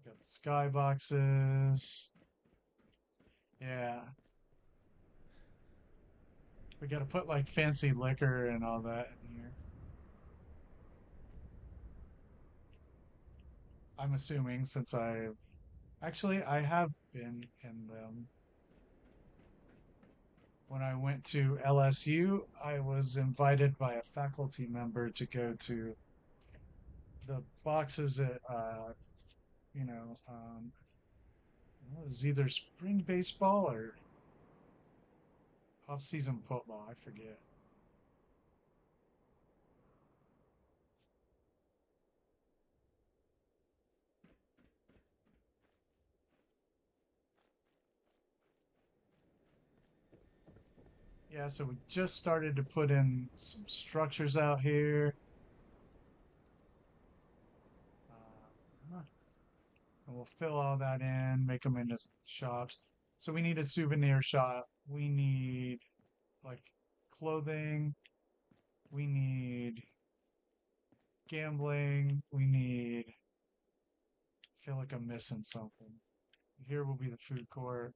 Got the skyboxes. Yeah, we got to put like fancy liquor and all that in here. I'm assuming since I have been in them. When I went to LSU, I was invited by a faculty member to go to the boxes at, you know, it was either spring baseball or off-season football. I forget. Yeah, so we just started to put in some structures out here. Uh, and we'll fill all that in, make them into shops. So we need a souvenir shop. We need like clothing. We need gambling. We need, I feel like I'm missing something. Here will be the food court.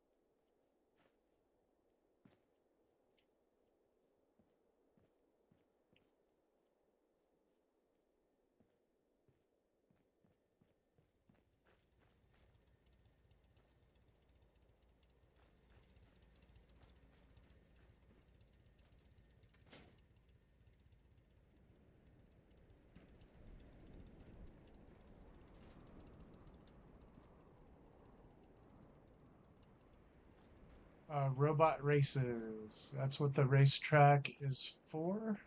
Robot races. That's what the racetrack is for.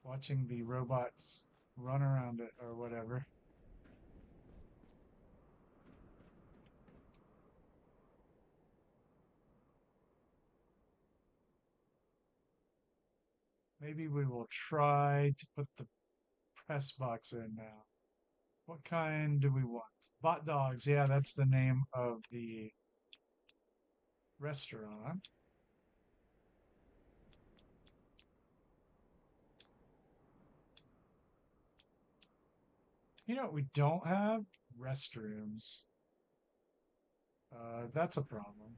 Watching the robots run around it or whatever. Maybe we will try to put the press box in now. What kind do we want? Bot dogs. Yeah, that's the name of the restaurant. You know what we don't have? Restrooms. That's a problem.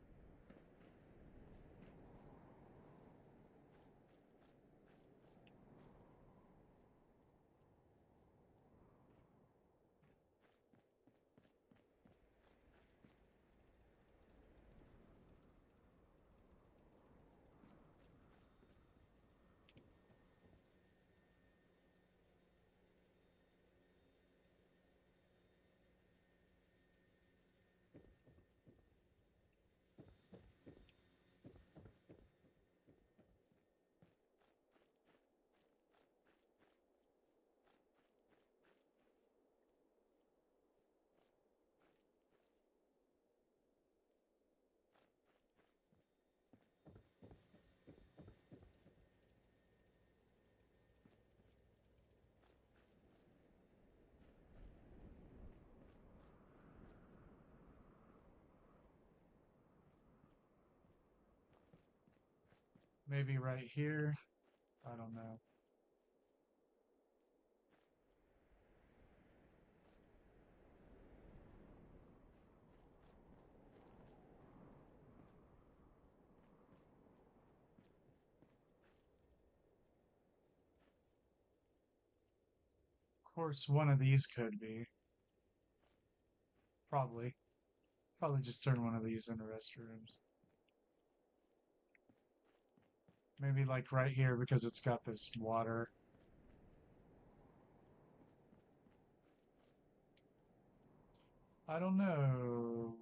Maybe right here. I don't know. Of course, one of these could be. Probably. Probably just turn one of these into restrooms. Maybe like right here because it's got this water. I don't know.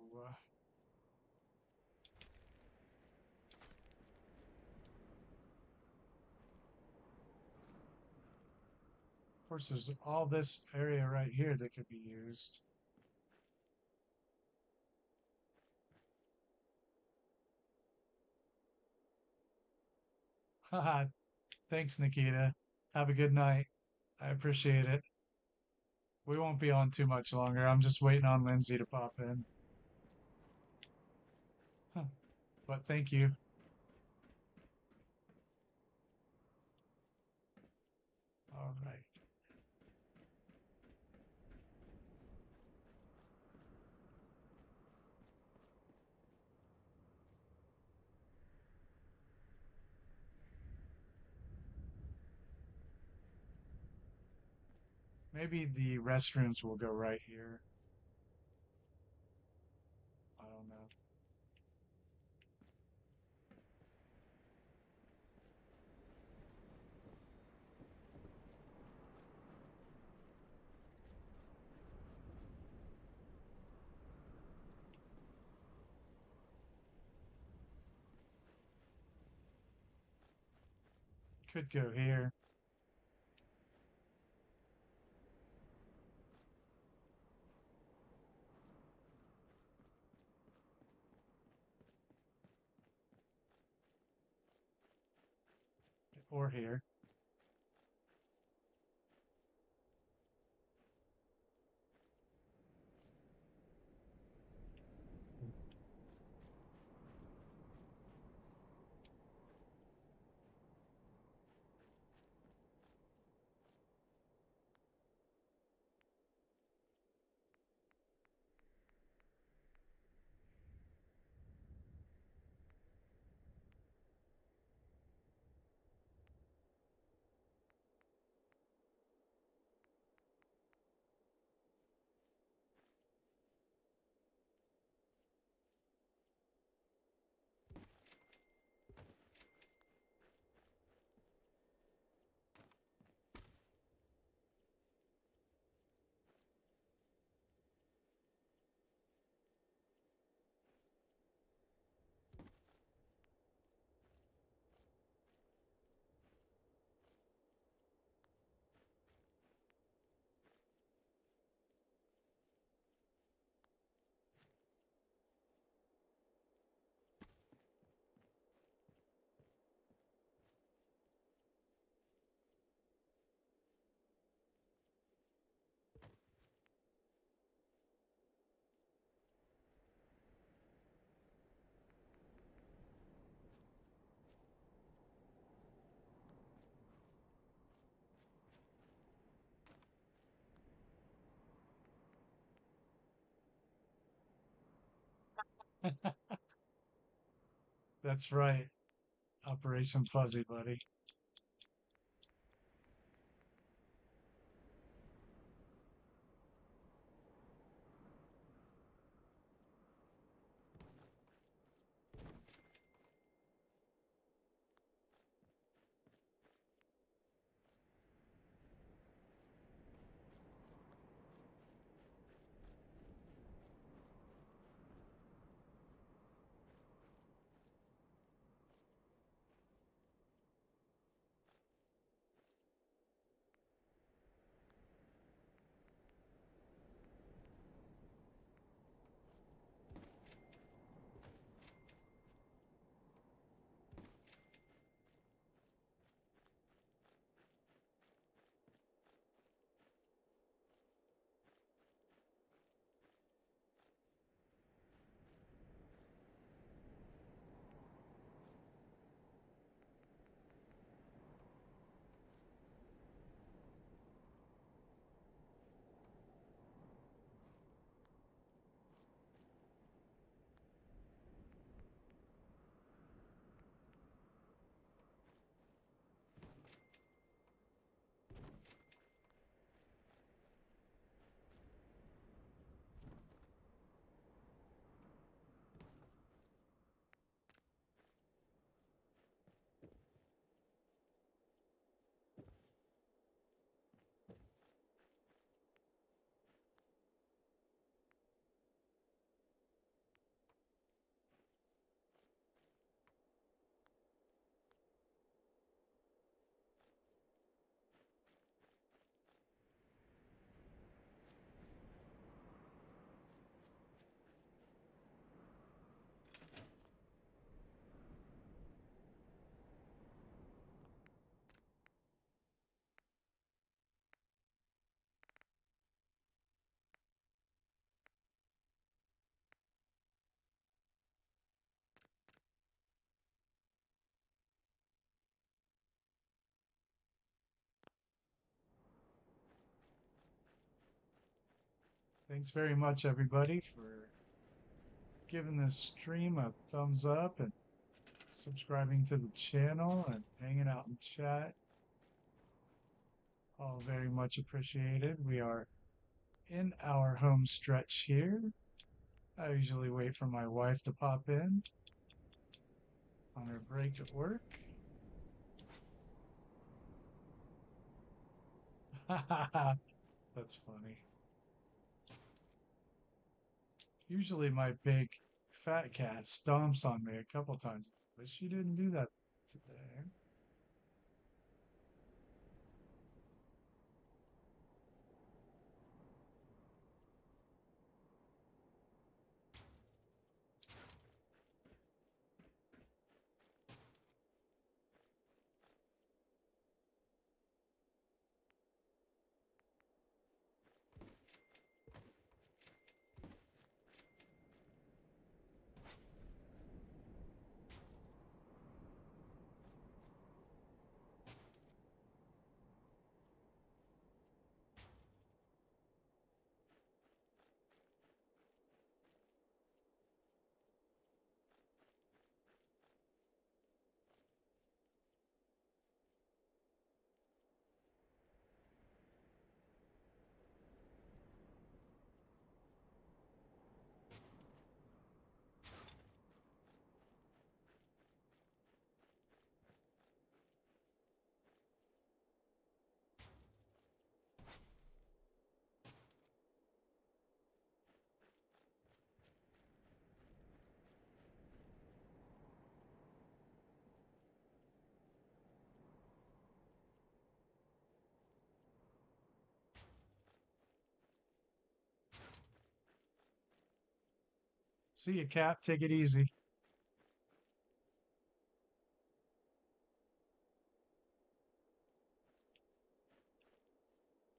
Of course, there's all this area right here that could be used. Haha, thanks, Nikita. Have a good night. I appreciate it. We won't be on too much longer. I'm just waiting on Lindsay to pop in. Huh. But thank you. All right. Maybe the restrooms will go right here. I don't know. Could go here or here. That's right. Operation Fuzzy Buddy. Thanks very much, everybody, for giving this stream a thumbs up and subscribing to the channel and hanging out in chat. All very much appreciated. We are in our home stretch here. I usually wait for my wife to pop in on her break at work. That's funny. Usually my big fat cat stomps on me a couple times, but she didn't do that today. See you, cat. Take it easy.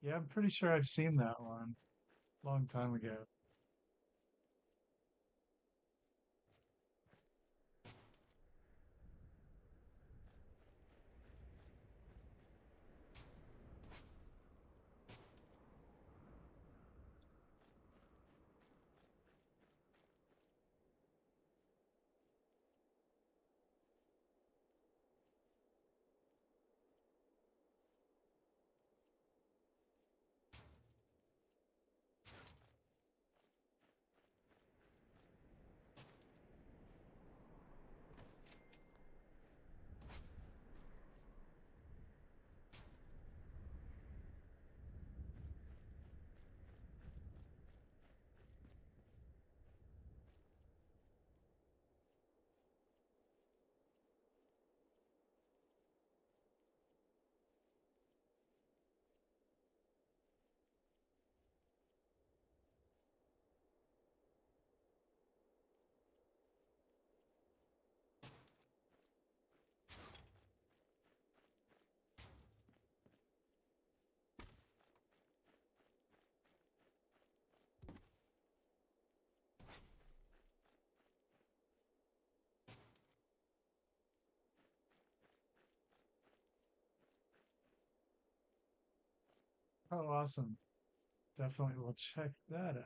Yeah, I'm pretty sure I've seen that one long time ago. Oh, awesome. Definitely will check that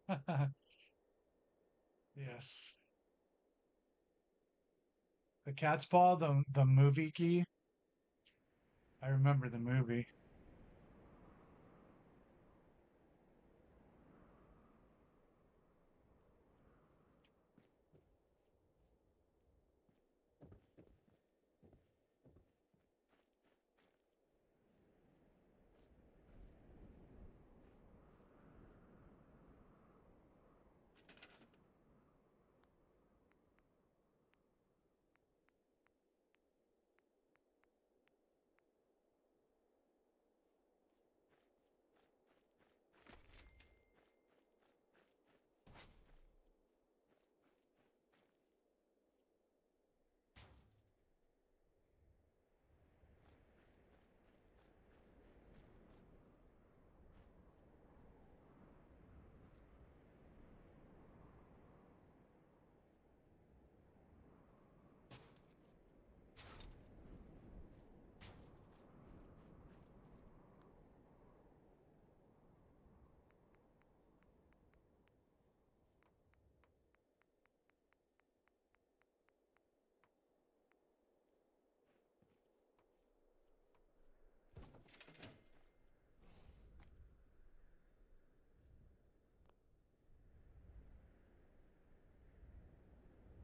out. Yes. The Cat's Paw, the movie key. I remember the movie.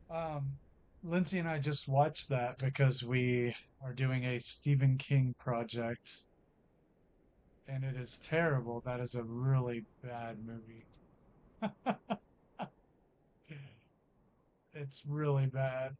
Um, Lindsay and I just watched that because we are doing a Stephen King project, and it is terrible. That is a really bad movie. It's really bad.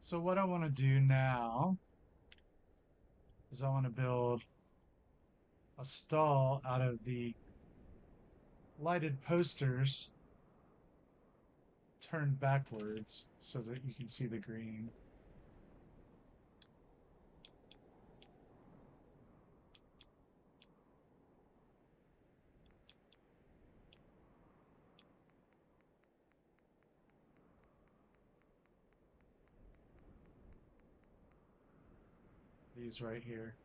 So what I want to do now is I want to build a stall out of the lighted posters turned backwards so that you can see the green. These right here.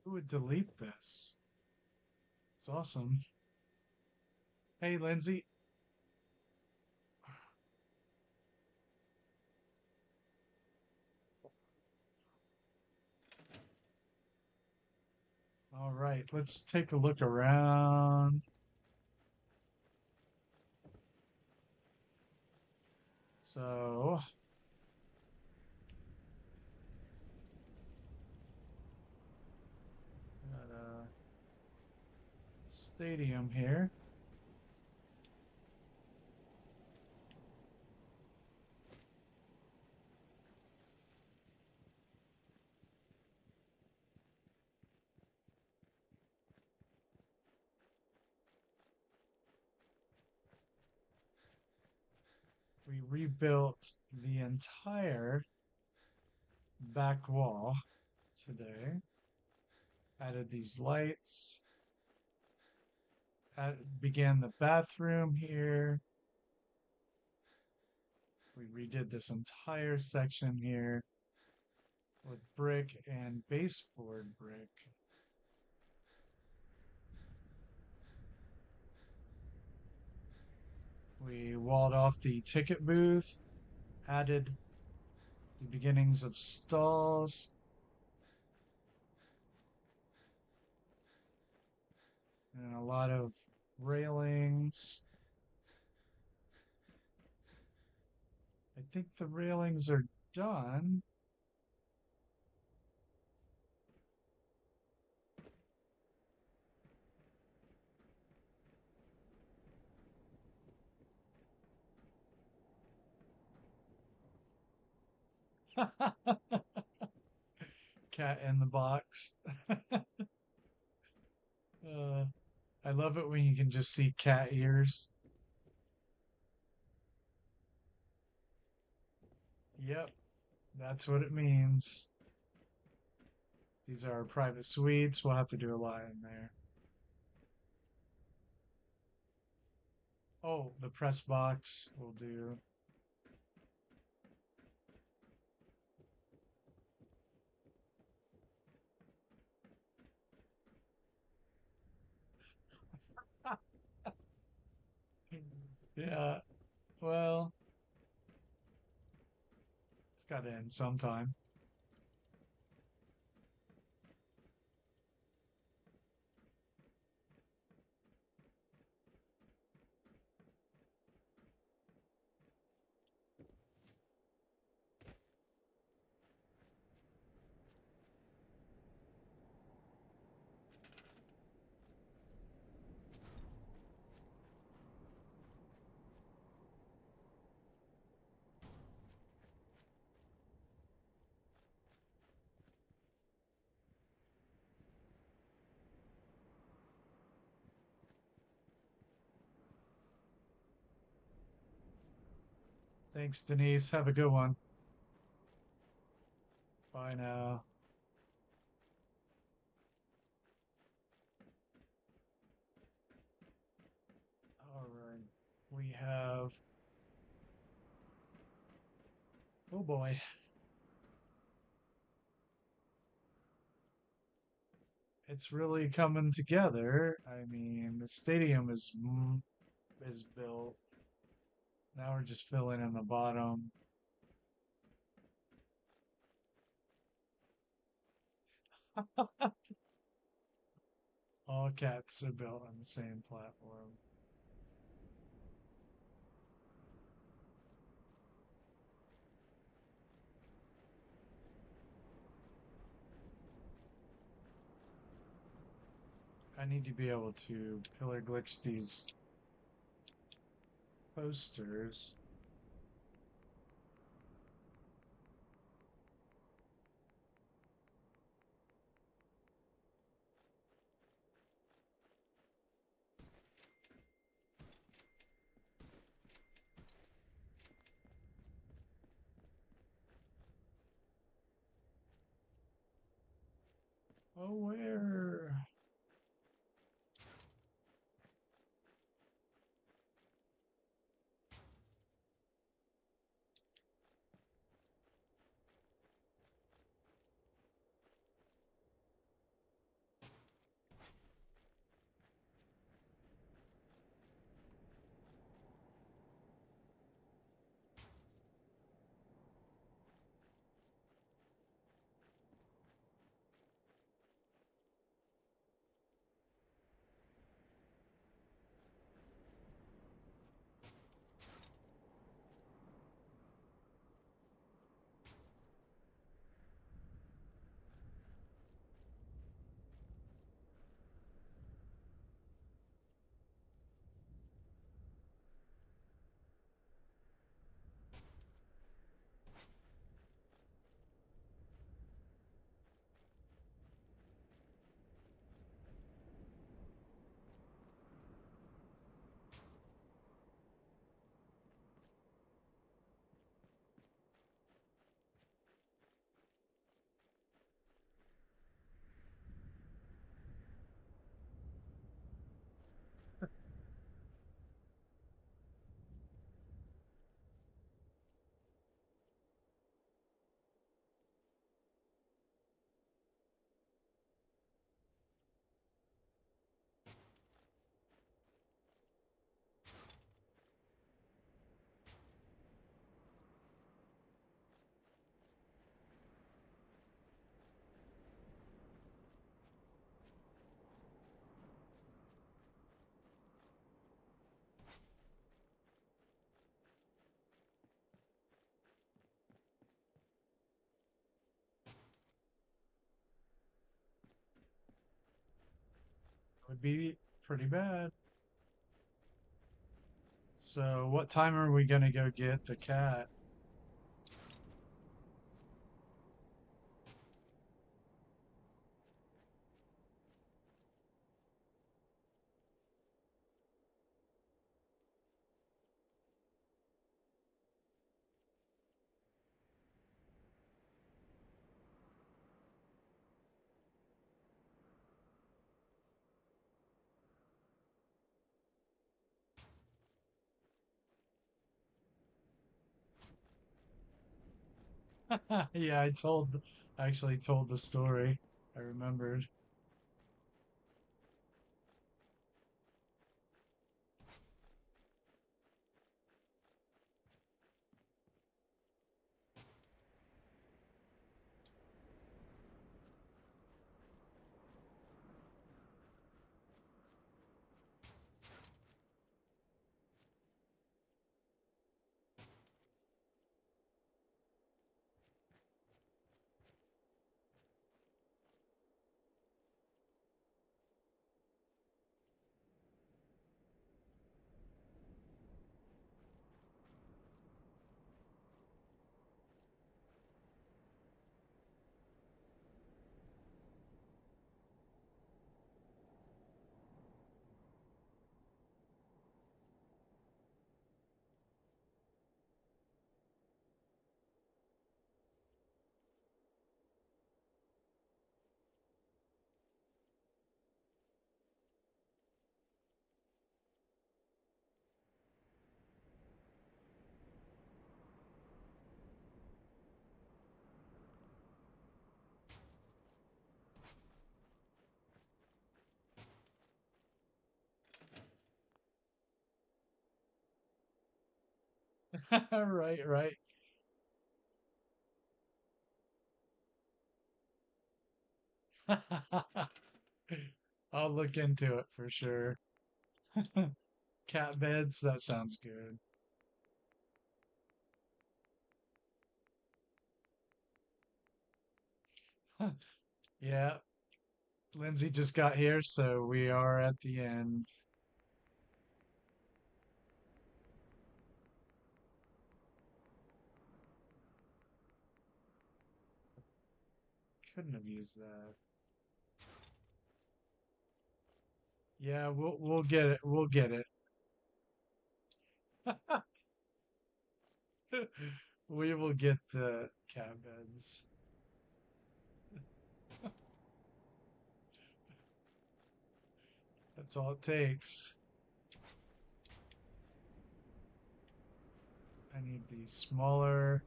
Who would delete this? It's awesome. Hey, Lindsay. All right, let's take a look around. So, got a stadium here. We rebuilt the entire back wall today. Added these lights. Began the bathroom here. We redid this entire section here with brick and baseboard brick. We walled off the ticket booth, added the beginnings of stalls, and a lot of railings. I think the railings are done. Cat in the box. uh, I love it when you can just see cat ears. Yep, that's what it means. These are our private suites. We'll have to do a lot in there. Oh, the press box will do. Yeah, well, it's got to end sometime. Thanks, Denise. Have a good one. Bye now. All right. We have. Oh boy. It's really coming together. I mean, the stadium is built. Now we're just filling in the bottom. All cats are built on the same platform. I need to be able to pillar glitch these posters. Oh, where? could be pretty bad. So, what time are we gonna go get the cat? Yeah, I actually told the story. I remembered. Right, right. I'll look into it for sure. Cat beds, that sounds good. Yeah, Lindsay just got here, so we are at the end. Couldn't have used that. Yeah, we'll get it. We'll get it. We will get the cat beds. That's all it takes. I need the smaller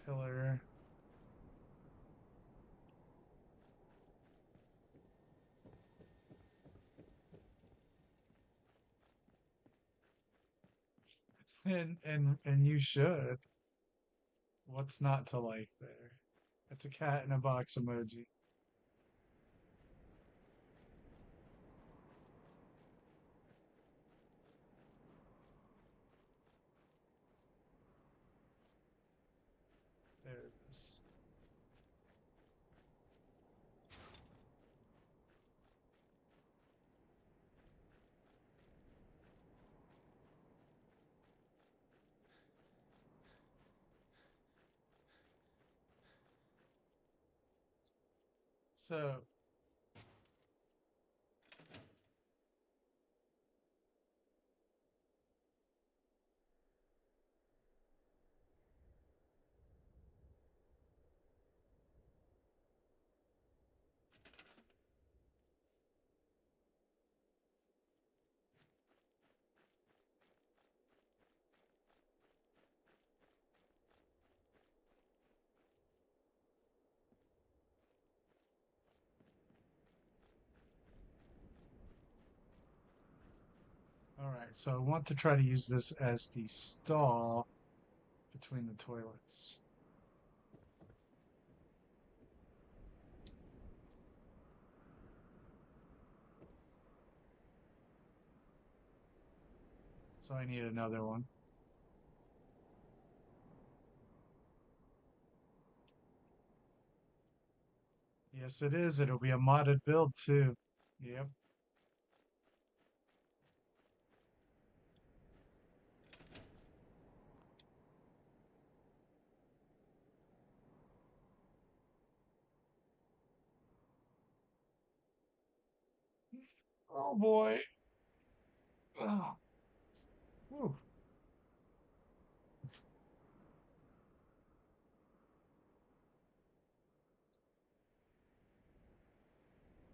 pillar. And you should. What's not to like there? It's a cat in a box emoji. There it is. So, all right. So I want to try to use this as the stall between the toilets. So I need another one. Yes, it is. It'll be a modded build too. Yep. Oh boy. Oh, whew.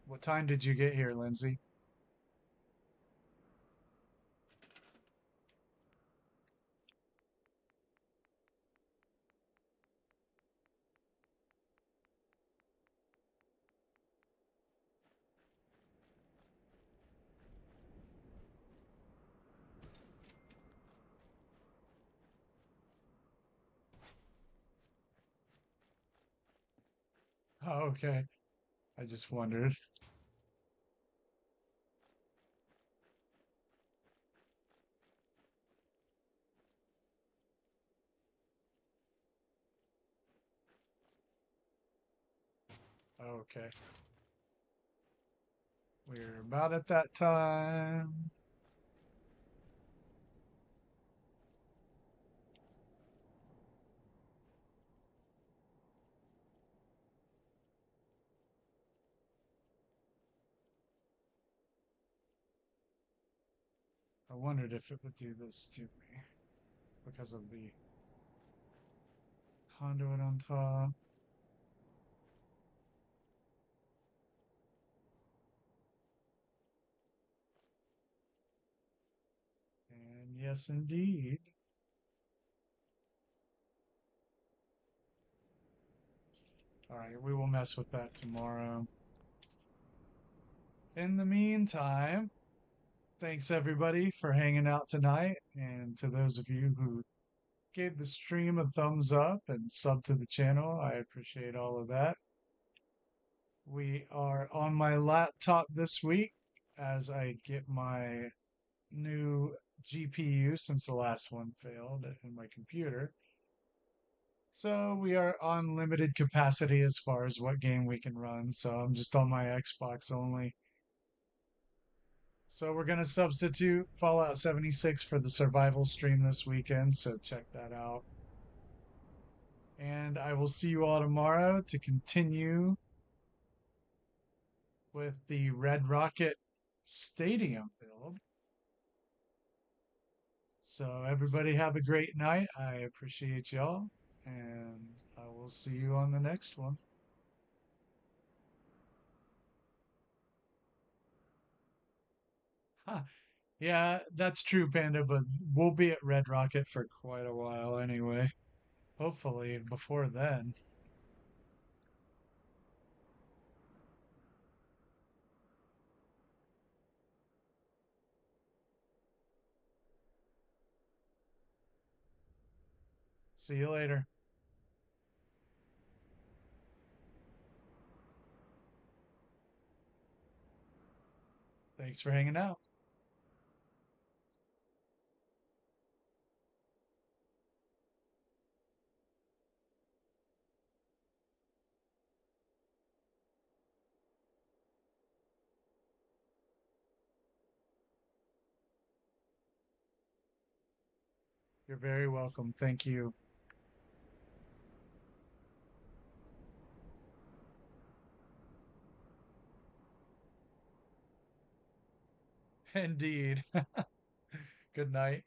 What time did you get here, Lindsay? Oh, okay. I just wondered. Okay. We're about at that time. I wondered if it would do this to me because of the conduit on top. And yes, indeed. All right, we will mess with that tomorrow. In the meantime, thanks everybody for hanging out tonight. And to those of you who gave the stream a thumbs up and sub to the channel, I appreciate all of that. We are on my laptop this week as I get my new GPU since the last one failed in my computer. So we are on limited capacity as far as what game we can run. So I'm just on my Xbox only. So we're going to substitute Fallout 76 for the survival stream this weekend. So check that out. And I will see you all tomorrow to continue with the Red Rocket Stadium build. So everybody have a great night. I appreciate y'all. And I will see you on the next one. Huh. Yeah, that's true, Panda, but we'll be at Red Rocket for quite a while anyway. Hopefully before then. See you later. Thanks for hanging out. You're very welcome. Thank you. Indeed. Good night.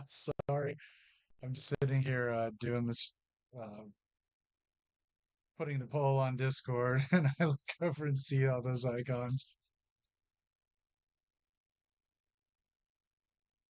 Sorry, I'm just sitting here doing this, uh, putting the poll on Discord, and I look over and see all those icons.